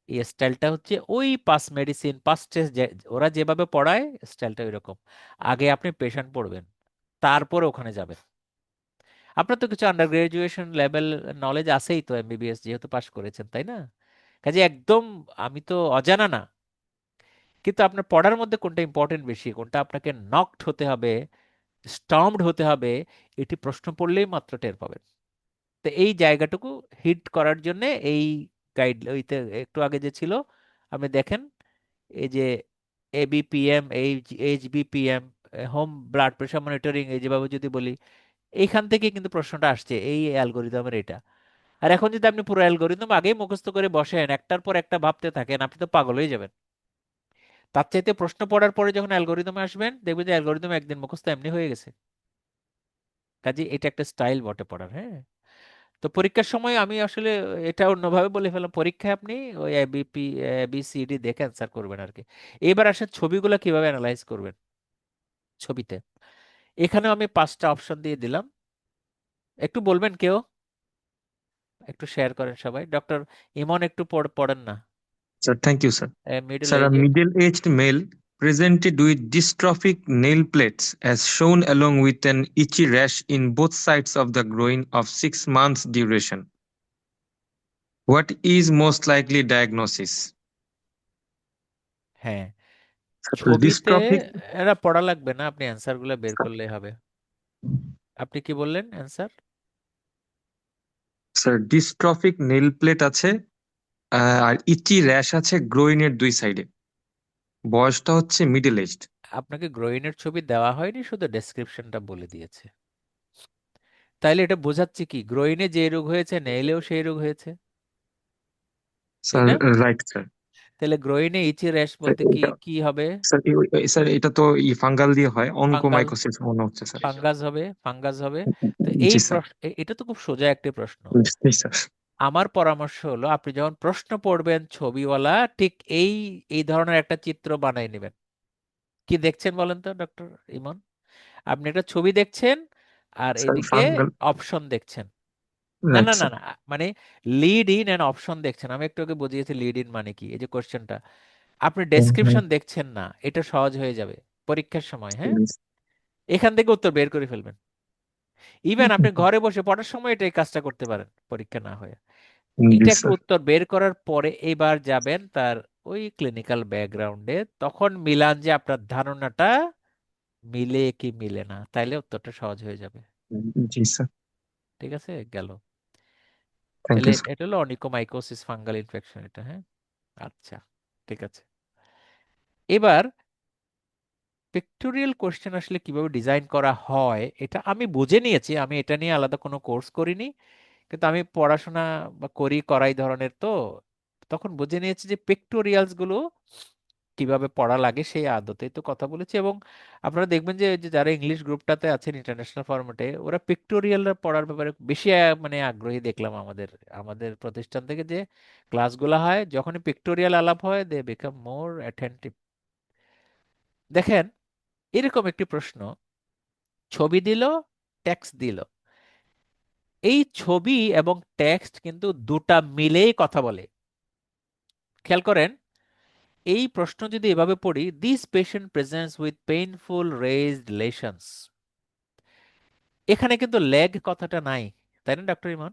Speaker 1: এই স্টাইলটা হচ্ছে ওই পাস মেডিসিন পাস টেস্ট, ওরা যেভাবে পড়ায় স্টাইলটা ওইরকম। আগে আপনি পেশেন্ট পড়বেন, তারপরে ওখানে যাবেন। আপনার তো কিছু আন্ডার গ্রাজুয়েশন লেভেল নলেজ আছেই তো, MBBS যেহেতু পাস করেছেন, তাই না? কাজে একদম আমি তো অজানা না। কিন্তু আপনার পড়ার মধ্যে কোনটা ইম্পর্টেন্ট বেশি, কোনটা আপনাকে নকড হতে হবে, স্টম্পড হতে হবে, এটি প্রশ্ন পড়লেই মাত্র টের পাবেন। তো এই জায়গাটুকু হিট করার জন্য এই গাইড, ওইতে একটু আগে যে ছিল আপনি দেখেন, এই যে ABPM, HBPM, home blood pressure monitoring, এই যেভাবে যদি বলি, এইখান থেকে কিন্তু প্রশ্নটা আসছে, এই অ্যালগোরিদমের এটা। আর এখন যদি আপনি পুরো অ্যালগোরিদম আগেই মুখস্থ করে বসেন, একটার পর একটা ভাবতে থাকেন, আপনি তো পাগল হয়ে যাবেন। তার চাইতে প্রশ্ন পড়ার পরে যখন অ্যালগোরিদমে আসবেন, দেখবেন যে অ্যালগোরিদম একদিন মুখস্থ এমনি হয়ে গেছে। কাজে এটা একটা স্টাইল বটে পড়ার। হ্যাঁ, তো পরীক্ষার সময় আমি আসলে এটা অন্যভাবে বলে ফেললাম, পরীক্ষায় আপনি ওই ABCD দেখে অ্যান্সার করবেন আর কি। এবার আসেন ছবিগুলো কিভাবে অ্যানালাইজ করবেন। ছবিতে এখানেও আমি 5টা অপশন দিয়ে দিলাম, একটু বলবেন কেউ, একটু শেয়ার করেন সবাই। ডক্টর ইমন একটু পড়েন না।
Speaker 11: Sir thank you sir.
Speaker 1: Middle
Speaker 11: Sir, a
Speaker 1: এজে
Speaker 11: middle-aged male presented with dystrophic nail plates as shown along with an itchy rash in both sides of the groin of 6 months duration. What is most likely diagnosis?
Speaker 1: হ্যাঁ,
Speaker 11: Sir,
Speaker 1: ছবিতে
Speaker 11: dystrophic,
Speaker 1: এরা পড়া লাগবে না, আপনি answer গুলো বের করলে হবে। আপনি কি বললেন answer?
Speaker 11: sir, dystrophic nail plate আছে আর ইচি র্যাশ আছে গ্রোইনের 2 সাইডে। বয়সটা হচ্ছে মিডল এজড।
Speaker 1: আপনাকে গ্রোইনের ছবি দেওয়া হয়নি, শুধু ডেসক্রিপশনটা বলে দিয়েছে। তাইলে এটা বোঝাচ্ছে কি, গ্রোইনে যে রোগ হয়েছে নেইলেও সেই রোগ হয়েছে, তাই
Speaker 11: স্যার
Speaker 1: না?
Speaker 11: Right sir.
Speaker 1: তাহলে গ্রোইনে ইচি র্যাশ বলতে কি
Speaker 11: এটা
Speaker 1: কি হবে?
Speaker 11: স্যার স্যার এটা তো ফাঙ্গাল দিয়ে হয়,
Speaker 1: ফাঙ্গাল,
Speaker 11: অনকোমাইকোসিস মনে হচ্ছে স্যার।
Speaker 1: ফাঙ্গাস হবে। তো এই
Speaker 11: জি স্যার।
Speaker 1: প্রশ্ন, এটা তো খুব সোজা একটা প্রশ্ন।
Speaker 11: জি স্যার।
Speaker 1: আমার পরামর্শ হলো আপনি যখন প্রশ্ন পড়বেন ছবিওয়ালা, ঠিক এই এই ধরনের একটা চিত্র বানাই নেবেন। কি দেখছেন বলেন তো ডক্টর ইমন? আপনি একটা ছবি দেখছেন আর
Speaker 11: স্যার
Speaker 1: এদিকে
Speaker 11: ফাঙ্গাল
Speaker 1: অপশন দেখছেন। না
Speaker 11: রাইট
Speaker 1: না না
Speaker 11: স্যার।
Speaker 1: না, মানে লিড ইন এন্ড অপশন দেখছেন। আমি একটু আগে বুঝিয়েছি লিড ইন মানে কি, এই যে কোশ্চেনটা আপনি ডেসক্রিপশন দেখছেন না, এটা সহজ হয়ে যাবে পরীক্ষার সময়। হ্যাঁ, এখান থেকে উত্তর বের করে ফেলবেন। ইভেন আপনি ঘরে বসে পড়ার সময় এটা এই কাজটা করতে পারেন, পরীক্ষা না হয়ে।
Speaker 11: জি
Speaker 1: এটা একটা
Speaker 11: স্যার।
Speaker 1: উত্তর বের করার পরে এবার যাবেন তার ওই ক্লিনিক্যাল ব্যাকগ্রাউন্ডে, তখন মিলান যে আপনার ধারণাটা মিলে কি মিলে না, তাইলে উত্তরটা সহজ হয়ে যাবে।
Speaker 11: জি স্যার।
Speaker 1: ঠিক আছে, গেল।
Speaker 11: থ্যাংক
Speaker 1: তাহলে
Speaker 11: ইউ স্যার।
Speaker 1: এটা হলো অনিকোমাইকোসিস ফাঙ্গাল ইনফেকশন এটা। হ্যাঁ, আচ্ছা, ঠিক আছে। এবার পিক্টোরিয়াল কোশ্চেন আসলে কিভাবে ডিজাইন করা হয় এটা আমি বুঝে নিয়েছি, আমি এটা নিয়ে আলাদা কোনো কোর্স করিনি, কিন্তু আমি পড়াশোনা বা করাই ধরনের, তো তখন বুঝে নিয়েছি যে পিক্টোরিয়ালস গুলো কিভাবে পড়া লাগে সেই আদতেই তো কথা বলেছি। এবং আপনারা দেখবেন যে যে যারা ইংলিশ গ্রুপটাতে আছেন ইন্টারন্যাশনাল ফরম্যাটে, ওরা পিক্টোরিয়াল পড়ার ব্যাপারে বেশি মানে আগ্রহী দেখলাম। আমাদের আমাদের প্রতিষ্ঠান থেকে যে ক্লাসগুলো হয়, যখনই পিক্টোরিয়াল আলাপ হয় দে বিকাম মোর অ্যাটেন্টিভ। দেখেন, এরকম একটি প্রশ্ন, ছবি দিল, টেক্সট দিল, এই ছবি এবং টেক্সট কিন্তু দুটা মিলেই কথা বলে। খেয়াল করেন, এই প্রশ্ন যদি এভাবে পড়ি, this patient presents with painful raised lessons, এখানে কিন্তু লেগ কথাটা নাই, তাই না ডক্টর ইমন?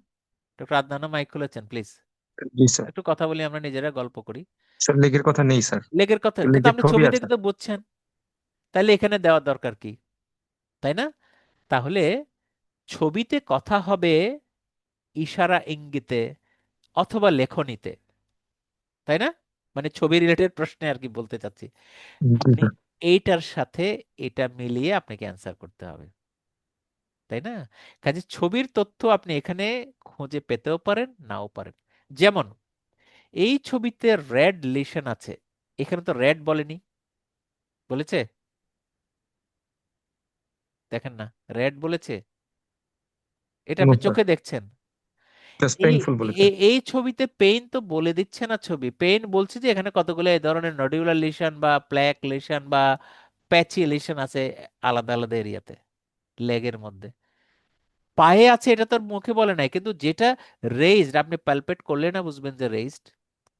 Speaker 1: ডক্টর আদনানা মাইক খুলেছেন প্লিজ,
Speaker 11: জি স্যার।
Speaker 1: একটু কথা বলি, আমরা নিজেরা গল্প করি।
Speaker 11: স্যার লেগের কথা নেই স্যার,
Speaker 1: লেগের কথা কিন্তু
Speaker 11: লেগের
Speaker 1: আপনি
Speaker 11: ছবি
Speaker 1: ছবি
Speaker 11: আছে।
Speaker 1: দেখে তো বুঝছেন, তাহলে এখানে দেওয়ার দরকার কি, তাই না? তাহলে ছবিতে কথা হবে ইশারা ইঙ্গিতে অথবা লেখনীতে, তাই না? মানে ছবি রিলেটেড প্রশ্নে আর কি বলতে চাচ্ছি।
Speaker 11: জি
Speaker 1: আপনি
Speaker 11: স্যার।
Speaker 1: এইটার সাথে এটা মিলিয়ে আপনাকে অ্যান্সার করতে হবে, তাই না? কাজে ছবির তথ্য আপনি এখানে খুঁজে পেতেও পারেন, নাও পারেন। যেমন এই ছবিতে রেড লিশন আছে, এখানে তো রেড বলেনি, বলেছে? দেখেন না, রেড বলেছে, এটা
Speaker 11: নো
Speaker 1: আপনি
Speaker 11: স্যার,
Speaker 1: চোখে দেখছেন।
Speaker 11: জাস্ট
Speaker 1: এই
Speaker 11: পেইনফুল বলেছে।
Speaker 1: এই ছবিতে পেইন তো বলে দিচ্ছে না, ছবি পেইন বলছে যে এখানে কতগুলো এই ধরনের নডিউলার লিশন বা প্ল্যাক লিশন বা প্যাচি লিশন আছে আলাদা আলাদা এরিয়াতে লেগের মধ্যে। পায়ে আছে এটা তোর মুখে বলে নাই, কিন্তু যেটা রেইজড আপনি পালপেট করলে না বুঝবেন যে রেইজড,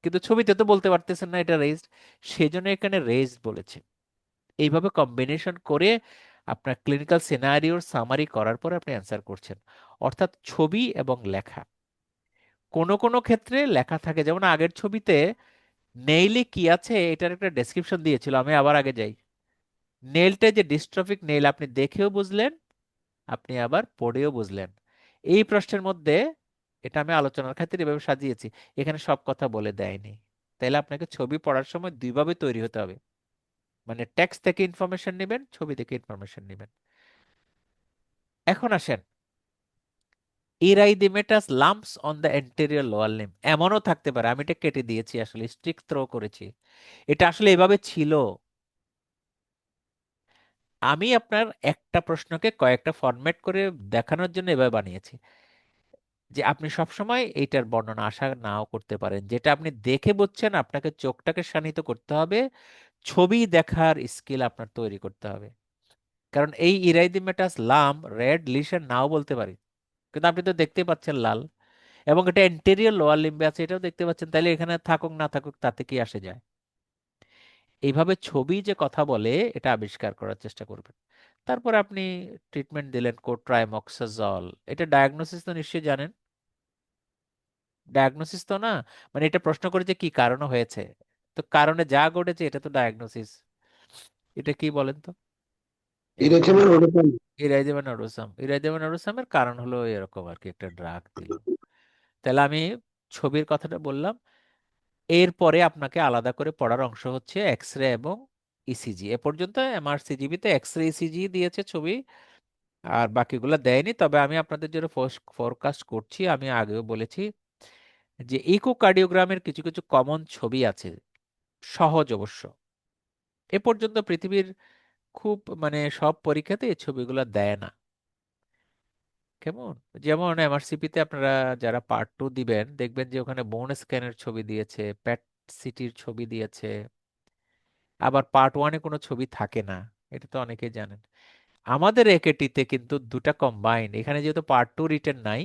Speaker 1: কিন্তু ছবিতে তো বলতে পারতেছেন না এটা রেইজড, সেজন্য এখানে রেইজড বলেছে। এইভাবে কম্বিনেশন করে আপনার ক্লিনিক্যাল সিনারিওর সামারি করার পরে আপনি অ্যান্সার করছেন। অর্থাৎ ছবি এবং লেখা, কোনো কোনো ক্ষেত্রে লেখা থাকে, যেমন আগের ছবিতে নেইলে কি আছে এটার একটা ডেসক্রিপশন দিয়েছিল। আমি আবার আগে যাই, নেইলটা যে ডিস্ট্রফিক নেইল আপনি দেখেও বুঝলেন, আপনি আবার পড়েও বুঝলেন। এই প্রশ্নের মধ্যে এটা আমি আলোচনার খাতিরে এভাবে সাজিয়েছি, এখানে সব কথা বলে দেয়নি। তাইলে আপনাকে ছবি পড়ার সময় দুইভাবে তৈরি হতে হবে, মানে টেক্সট থেকে ইনফরমেশন নেবেন, ছবি থেকে ইনফরমেশন নেবেন। এখন আসেন, erythematous lumps on the anterior lower limb, এমনও থাকতে পারে, আমি এটা কেটে দিয়েছি, আসলে স্ট্রিক থ্রো করেছি, এটা আসলে এভাবে ছিল। আমি আপনার একটা প্রশ্নকে কয়েকটা ফরম্যাট করে দেখানোর জন্য এভাবে বানিয়েছি, যে আপনি সবসময় এইটার বর্ণনা আশা নাও করতে পারেন। যেটা আপনি দেখে বুঝছেন, আপনাকে চোখটাকে শানিত করতে হবে, ছবি দেখার স্কিল আপনার তৈরি করতে হবে। কারণ এই ইরাইদিমেটাস লাম্প রেড লিশন নাও বলতে পারি, কিন্তু আপনি তো দেখতে পাচ্ছেন লাল, এবং এটা এন্টেরিয়র লোয়ার লিম্বে আছে, এটাও দেখতে পাচ্ছেন, তাইলে এখানে থাকুক না থাকুক তাতে কি আসে যায়? এইভাবে ছবি যে কথা বলে এটা আবিষ্কার করার চেষ্টা করবেন। তারপর আপনি ট্রিটমেন্ট দিলেন কোট্রাইমক্সাজল, এটা ডায়াগনোসিস তো নিশ্চয়ই জানেন। ডায়াগনোসিস তো না, মানে এটা প্রশ্ন করে যে কি কারণে হয়েছে, তো কারণে যা ঘটেছে এটা তো ডায়াগনোসিস। এটা কি বলেন তো?
Speaker 10: ইরেকশন এর ওরকম
Speaker 1: ইরাইদেমা নডোসাম, ইরাইদেমা নডোসামের কারণ হলো এরকম আর কি, একটা ড্রাগ দিল। তাহলে আমি ছবির কথাটা বললাম, এরপরে আপনাকে আলাদা করে পড়ার অংশ হচ্ছে এক্স রে এবং ইসিজি। এ পর্যন্ত এমআরসিজিবি তে এক্স রে ইসিজি দিয়েছে ছবি, আর বাকিগুলো দেয়নি। তবে আমি আপনাদের জন্য ফোরকাস্ট করছি, আমি আগেও বলেছি যে ইকোকার্ডিওগ্রামের কিছু কিছু কমন ছবি আছে, সহজ অবশ্য। এ পর্যন্ত পৃথিবীর খুব মানে সব পরীক্ষাতে এই ছবিগুলো দেয় না। কেমন? যেমন এমআরসিপি তে আপনারা যারা পার্ট 2 দিবেন দেখবেন যে ওখানে বোন স্ক্যানের ছবি দিয়েছে, প্যাট সিটির ছবি দিয়েছে, আবার পার্ট 1-এ কোনো ছবি থাকে না, এটা তো অনেকেই জানেন। আমাদের একেটিতে কিন্তু দুটা কম্বাইন্ড, এখানে যেহেতু পার্ট 2 রিটেন নাই,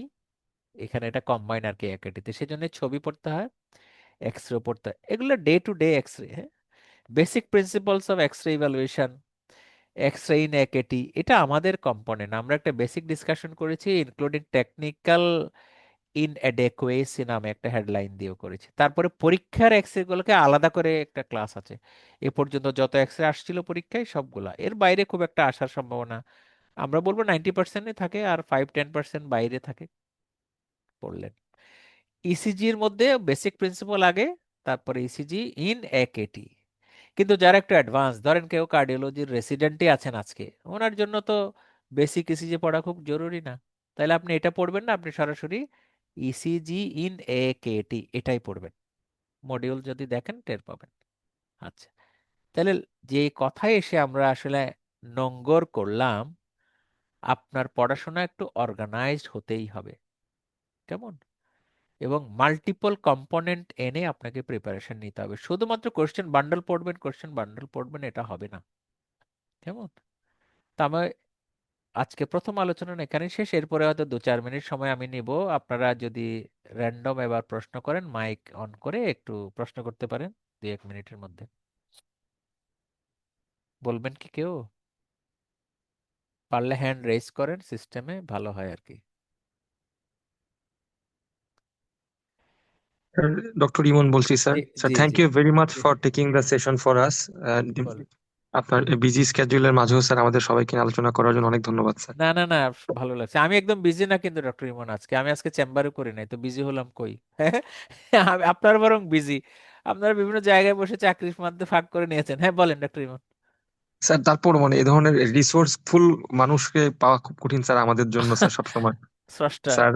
Speaker 1: এখানে এটা কম্বাইন আর কি একেটিতে, সেজন্য ছবি পড়তে হয়, এক্স রে পড়তে হয়। এগুলো day to day X ray, হ্যাঁ, basic principles of X ray evaluation, X ray in AKT, এটা আমাদের কম্পোনেন্ট। আমরা একটা বেসিক ডিসকাশন করেছি, ইনক্লুডিং টেকনিক্যাল ইনঅ্যাডেকুয়েসি নামে একটা হেডলাইন দিয়েও করেছি। তারপরে পরীক্ষার এক্সরে গুলোকে আলাদা করে একটা ক্লাস আছে। এ পর্যন্ত যত এক্সরে আসছিল পরীক্ষায় সবগুলা, এর বাইরে খুব একটা আসার সম্ভাবনা আমরা বলবো 90%-ই থাকে, আর 5-10% বাইরে থাকে। পড়লেন ইসিজি এর মধ্যে বেসিক প্রিন্সিপাল আগে, তারপরে ইসিজি ইন একেটি। কিন্তু যারা একটু অ্যাডভান্স, ধরেন কেউ কার্ডিওলজির রেসিডেন্টই আছেন আজকে, ওনার জন্য তো বেসিক ইসিজি পড়া খুব জরুরি না। তাহলে আপনি এটা পড়বেন না, আপনি সরাসরি ইসিজি ইন একেটি এটাই পড়বেন। মডিউল যদি দেখেন টের পাবেন। আচ্ছা, তাহলে যে কথায় এসে আমরা আসলে নোঙ্গর করলাম, আপনার পড়াশোনা একটু অর্গানাইজড হতেই হবে, কেমন? এবং মাল্টিপল কম্পোনেন্ট এনে আপনাকে প্রিপারেশন নিতে হবে। শুধুমাত্র কোশ্চেন বান্ডেল পড়বেন এটা হবে না, কেমন? তা আমি আজকে প্রথম আলোচনা এখানে শেষ। এরপরে হয়তো 2-4 মিনিট সময় আমি নিব। আপনারা যদি র্যান্ডম এবার প্রশ্ন করেন, মাইক অন করে একটু প্রশ্ন করতে পারেন 2-1 মিনিটের মধ্যে। বলবেন কি কেউ? পারলে হ্যান্ড রেজ করেন, সিস্টেমে ভালো হয় আর কি।
Speaker 11: ডক্টর ইমন বলছি sir.
Speaker 1: G
Speaker 11: sir
Speaker 1: G
Speaker 11: thank
Speaker 1: G
Speaker 11: U very much for taking the session for us.
Speaker 1: বলেন।
Speaker 11: আপনার বিজি স্কেডিউলের মাঝেও স্যার আমাদের সবাইকে নিয়ে আলোচনা করার জন্য অনেক ধন্যবাদ স্যার।
Speaker 1: না না না, ভালো লাগছে। আমি একদম বিজি না কিন্তু ডক্টর ইমন, আমি আজকে চেম্বারে করি নাই, তো বিজি হলাম কই? আপনার বরং বিজি, আপনারা বিভিন্ন জায়গায় বসে চাকরির মধ্যে ফাঁক করে নিয়েছেন। হ্যাঁ বলেন ডক্টর ইমন।
Speaker 11: স্যার তারপর মানে এই ধরনের রিসোর্সফুল মানুষকে পাওয়া খুব কঠিন স্যার আমাদের জন্য স্যার সবসময়।
Speaker 1: স্রষ্টা
Speaker 11: স্যার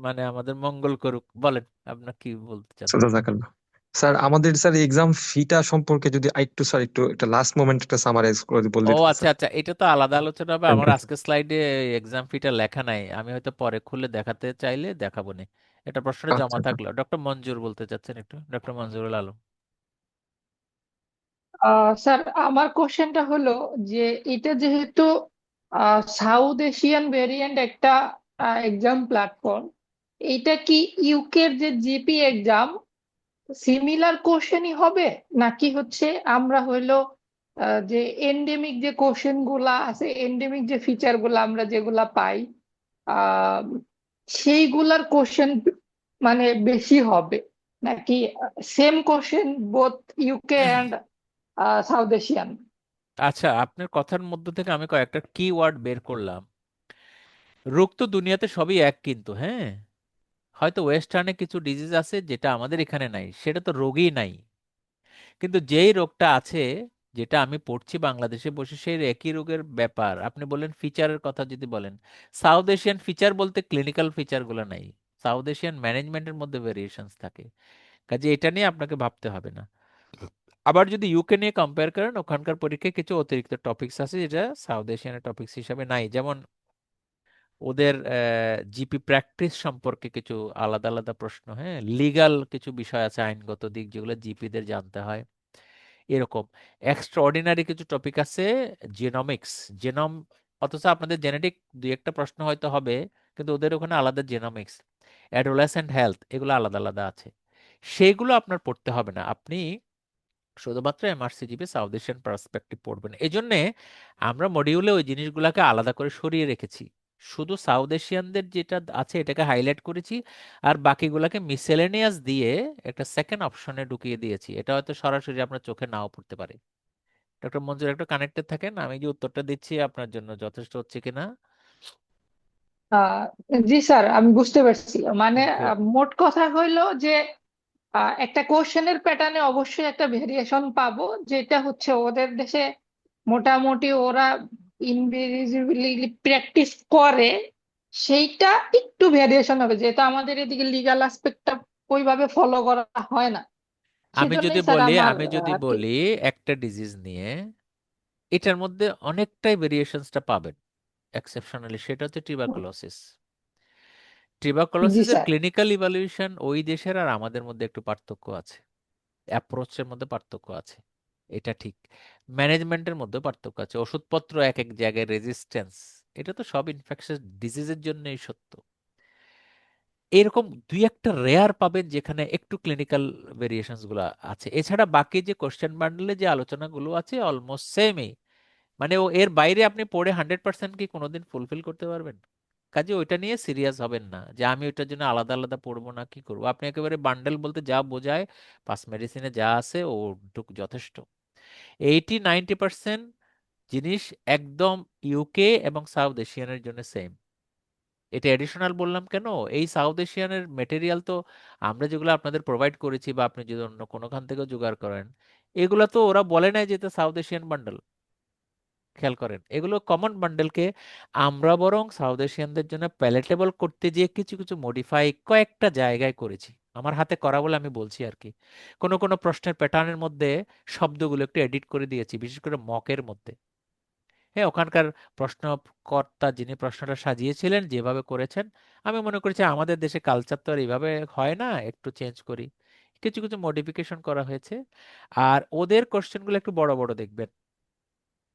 Speaker 1: মানে আমাদের মঙ্গল করুক। বলেন, আপনার কি বলতে চান?
Speaker 11: জাযাকাল্লাহ। স্যার আমাদের স্যার এক্সাম ফিটা সম্পর্কে যদি একটু স্যার একটু একটা লাস্ট মোমেন্ট একটা সামারাইজ করে বলে
Speaker 1: ও
Speaker 11: দিতেন
Speaker 1: আচ্ছা
Speaker 11: স্যার।
Speaker 1: আচ্ছা, এটা তো আলাদা আলোচনা হবে।
Speaker 11: থ্যাংক
Speaker 1: আমার
Speaker 11: ইউ।
Speaker 1: আজকে স্লাইডে এক্সাম ফিটা লেখা নাই, আমি হয়তো পরে খুলে দেখাতে চাইলে দেখাবো নি। এটা প্রশ্নটা জমা
Speaker 11: আচ্ছা
Speaker 1: থাকলো। ডক্টর মঞ্জুর বলতে চাচ্ছেন একটু, ডক্টর মঞ্জুরুল আলম।
Speaker 4: স্যার আমার কোশ্চেনটা হলো যে এটা যেহেতু সাউথ এশিয়ান ভেরিয়েন্ট একটা এক্সাম প্ল্যাটফর্ম, এটা কি ইউকের যে জিপি এক্সাম সিমিলার কোশ্চেনই হবে, নাকি হচ্ছে আমরা হইলো যে এন্ডেমিক যে কোশ্চেন গুলা আছে, এন্ডেমিক যে ফিচার গুলা আমরা যেগুলা পাই আহ সেইগুলার কোশ্চেন মানে বেশি হবে, নাকি same question both UK and south Asian?
Speaker 1: আচ্ছা, আপনার কথার মধ্য থেকে আমি কয়েকটা কি ওয়ার্ড বের করলাম। রোগ তো দুনিয়াতে সবই এক, কিন্তু হ্যাঁ, হয়তো ওয়েস্টার্নে কিছু ডিজিজ আছে যেটা আমাদের এখানে নাই, সেটা তো রোগই নাই। কিন্তু যেই রোগটা আছে, যেটা আমি পড়ছি বাংলাদেশে বসে, সেই একই রোগের ব্যাপার। আপনি বলেন ফিচারের কথা যদি বলেন, সাউথ এশিয়ান ফিচার বলতে ক্লিনিক্যাল ফিচারগুলো নাই, সাউথ এশিয়ান ম্যানেজমেন্টের মধ্যে ভেরিয়েশনস থাকে। কাজে এটা নিয়ে আপনাকে ভাবতে হবে না। আবার যদি ইউকে নিয়ে কম্পেয়ার করেন, ওখানকার পরীক্ষায় কিছু অতিরিক্ত টপিকস আছে যেটা সাউথ এশিয়ানের টপিকস হিসাবে নাই। যেমন ওদের জিপি প্র্যাকটিস সম্পর্কে কিছু আলাদা আলাদা প্রশ্ন, হ্যাঁ, লিগ্যাল কিছু বিষয় আছে, আইনগত দিক যেগুলো জিপিদের জানতে হয়, এরকম এক্সট্রাঅর্ডিনারি কিছু টপিক আছে। জেনোমিক্স, জেনম, অথচ আপনাদের জেনেটিক দুই একটা প্রশ্ন হয়তো হবে, কিন্তু ওদের ওখানে আলাদা জেনোমিক্স, অ্যাডোলেসেন্ট হেলথ, এগুলো আলাদা আলাদা আছে। সেগুলো আপনার পড়তে হবে না, আপনি শুধুমাত্র এমআরসিজিপি সাউথ এশিয়ান পার্সপেক্টিভ পড়বেন। এই জন্যে আমরা মডিউলে ওই জিনিসগুলোকে আলাদা করে সরিয়ে রেখেছি। শুধু সাউথ এশিয়ানদের যেটা আছে এটাকে হাইলাইট করেছি, আর বাকিগুলোকে মিসেলেনিয়াস দিয়ে একটা সেকেন্ড অপশনে ঢুকিয়ে দিয়েছি। এটা হয়তো সরাসরি আপনার চোখে নাও পড়তে পারে। ডক্টর মঞ্জুর একটু কানেক্টেড থাকেন, আমি যে উত্তরটা দিচ্ছি আপনার জন্য যথেষ্ট হচ্ছে কিনা।
Speaker 4: আহ, জি স্যার, আমি বুঝতে পারছি। মানে
Speaker 1: থ্যাংক ইউ।
Speaker 4: মোট কথা হইলো যে একটা কোশ্চেনের প্যাটার্নে অবশ্যই একটা ভেরিয়েশন পাবো, যেটা হচ্ছে ওদের দেশে মোটামুটি ওরা ইনভিজিবিলি প্র্যাকটিস করে, সেইটা একটু ভেরিয়েশন হবে, যেহেতু আমাদের এদিকে লিগ্যাল অ্যাসপেক্টটা ওইভাবে ফলো করা হয় না। সেজন্যই স্যার আমার
Speaker 1: আমি যদি
Speaker 4: আর কি।
Speaker 1: বলি একটা ডিজিজ নিয়ে, এটার মধ্যে অনেকটাই ভেরিয়েশনসটা পাবেন এক্সেপশনালি, সেটা হচ্ছে টিউবারকুলোসিস।
Speaker 4: জি
Speaker 1: টিউবারকুলোসিসের
Speaker 4: স্যার।
Speaker 1: ক্লিনিক্যাল ইভালুয়েশন ওই দেশের আর আমাদের মধ্যে একটু পার্থক্য আছে, অ্যাপ্রোচের মধ্যে পার্থক্য আছে, এটা ঠিক। ম্যানেজমেন্টের মধ্যে পার্থক্য আছে, ওষুধপত্র এক এক জায়গায় রেজিস্ট্যান্স, এটা তো সব ইনফেকশাস ডিজিজের জন্যই সত্য। এরকম দুই একটা রেয়ার পাবেন যেখানে একটু ক্লিনিক্যাল ভেরিয়েশনস গুলো আছে। এছাড়া বাকি যে কোশ্চেন বান্ডেলে যে আলোচনাগুলো আছে অলমোস্ট সেমই। মানে ও এর বাইরে আপনি পড়ে 100% কি কোনোদিন ফুলফিল করতে পারবেন? কাজে ওইটা নিয়ে সিরিয়াস হবেন না যে আমি ওইটার জন্য আলাদা আলাদা পড়বো না, কি করবো। আপনি একেবারে বান্ডেল বলতে যা বোঝায়, পাস মেডিসিনে যা আছে ওটুক যথেষ্ট। 80-90% জিনিস একদম ইউকে এবং সাউথ এশিয়ানের জন্য সেম। এটা এডিশনাল বললাম কেন, এই সাউথ এশিয়ানের মেটেরিয়াল তো আমরা যেগুলো আপনাদের প্রোভাইড করেছি বা আপনি যদি অন্য কোনোখান থেকে জোগাড় করেন, এগুলো তো ওরা বলে নাই যে সাউথ এশিয়ান বান্ডেল। খেয়াল করেন, এগুলো কমন বান্ডেলকে আমরা বরং সাউথ এশিয়ানদের জন্য প্যালেটেবল করতে গিয়ে কিছু কিছু মডিফাই কয়েকটা জায়গায় করেছি, আমার হাতে করা বলে আমি বলছি আর কি। কোনো কোনো প্রশ্নের প্যাটার্নের মধ্যে শব্দগুলো একটু এডিট করে দিয়েছি, বিশেষ করে মকের মধ্যে। হ্যাঁ, ওখানকার প্রশ্নকর্তা যিনি প্রশ্নটা সাজিয়েছিলেন যেভাবে করেছেন, আমি মনে করছি আমাদের দেশে কালচার তো আর এইভাবে হয় না, একটু চেঞ্জ করি, কিছু কিছু মডিফিকেশন করা হয়েছে। আর ওদের কোশ্চেনগুলো একটু বড় বড় দেখবেন,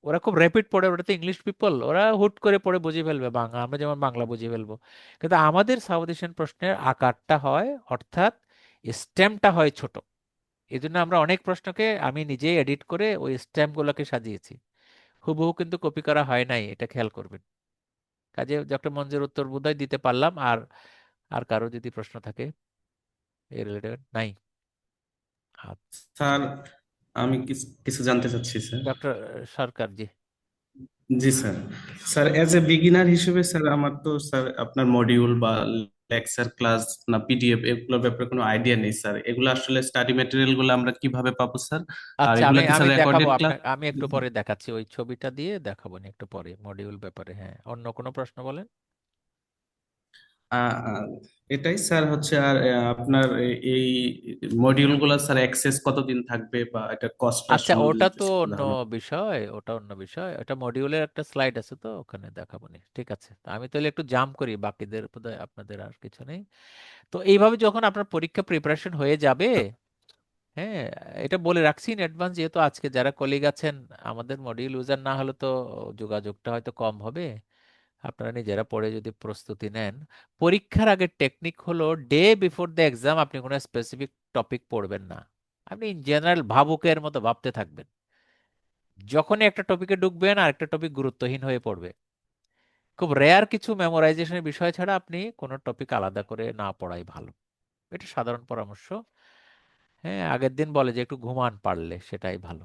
Speaker 1: ওরা খুব র্যাপিড পড়ে, ওরা তো ইংলিশ পিপল, ওরা হুট করে পড়ে বুঝে ফেলবে বাংলা, আমরা যেমন বাংলা বুঝে ফেলবো। কিন্তু আমাদের সাউথ এশিয়ান প্রশ্নের আকারটা হয়, অর্থাৎ স্ট্যাম্পটা হয় ছোট। এই জন্য আমরা অনেক প্রশ্নকে আমি নিজেই এডিট করে ওই স্ট্যাম্পগুলোকে সাজিয়েছি, হুবহু কিন্তু কপি করা হয় নাই, এটা খেয়াল করবেন। কাজে ডক্টর মঞ্জুর উত্তর বোধহয় দিতে পারলাম। আর আর কারো যদি প্রশ্ন থাকে এর রিলেটেড নাই? আচ্ছা,
Speaker 6: স্যার আমি কিছু কিছু জানতে চাচ্ছি sir.
Speaker 1: Doctor Sarkar G.
Speaker 6: G sir. Sir as a beginner হিসেবে স্যার আমার তো স্যার আপনার মডিউল বা লেকচার ক্লাস না পিডিএফ এগুলোর ব্যাপারে কোনো আইডিয়া নেই স্যার। এগুলো আসলে স্টাডি ম্যাটেরিয়াল গুলো আমরা কিভাবে পাবো স্যার? আর
Speaker 1: আচ্ছা,
Speaker 6: এগুলা
Speaker 1: আমি
Speaker 6: কি
Speaker 1: আমি
Speaker 6: স্যার
Speaker 1: দেখাবো
Speaker 6: রেকর্ডেড ক্লাস?
Speaker 1: আপনাকে, আমি একটু পরে দেখাচ্ছি, ওই ছবিটা দিয়ে দেখাবো নি একটু পরে মডিউল ব্যাপারে। হ্যাঁ, অন্য কোনো প্রশ্ন বলেন।
Speaker 6: এটাই স্যার হচ্ছে। আর আপনার এই মডিউল গুলো স্যার অ্যাক্সেস কতদিন থাকবে বা এটা কস্টটা
Speaker 1: আচ্ছা,
Speaker 6: সম্বন্ধে
Speaker 1: ওটা
Speaker 6: যদি
Speaker 1: তো
Speaker 6: একটু
Speaker 1: অন্য
Speaker 6: ধারণা।
Speaker 1: বিষয়, ওটা অন্য বিষয়, ওটা মডিউলের একটা স্লাইড আছে তো ওখানে দেখাবো নি। ঠিক আছে, তা আমি তাহলে একটু জাম্প করি, বাকিদের বোধহয় আপনাদের আর কিছু নেই। তো এইভাবে যখন আপনার পরীক্ষা প্রিপারেশন হয়ে যাবে, হ্যাঁ, এটা বলে রাখছি ইন অ্যাডভান্স, যেহেতু আজকে যারা কলিগ আছেন আমাদের মডিউল ইউজার না হলে তো যোগাযোগটা হয়তো কম হবে। আপনারা নিজেরা পড়ে যদি প্রস্তুতি নেন, পরীক্ষার আগের টেকনিক হলো ডে বিফোর দ্য এক্সাম আপনি কোনো স্পেসিফিক টপিক পড়বেন না, আপনি ইন জেনারেল ভাবুকের মতো ভাবতে থাকবেন। যখনই একটা টপিকে ঢুকবেন আর একটা টপিক গুরুত্বহীন হয়ে পড়বে। খুব রেয়ার কিছু মেমোরাইজেশনের বিষয় ছাড়া আপনি কোনো টপিক আলাদা করে না পড়াই ভালো, এটা সাধারণ পরামর্শ। হ্যাঁ, আগের দিন বলে যে একটু ঘুমান পারলে সেটাই ভালো।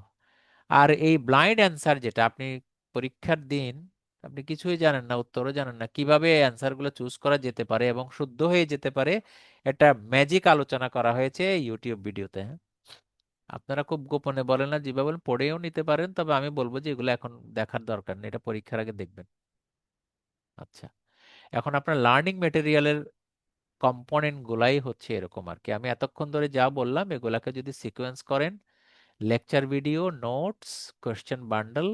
Speaker 1: আর এই ব্লাইন্ড অ্যান্সার যেটা আপনি পরীক্ষার দিন আপনি কিছুই জানেন না, উত্তরও জানেন না, কিভাবে অ্যান্সারগুলো চুজ করা যেতে পারে এবং শুদ্ধ হয়ে যেতে পারে, এটা ম্যাজিক আলোচনা করা হয়েছে ইউটিউব ভিডিওতে। হ্যাঁ, আপনারা খুব গোপনে বলেন না, যেভাবে বলেন পড়েও নিতে পারেন, তবে আমি বলবো যে এগুলো এখন দেখার দরকার নেই, এটা পরীক্ষার আগে দেখবেন। আচ্ছা, এখন আপনার লার্নিং মেটেরিয়ালের কম্পোনেন্ট গুলাই হচ্ছে এরকম আর কি। আমি এতক্ষণ ধরে যা বললাম এগুলাকে যদি সিকোয়েন্স করেন, lecture video, notes, question bundle,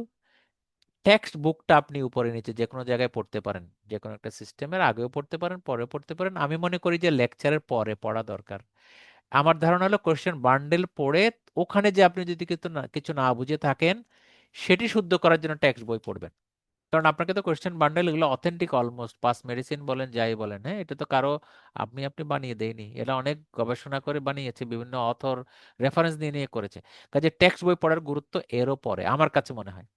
Speaker 1: text বুকটা আপনি উপরে নিচে যে কোনো জায়গায় পড়তে পারেন, যে কোনো একটা সিস্টেমের আগেও পড়তে পারেন, পরেও পড়তে পারেন। আমি মনে করি যে লেকচারের পরে পড়া দরকার। আমার ধারণা হলো কোয়েশ্চেন বান্ডেল পড়ে ওখানে যে আপনি যদি কিছু না বুঝে থাকেন, সেটি শুদ্ধ করার জন্য টেক্সট বই পড়বেন। কারণ আপনাকে তো কোয়েশ্চেন বান্ডেল এগুলো অথেন্টিক, অলমোস্ট পাস মেডিসিন বলেন যাই বলেন, হ্যাঁ, এটা তো কারো আপনি বানিয়ে দেয়নি, এটা অনেক গবেষণা করে বানিয়েছে, বিভিন্ন অথর রেফারেন্স নিয়ে নিয়ে করেছে। কাজে টেক্সট বই পড়ার গুরুত্ব এরও পরে আমার কাছে মনে হয়।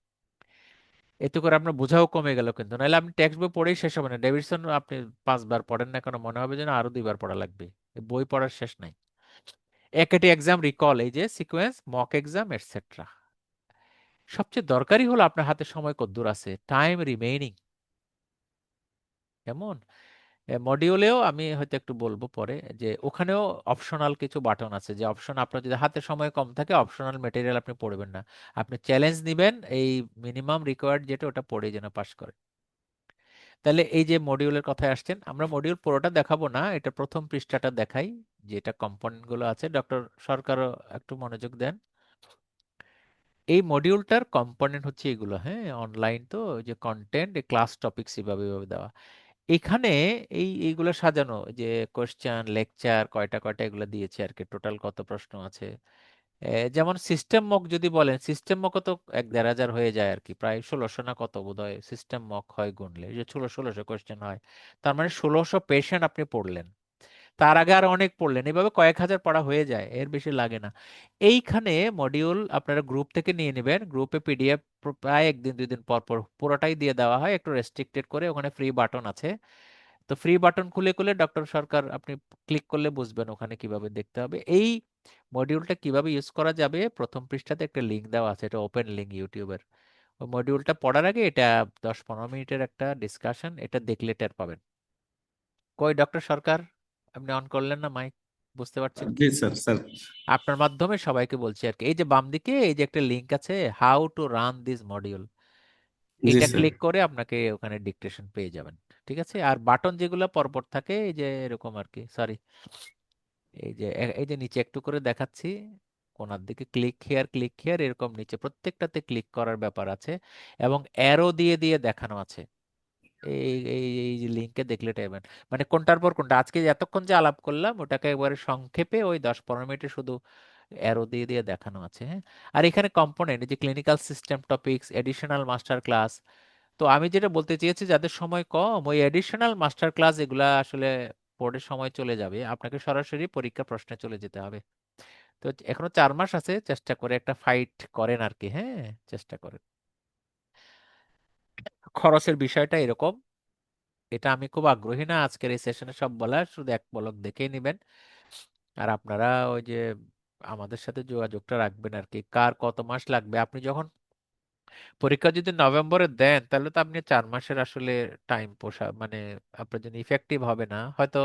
Speaker 1: এতে করে আপনার বোঝাও কমে গেল, কিন্তু নাহলে আপনি টেক্সট বই পড়েই শেষ হবে না। ডেভিডসন আপনি 5 বার পড়েন না কেন, মনে হবে যেন আরো 2 বার পড়া লাগবে, এই বই পড়ার শেষ নাই। একেটি এক্সাম রিকল, এই যে সিকোয়েন্স, মক এক্সাম এটসেট্রা, সবচেয়ে দরকারি হলো আপনার হাতে সময় কতদূর আছে, টাইম রিমেইনিং। কেমন মডিউলেও আমি হয়তো একটু বলবো পরে, যে ওখানেও অপশনাল কিছু বাটন আছে, যে অপশন আপনার যদি হাতে সময় কম থাকে অপশনাল মেটেরিয়াল আপনি পড়বেন না, আপনি চ্যালেঞ্জ নিবেন এই মিনিমাম রিকোয়ার্ড যেটা ওটা পড়ে যেন পাস করে। তাহলে এই যে মডিউলের কথায় আসছেন, আমরা মডিউল পুরোটা দেখাবো না, এটা প্রথম পৃষ্ঠাটা দেখাই, যেটা কম্পোনেন্ট গুলো আছে। ডক্টর সরকারও একটু মনোযোগ দেন। এই মডিউলটার কম্পোনেন্ট হচ্ছে এগুলো, হ্যাঁ, অনলাইন তো ওই যে কন্টেন্ট, ক্লাস টপিকস এভাবে এভাবে দেওয়া। এখানে এইগুলো সাজানো, যে কোশ্চেন লেকচার কয়টা কয়টা এগুলো দিয়েছে আর কি, টোটাল কত প্রশ্ন আছে। যেমন সিস্টেম মক যদি বলেন, সিস্টেম মকও তো 1-1.5 হাজার হয়ে যায় আর কি, প্রায় 1600 না কত বোধহয় সিস্টেম মক হয় গুনলে, যে 1600 কোশ্চেন হয়। তার মানে 1600 পেশেন্ট আপনি পড়লেন, তার আগে আর অনেক পড়লেন, এভাবে কয়েক হাজার পড়া হয়ে যায়, এর বেশি লাগে না। এইখানে মডিউল আপনারা গ্রুপ থেকে নিয়ে নেবেন, গ্রুপে পিডিএফ প্রায় 1 দিন 2 দিন পর পর পুরোটাই দিয়ে দেওয়া হয়, একটু রেস্ট্রিক্টেড করে, ওখানে ফ্রি বাটন আছে। তো ফ্রি বাটন খুলে খুলে ডক্টর সরকার আপনি ক্লিক করলে বুঝবেন ওখানে কিভাবে দেখতে হবে। এই মডিউলটা কিভাবে ইউজ করা যাবে, প্রথম পৃষ্ঠাতে একটা লিঙ্ক দেওয়া আছে, এটা ওপেন লিঙ্ক ইউটিউবের। ওই মডিউলটা পড়ার আগে এটা 10-15 মিনিটের একটা ডিসকাশন, এটা দেখলে টের পাবেন। কই ডক্টর সরকার, আপনি অন করলেন না মাইক? বুঝতে পারছেন কি?
Speaker 6: জি স্যার, স্যার।
Speaker 1: আপনার মাধ্যমে সবাইকে বলছি আর কি। এই যে বাম দিকে এই যে একটা লিংক আছে, how to run this module,
Speaker 6: জি
Speaker 1: এটা
Speaker 6: স্যার।
Speaker 1: ক্লিক করে আপনাকে ওখানে ডিকটেশন পেয়ে যাবেন। ঠিক আছে? আর বাটন যেগুলো পরপর থাকে এই যে এরকম আর কি, সরি, এই যে নিচে একটু করে দেখাচ্ছি কোনার দিকে, ক্লিক হিয়ার এরকম নিচে প্রত্যেকটাতে ক্লিক করার ব্যাপার আছে এবং অ্যারো দিয়ে দিয়ে দেখানো আছে। এই যে লিংকে দেখলে পাবেন, মানে কোনটার পর কোনটা আজকে এতক্ষণ যে আলাপ করলাম ওটাকে একবারে সংক্ষেপে ওই 10-15 মিনিটে শুধু অ্যারো দিয়ে দিয়ে দেখানো আছে। হ্যাঁ, আর এখানে কম্পোনেন্ট যে clinical system topics, additional master class. তো আমি যেটা বলতে চেয়েছি, যাদের সময় কম, ওই এডিশনাল মাস্টার ক্লাস এগুলা আসলে বোর্ডের সময় চলে যাবে, আপনাকে সরাসরি পরীক্ষা প্রশ্নে চলে যেতে হবে। তো এখনো 4 মাস আছে, চেষ্টা করে একটা ফাইট করেন আর কি। হ্যাঁ, চেষ্টা করেন। খরচের বিষয়টা এরকম, এটা আমি খুব আগ্রহী না আজকের এই সেশনে সব বলার, শুধু এক পলক দেখেই নেবেন। আর আপনারা ওই যে আমাদের সাথে যোগাযোগটা রাখবেন আর কি, কার কত মাস লাগবে। আপনি যখন পরীক্ষা যদি নভেম্বরে দেন তাহলে তো আপনি 4 মাসের আসলে টাইম পোষা মানে আপনার জন্য ইফেক্টিভ হবে না। হয়তো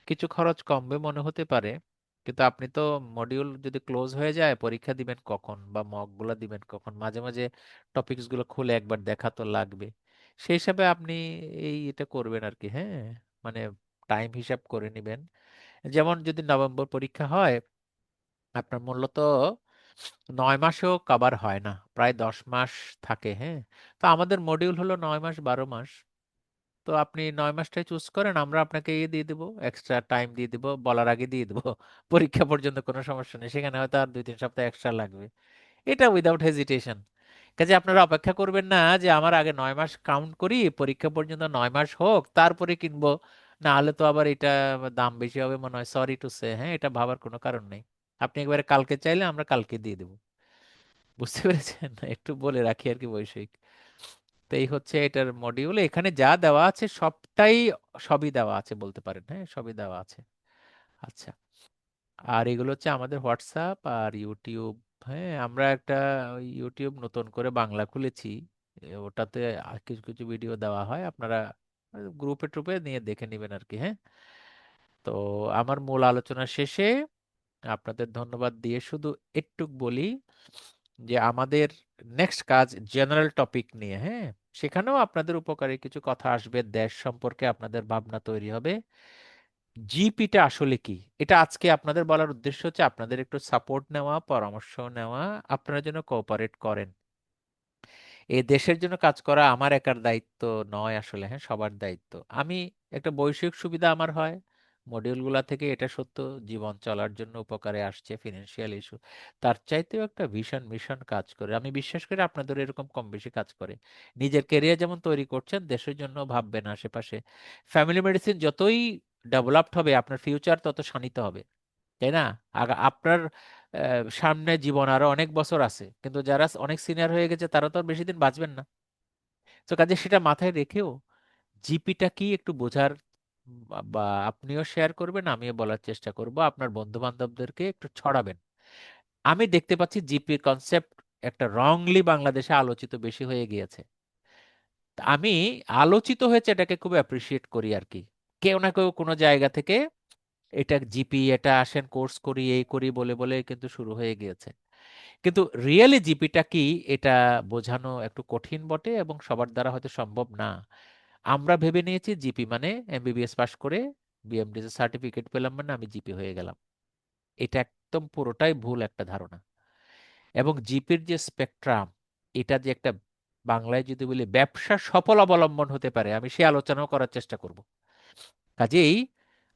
Speaker 1: কিছু খরচ কমবে মনে হতে পারে, কিন্তু আপনি তো মডিউল যদি ক্লোজ হয়ে যায় পরীক্ষা দিবেন কখন বা মক গুলো দিবেন কখন, মাঝে মাঝে টপিকস গুলো খুলে একবার দেখা তো লাগবে। সেই হিসাবে আপনি এটা করবেন আর কি। হ্যাঁ, মানে টাইম হিসাব করে নেবেন। যেমন যদি নভেম্বর পরীক্ষা হয়, আপনার মূলত 9 মাসেও কভার হয় না, প্রায় 10 মাস থাকে। হ্যাঁ, তো আমাদের মডিউল হলো 9 মাস 12 মাস। তো আপনি 9 মাসটাই চুজ করেন, আমরা আপনাকে দিয়ে দেবো, এক্সট্রা টাইম দিয়ে দিব, বলার আগে দিয়ে দেবো। পরীক্ষা পর্যন্ত কোনো সমস্যা নেই, সেখানে হয়তো আর 2-3 সপ্তাহ এক্সট্রা লাগবে। এটা উইদাউট হেজিটেশন। কাজে আপনারা অপেক্ষা করবেন না যে আমার আগে 9 মাস কাউন্ট করি, পরীক্ষা পর্যন্ত 9 মাস হোক তারপরে কিনবো, না হলে তো আবার এটা দাম বেশি হবে মনে হয়, সরি টু সে। হ্যাঁ, এটা ভাবার কোনো কারণ নেই। আপনি একবারে কালকে চাইলে আমরা কালকে দিয়ে দেবো। বুঝতে পেরেছেন? একটু বলে রাখি আর কি বৈষয়িক। তো এই হচ্ছে এটার মডিউল, এখানে যা দেওয়া আছে সবটাই, সবই দেওয়া আছে বলতে পারেন। হ্যাঁ, সবই দেওয়া আছে। আচ্ছা, আর এগুলো হচ্ছে আমাদের হোয়াটসঅ্যাপ আর ইউটিউব। হ্যাঁ, আমরা একটা ওই ইউটিউব নতুন করে বাংলা খুলেছি, ওটাতে কিছু কিছু ভিডিও দেওয়া হয়, আপনারা গ্রুপে ট্রুপে নিয়ে দেখে নেবেন আর কি। হ্যাঁ, তো আমার মূল আলোচনা শেষে আপনাদের ধন্যবাদ দিয়ে শুধু একটু বলি যে আমাদের নেক্সট কাজ জেনারেল টপিক নিয়ে। হ্যাঁ, সেখানেও আপনাদের উপকারী কিছু কথা আসবে, দেশ সম্পর্কে আপনাদের ভাবনা তৈরি হবে। জিপিটা আসলে কি, এটা আজকে আপনাদের বলার উদ্দেশ্য হচ্ছে আপনাদের একটু সাপোর্ট নেওয়া, পরামর্শ নেওয়া, আপনারা যেন কোঅপারেট করেন। এই দেশের জন্য কাজ করা আমার একার দায়িত্ব নয় আসলে। হ্যাঁ, সবার দায়িত্ব। আমি একটা বৈষয়িক সুবিধা আমার হয় মডিউলগুলা থেকে, এটা সত্য, জীবন চলার জন্য উপকারে আসছে, ফিনান্সিয়াল ইস্যু, তার চাইতেও একটা ভীষণ ভীষণ কাজ করে। আমি বিশ্বাস করি আপনাদের এরকম কম বেশি কাজ করে। নিজের ক্যারিয়ার যেমন তৈরি করছেন, দেশের জন্য ভাববেন আশেপাশে। ফ্যামিলি মেডিসিন যতই ডেভেলপড হবে আপনার ফিউচার তত শানিত হবে, তাই না? আপনার সামনে জীবন আরো অনেক বছর আছে, কিন্তু যারা অনেক সিনিয়র হয়ে গেছে তারা তো আর বেশি দিন বাঁচবেন না। তো কাজে সেটা মাথায় রেখেও জিপিটা কি একটু বোঝার বা আপনিও শেয়ার করবেন, আমিও বলার চেষ্টা করব, আপনার বন্ধু বান্ধবদেরকে একটু ছড়াবেন। আমি দেখতে পাচ্ছি জিপির কনসেপ্ট একটা রংলি বাংলাদেশে আলোচিত বেশি হয়ে গিয়েছে। তা আমি আলোচিত হয়েছে এটাকে খুব অ্যাপ্রিসিয়েট করি আর কি। কেউ না কেউ কোনো জায়গা থেকে এটা জিপি, এটা আসেন কোর্স করি এই করি বলে বলে কিন্তু শুরু হয়ে গিয়েছে। কিন্তু রিয়েলি জিপিটা কি এটা বোঝানো একটু কঠিন বটে এবং সবার দ্বারা হয়তো সম্ভব না। আমরা ভেবে নিয়েছি জিপি মানে এমবিবিএস পাশ করে বিএমডিএস সার্টিফিকেট পেলাম মানে আমি জিপি হয়ে গেলাম। এটা একদম পুরোটাই ভুল একটা ধারণা। এবং জিপির যে স্পেকট্রাম, এটা যে একটা বাংলায় যদি বলি ব্যবসা সফল অবলম্বন হতে পারে, আমি সে আলোচনাও করার চেষ্টা করব। কাজেই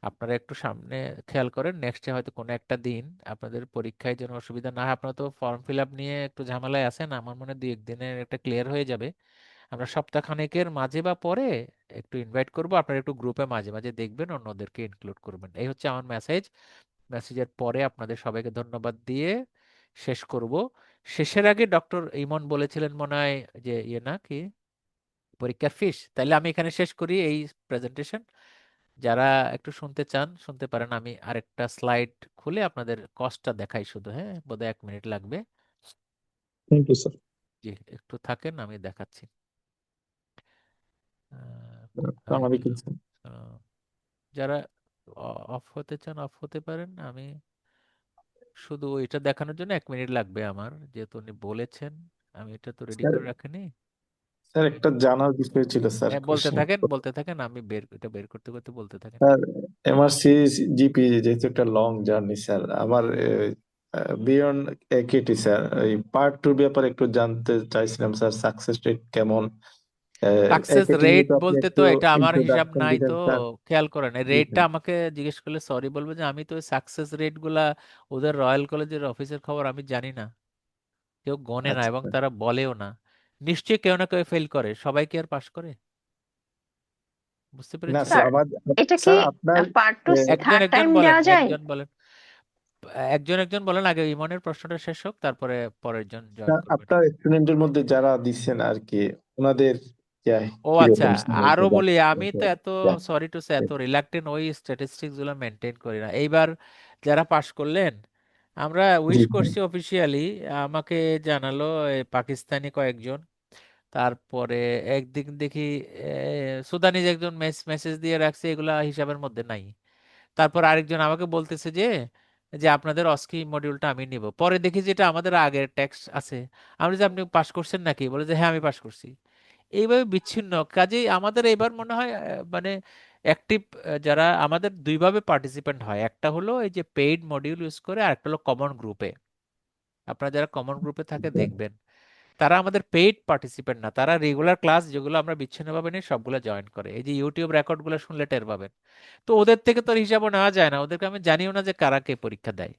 Speaker 1: আপনারা একটু সামনে খেয়াল করেন, নেক্সটে হয়তো কোনো একটা দিন আপনাদের পরীক্ষায় যেন অসুবিধা না হয়। আপনারা তো ফর্ম ফিল আপ নিয়ে একটু ঝামেলায় আছেন, আমার মনে হয় 2-1 দিনের একটা ক্লিয়ার হয়ে যাবে। আমরা সপ্তাহখানেকের মাঝে বা পরে একটু ইনভাইট করব, আপনারা একটু গ্রুপে মাঝে মাঝে দেখবেন, অন্যদেরকে ইনক্লুড করবেন। এই হচ্ছে আমার মেসেজ। মেসেজের পরে আপনাদের সবাইকে ধন্যবাদ দিয়ে শেষ করব। শেষের আগে ডক্টর ইমন বলেছিলেন মনে হয় যে না কি পরীক্ষার ফিস, তাইলে আমি এখানে শেষ করি এই প্রেজেন্টেশন। যারা একটু শুনতে চান শুনতে পারেন, আমি আরেকটা স্লাইড খুলে আপনাদের কস্টটা দেখাই শুধু। হ্যাঁ, বোধহয় 1 মিনিট লাগবে।
Speaker 3: Thank you sir.
Speaker 1: জি, একটু থাকেন, আমি দেখাচ্ছি। আহ,
Speaker 3: আসসালামু
Speaker 1: এই
Speaker 3: আলাইকুম
Speaker 1: গেল।
Speaker 3: স্যার।
Speaker 1: আহ, যারা অফ হতে চান অফ হতে পারেন। আমি শুধু এটা দেখানোর জন্য 1 মিনিট লাগবে আমার, যেহেতু উনি বলেছেন। আমি এটা তো রেডি
Speaker 3: স্যার
Speaker 1: করে রাখিনি।
Speaker 3: স্যার একটা জানার বিষয় ছিল স্যার,
Speaker 1: হ্যাঁ, বলতে
Speaker 3: কোশ্চেন।
Speaker 1: থাকেন বলতে থাকেন, আমি এটা বের করতে করতে বলতে থাকেন।
Speaker 3: স্যার এমআরসি জিপি যেহেতু একটা লং জার্নি স্যার, আমার বিয়ন্ড একেটি স্যার, এই পার্ট টুর ব্যাপারে একটু জানতে চাইছিলাম স্যার, সাকসেস রেট কেমন?
Speaker 1: সাকসেস
Speaker 3: একেটি নিয়ে
Speaker 1: রেট
Speaker 3: তো আপনি
Speaker 1: বলতে
Speaker 3: একটু
Speaker 1: তো এটা আমার হিসাব
Speaker 3: ইন্ট্রোডাকশন
Speaker 1: নাই
Speaker 3: দিতেন
Speaker 1: তো।
Speaker 3: স্যার।
Speaker 1: খেয়াল করেন,
Speaker 3: জি
Speaker 1: রেটটা
Speaker 3: স্যার।
Speaker 1: আমাকে জিজ্ঞেস করলে সরি বলবো যে আমি তো সাকসেস রেট গুলা ওদের রয়্যাল কলেজের অফিসের খবর আমি জানি না। কেউ গণে না
Speaker 3: আচ্ছা
Speaker 1: এবং
Speaker 3: স্যার।
Speaker 1: তারা বলেও না। নিশ্চয়ই কেউ না কেউ ফেল করে, সবাই কি আর পাশ করে? বুঝতে
Speaker 3: না
Speaker 1: পেরেছেন?
Speaker 3: স্যার,
Speaker 2: স্যার
Speaker 3: আমার
Speaker 2: এটা কি
Speaker 3: স্যার আপনার
Speaker 2: পার্ট টু
Speaker 1: একজন
Speaker 2: থার্ড
Speaker 1: একজন
Speaker 2: টাইম
Speaker 1: বলেন,
Speaker 2: দেওয়া যায়?
Speaker 1: একজন বলেন, একজন একজন বলেন, আগে ইমনের প্রশ্নটা শেষ হোক, তারপরে পরের জন জয়েন
Speaker 3: স্যার
Speaker 1: করবেন।
Speaker 3: আপনার স্টুডেন্টের মধ্যে যারা দিচ্ছেন আর কি, ওনাদের
Speaker 1: ও আচ্ছা,
Speaker 3: কিরকম স্যার
Speaker 1: আরো
Speaker 3: একটু
Speaker 1: বলি,
Speaker 3: জানতে
Speaker 1: আমি তো
Speaker 3: চাই।
Speaker 1: এত সরি টু সে এত রিলাক্টেন্ট ওই স্ট্যাটিস্টিক্স গুলো মেনটেন করি না। এইবার যারা পাশ করলেন, আমরা
Speaker 3: জি
Speaker 1: উইশ
Speaker 3: স্যার।
Speaker 1: করছি অফিসিয়ালি। আমাকে জানালো পাকিস্তানি কয়েকজন, তারপরে একদিন দেখি সুদানিজ একজন মেসেজ দিয়ে রাখছে, এগুলা হিসাবের মধ্যে নাই। তারপর আরেকজন আমাকে বলতেছে যে যে আপনাদের অস্কি মডিউলটা আমি নিব। পরে দেখি যে এটা আমাদের আগের টেক্সট আছে। আমি যে আপনি পাশ করছেন নাকি, বলে যে হ্যাঁ আমি পাশ করছি। এইভাবে বিচ্ছিন্ন কাজেই আমাদের এবার মনে হয় মানে অ্যাক্টিভ যারা আমাদের দুইভাবে পার্টিসিপেন্ট হয়, একটা হলো এই যে পেইড মডিউল ইউজ করে, আর একটা হলো কমন গ্রুপে। আপনারা যারা কমন গ্রুপে থাকে দেখবেন, তারা আমাদের পেইড পার্টিসিপেন্ট না, তারা রেগুলার ক্লাস যেগুলো আমরা বিচ্ছিন্নভাবে নিই সবগুলো জয়েন করে। এই যে ইউটিউব রেকর্ডগুলো শুনলে টের পাবেন। তো ওদের থেকে তো আর হিসাবও নেওয়া যায় না, ওদেরকে আমি জানিও না যে কারা কে পরীক্ষা দেয়।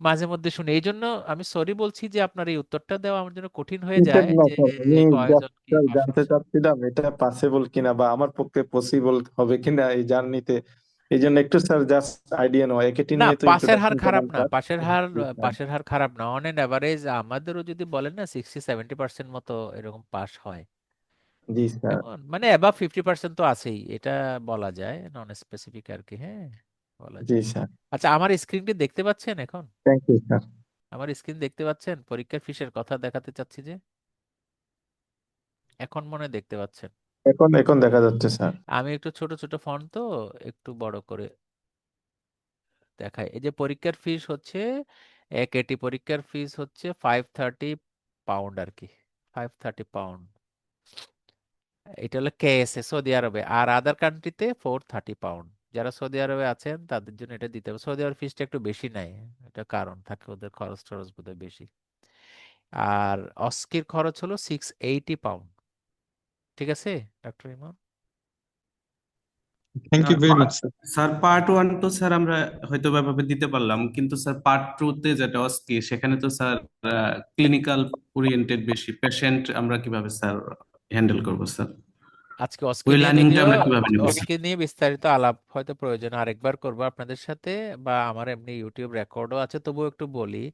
Speaker 1: মাঝে মধ্যে শুনি, এই জন্য আমি সরি বলছি যে আপনার এই উত্তরটা দেওয়া আমার জন্য কঠিন হয়ে
Speaker 3: এটা
Speaker 1: যায়
Speaker 3: না
Speaker 1: যে
Speaker 3: স্যার, আমি
Speaker 1: কয়জন
Speaker 3: জাস্ট
Speaker 1: কি পাশ
Speaker 3: জানতে
Speaker 1: হচ্ছে।
Speaker 3: চাচ্ছিলাম এটা পসিবল কিনা বা আমার পক্ষে পসিবল হবে কিনা এই জার্নিতে। এই জন্য একটু স্যার জাস্ট আইডিয়া নেওয়া, একেটি
Speaker 1: না,
Speaker 3: নিয়ে তো
Speaker 1: পাশের হার
Speaker 3: ইন্ট্রোডাকশন
Speaker 1: খারাপ
Speaker 3: করলাম
Speaker 1: না,
Speaker 3: স্যার। জি স্যার।
Speaker 1: পাশের হার খারাপ না। অন এন অ্যাভারেজ আমাদেরও যদি বলেন না 60-70% মতো এরকম পাস হয়।
Speaker 3: জি স্যার।
Speaker 1: যেমন মানে অ্যাবাভ 50% তো আছেই, এটা বলা যায়, নন স্পেসিফিক আর কি। হ্যাঁ, বলা
Speaker 3: জি
Speaker 1: যায়।
Speaker 3: স্যার।
Speaker 1: আচ্ছা, আমার স্ক্রিনটি দেখতে পাচ্ছেন এখন?
Speaker 3: Thank you sir.
Speaker 1: আমার স্ক্রিন দেখতে পাচ্ছেন? পরীক্ষার ফিসের কথা দেখাতে চাচ্ছি যে এখন মনে হয় দেখতে পাচ্ছেন।
Speaker 3: এখন এখন দেখা যাচ্ছে স্যার।
Speaker 1: আমি একটু ছোট ছোট ফন্ট তো, একটু বড় করে দেখাই। এই যে পরীক্ষার ফিস হচ্ছে, এটি পরীক্ষার ফিস হচ্ছে 530 পাউন্ড আর কি, 530 পাউন্ড। এটা হলো কেএসএ সৌদি আরবে, আর আদার কান্ট্রিতে 430 পাউন্ড। যারা সৌদি আরবে আছেন তাদের জন্য এটা দিতে হবে। সৌদি আরব ফিসটা একটু বেশি নেয়, এটা কারণ থাকে, ওদের খরচ টরচ বোধহয় বেশি। আর অস্কির খরচ হলো 680 পাউন্ড। ঠিক আছে doctor Emon?
Speaker 11: Thank you very much, sir.
Speaker 6: Sir part one তো স্যার আমরা হয়তো ভাবে দিতে পারলাম, কিন্তু স্যার পার্ট টু তে যেটা অস্কি, সেখানে তো স্যার ক্লিনিক্যাল ওরিয়েন্টেড বেশি পেশেন্ট, আমরা কিভাবে স্যার হ্যান্ডেল করবো স্যার?
Speaker 1: আজকে অস্কি
Speaker 6: ওই
Speaker 1: নিয়ে
Speaker 6: লার্নিংটা
Speaker 1: যদিও,
Speaker 6: আমরা কিভাবে নেবো স্যার?
Speaker 1: অস্কি নিয়ে বিস্তারিত আলাপ হয়তো প্রয়োজন আরেকবার করবো আপনাদের সাথে, বা আমার এমনি ইউটিউব রেকর্ডও আছে, তবুও একটু বলি।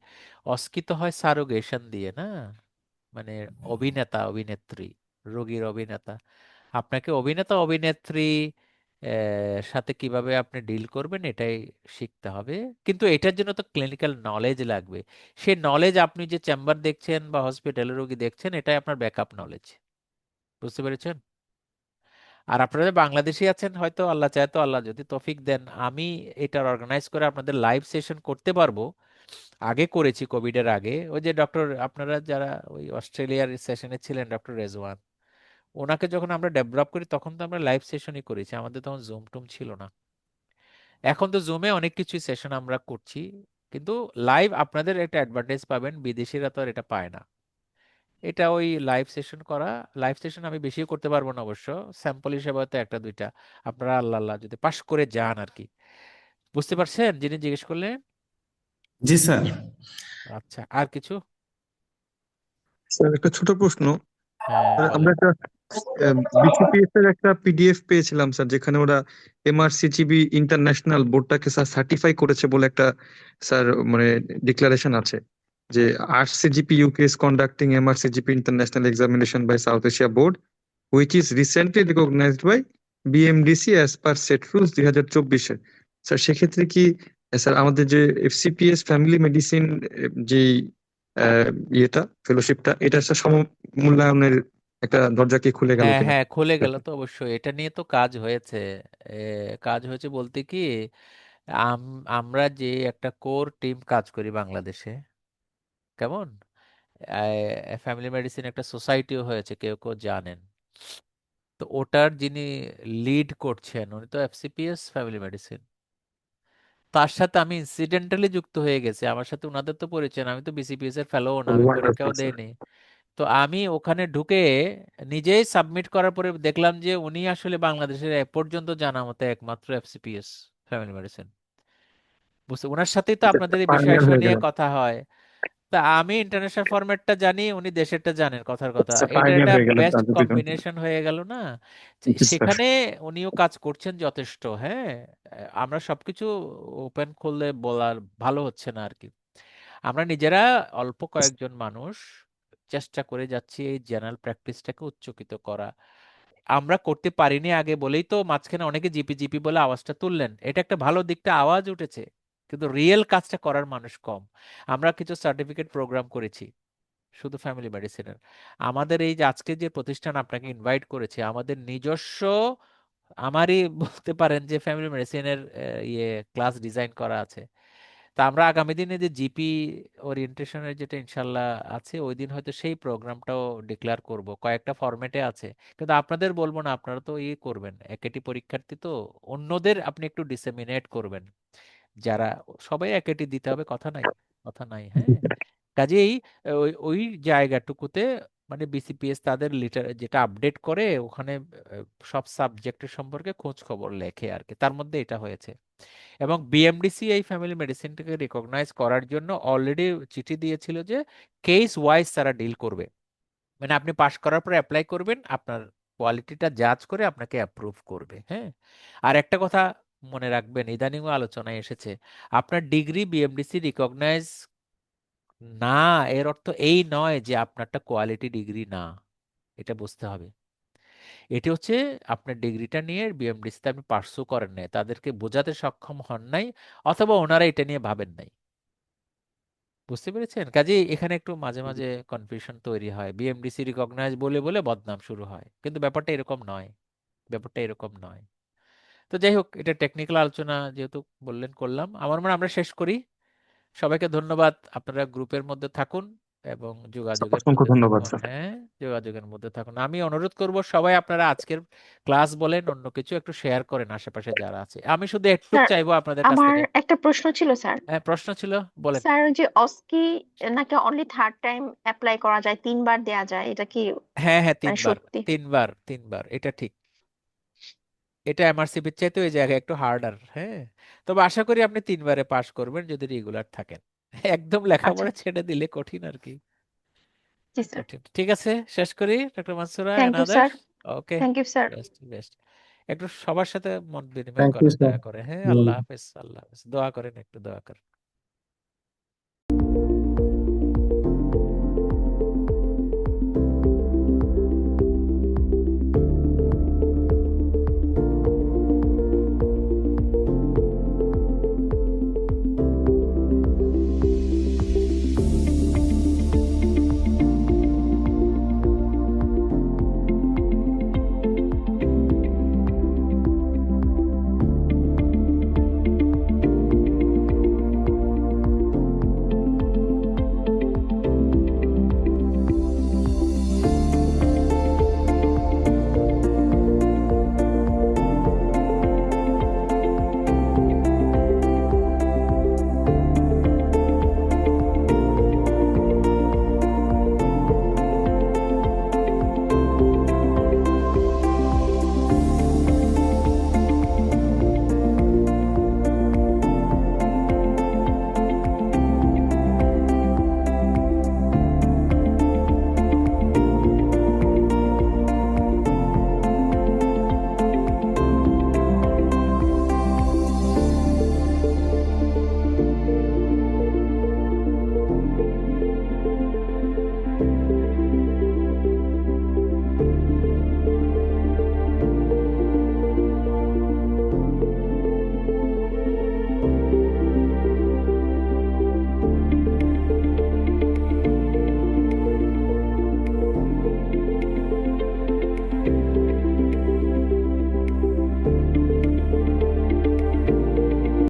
Speaker 1: অস্কি তো হয় সারোগেশন দিয়ে না, মানে অভিনেতা অভিনেত্রী, রোগীর অভিনেতা। আপনাকে অভিনেতা অভিনেত্রী সাথে কিভাবে আপনি ডিল করবেন এটাই শিখতে হবে। কিন্তু এটার জন্য তো ক্লিনিক্যাল নলেজ লাগবে। সেই নলেজ আপনি যে চেম্বার দেখছেন বা হসপিটালে রোগী দেখছেন, এটাই আপনার ব্যাকআপ নলেজ। বুঝতে পেরেছেন? আর আপনারা যে বাংলাদেশি আছেন, হয়তো আল্লাহ চায় তো, আল্লাহ যদি তৌফিক দেন, আমি এটার অর্গানাইজ করে আপনাদের লাইভ সেশন করতে পারবো। আগে করেছি কোভিডের আগে। ওই যে ডক্টর, আপনারা যারা ওই অস্ট্রেলিয়ার সেশনে ছিলেন, ডক্টর রেজওয়ান, ওনাকে যখন আমরা ডেভেলপ করি তখন তো আমরা লাইভ সেশনই করেছি, আমাদের তখন জুম টুম ছিল না। এখন তো জুমে অনেক কিছু সেশন আমরা করছি, কিন্তু লাইভ আপনাদের একটা অ্যাডভান্টেজ পাবেন, বিদেশিরা তো আর এটা পায় না। এটা ওই লাইভ সেশন করা। লাইভ সেশন আমি বেশি করতে পারবো না অবশ্য, স্যাম্পল হিসেবে হয়তো একটা দুইটা। আপনারা আল্লাহ আল্লাহ যদি পাশ করে যান আর কি। বুঝতে পারছেন যিনি জিজ্ঞেস করলেন?
Speaker 6: জি স্যার।
Speaker 1: আচ্ছা, আর কিছু?
Speaker 11: স্যার একটা ছোট প্রশ্ন।
Speaker 1: হ্যাঁ,
Speaker 11: আমরা
Speaker 1: বলেন।
Speaker 11: একটা বিসিপিএস এর একটা পিডিএফ পেয়েছিলাম স্যার, যেখানে ওরা এমআরসিজিবি ইন্টারন্যাশনাল বোর্ডটাকে স্যার সার্টিফাই করেছে বলে একটা স্যার মানে ডিক্লারেশন আছে, যে RCGP UK is conducting MRCGP international examination by South Asia board which is recently recognised by BMDC as per set rules 2024-এ। স্যার সেক্ষেত্রে কি স্যার আমাদের যে এফসিপিএস ফ্যামিলি মেডিসিন যে ইয়েটা ফেলোশিপটা, এটা স্যার সমমূল্যায়নের একটা দরজা কি খুলে গেল
Speaker 1: হ্যাঁ
Speaker 11: কিনা?
Speaker 1: হ্যাঁ, খুলে গেল তো অবশ্যই। এটা নিয়ে তো কাজ হয়েছে। কাজ হয়েছে বলতে কি, আমরা যে একটা কোর টিম কাজ করি বাংলাদেশে, কেমন, ফ্যামিলি মেডিসিন একটা সোসাইটিও হয়েছে, কেউ কেউ জানেন। তো ওটার যিনি লিড করছেন উনি তো এফসিপিএস ফ্যামিলি মেডিসিন। তার সাথে আমি ইনসিডেন্টালি যুক্ত হয়ে গেছি, আমার সাথে ওনাদের তো পরিচয় না, আমি তো বিসিপিএস এর ফেলো না, আমি পরীক্ষাও
Speaker 11: ওয়ান্ডারফুল স্যার।
Speaker 1: দেইনি। তো আমি ওখানে ঢুকে নিজেই সাবমিট করার পরে দেখলাম যে উনি আসলে বাংলাদেশের এ পর্যন্ত জানা মতে একমাত্র এফসিপিএস ফ্যামিলি মেডিসিন। বুঝতে, ওনার সাথেই তো আপনাদের এই বিষয়
Speaker 11: পাইনিয়ার
Speaker 1: আসয়
Speaker 11: হয়ে
Speaker 1: নিয়ে
Speaker 11: গেল।
Speaker 1: কথা হয়। তা আমি ইন্টারন্যাশনাল ফরম্যাটটা জানি, উনি দেশেরটা জানেন, কথার কথা। এটা
Speaker 11: পাইনিয়ার
Speaker 1: একটা
Speaker 11: হয়ে গেলেন
Speaker 1: বেস্ট
Speaker 11: তাহলে দুজন।
Speaker 1: কম্বিনেশন হয়ে গেল না?
Speaker 11: জি স্যার।
Speaker 1: সেখানে উনিও কাজ করছেন যথেষ্ট। হ্যাঁ, আমরা সবকিছু ওপেন করলে বলার ভালো হচ্ছে না আর কি। আমরা নিজেরা অল্প কয়েকজন মানুষ চেষ্টা করে যাচ্ছি এই জেনারেল প্র্যাকটিসটাকে উচ্চকিত করা। আমরা করতে পারিনি আগে বলেই তো মাঝখানে অনেকে জিপি জিপি বলে আওয়াজটা তুললেন। এটা একটা ভালো দিকটা, আওয়াজ উঠেছে, কিন্তু রিয়েল কাজটা করার মানুষ কম। আমরা কিছু সার্টিফিকেট প্রোগ্রাম করেছি শুধু ফ্যামিলি মেডিসিনের। আমাদের এই যে আজকে যে প্রতিষ্ঠান আপনাকে ইনভাইট করেছে, আমাদের নিজস্ব, আমারই বলতে পারেন যে ফ্যামিলি মেডিসিনের ক্লাস ডিজাইন করা আছে। তা আমরা আগামী দিনে যে জিপি ওরিয়েন্টেশনের যেটা ইনশাল্লাহ আছে, ওই দিন হয়তো সেই প্রোগ্রামটাও ডিক্লেয়ার করব, কয়েকটা ফরম্যাটে আছে। কিন্তু আপনাদের বলবো না, আপনারা তো ইয়ে করবেন, একেটি পরীক্ষার্থী তো, অন্যদের আপনি একটু ডিসেমিনেট করবেন। যারা, সবাই একেটি দিতে হবে কথা নাই, কথা নাই, হ্যাঁ। কাজেই ওই ওই জায়গাটুকুতে মানে বিসিপিএস তাদের লিটার যেটা আপডেট করে ওখানে সব সাবজেক্টের সম্পর্কে খোঁজ খবর লেখে আর কি, তার মধ্যে এটা হয়েছে। এবং বিএমডিসি এই ফ্যামিলি মেডিসিনটাকে রিকগনাইজ করার জন্য অলরেডি চিঠি দিয়েছিল যে কেস ওয়াইজ তারা ডিল করবে। মানে আপনি পাশ করার পর অ্যাপ্লাই করবেন, আপনার কোয়ালিটিটা জাজ করে আপনাকে অ্যাপ্রুভ করবে, হ্যাঁ। আর একটা কথা মনে রাখবেন, ইদানিংও আলোচনায় এসেছে, আপনার ডিগ্রি বিএমডিসি রিকগনাইজ না, এর অর্থ এই নয় যে আপনারটা কোয়ালিটি ডিগ্রি না। এটা বুঝতে হবে। এটি হচ্ছে আপনার ডিগ্রিটা নিয়ে বিএমডিসিতে আপনি পার্সু করেন নাই, তাদেরকে বোঝাতে সক্ষম হন নাই, অথবা ওনারা এটা নিয়ে ভাবেন নাই। বুঝতে পেরেছেন? কাজেই এখানে একটু মাঝে মাঝে কনফিউশন তৈরি হয়, বিএমডিসি রিকগনাইজ বলে বলে বদনাম শুরু হয়, কিন্তু ব্যাপারটা এরকম নয়। ব্যাপারটা এরকম নয়। তো যাই হোক, এটা টেকনিক্যাল আলোচনা যেহেতু বললেন করলাম। আমার মনে হয় আমরা শেষ করি। সবাইকে ধন্যবাদ। আপনারা গ্রুপের মধ্যে থাকুন এবং যোগাযোগের
Speaker 11: অসংখ্য
Speaker 1: মধ্যে
Speaker 11: ধন্যবাদ
Speaker 1: থাকুন।
Speaker 11: স্যার।
Speaker 1: হ্যাঁ, যোগাযোগের মধ্যে থাকুন। আমি অনুরোধ করব সবাই আপনারা আজকের ক্লাস বলেন অন্য কিছু একটু শেয়ার করেন আশেপাশে যারা আছে। আমি শুধু একটু
Speaker 2: স্যার
Speaker 1: চাইবো আপনাদের কাছ
Speaker 2: আমার
Speaker 1: থেকে।
Speaker 2: একটা প্রশ্ন ছিল স্যার।
Speaker 1: হ্যাঁ, প্রশ্ন ছিল, বলেন।
Speaker 2: স্যার ওই যে অস্কি নাকি অনলি থার্ড টাইম অ্যাপ্লাই করা যায়, 3 বার দেয়া যায়, এটা কি
Speaker 1: হ্যাঁ হ্যাঁ,
Speaker 2: মানে
Speaker 1: তিনবার,
Speaker 2: সত্যি?
Speaker 1: তিনবার, তিনবার, এটা ঠিক। এটা এমআরসিপির চাইতে ওই জায়গায় একটু হার্ডার, হ্যাঁ। তবে আশা করি আপনি তিনবারে পাশ করবেন যদি রেগুলার থাকেন। একদম
Speaker 2: আচ্ছা,
Speaker 1: লেখাপড়া ছেড়ে দিলে কঠিন আর কি,
Speaker 2: জি স্যার।
Speaker 1: কঠিন। ঠিক আছে, শেষ করি doctor Mansura
Speaker 2: thank
Speaker 1: and
Speaker 2: you
Speaker 1: others.
Speaker 2: Sir.
Speaker 1: Okay,
Speaker 2: thank you sir.
Speaker 1: Best best. একটু সবার সাথে মত বিনিময়
Speaker 3: থ্যাংক ইউ
Speaker 1: করেন
Speaker 3: স্যার।
Speaker 1: দয়া করে, হ্যাঁ। আল্লাহ হাফেজ, আল্লাহ হাফেজ। দোয়া করেন, একটু দোয়া করেন।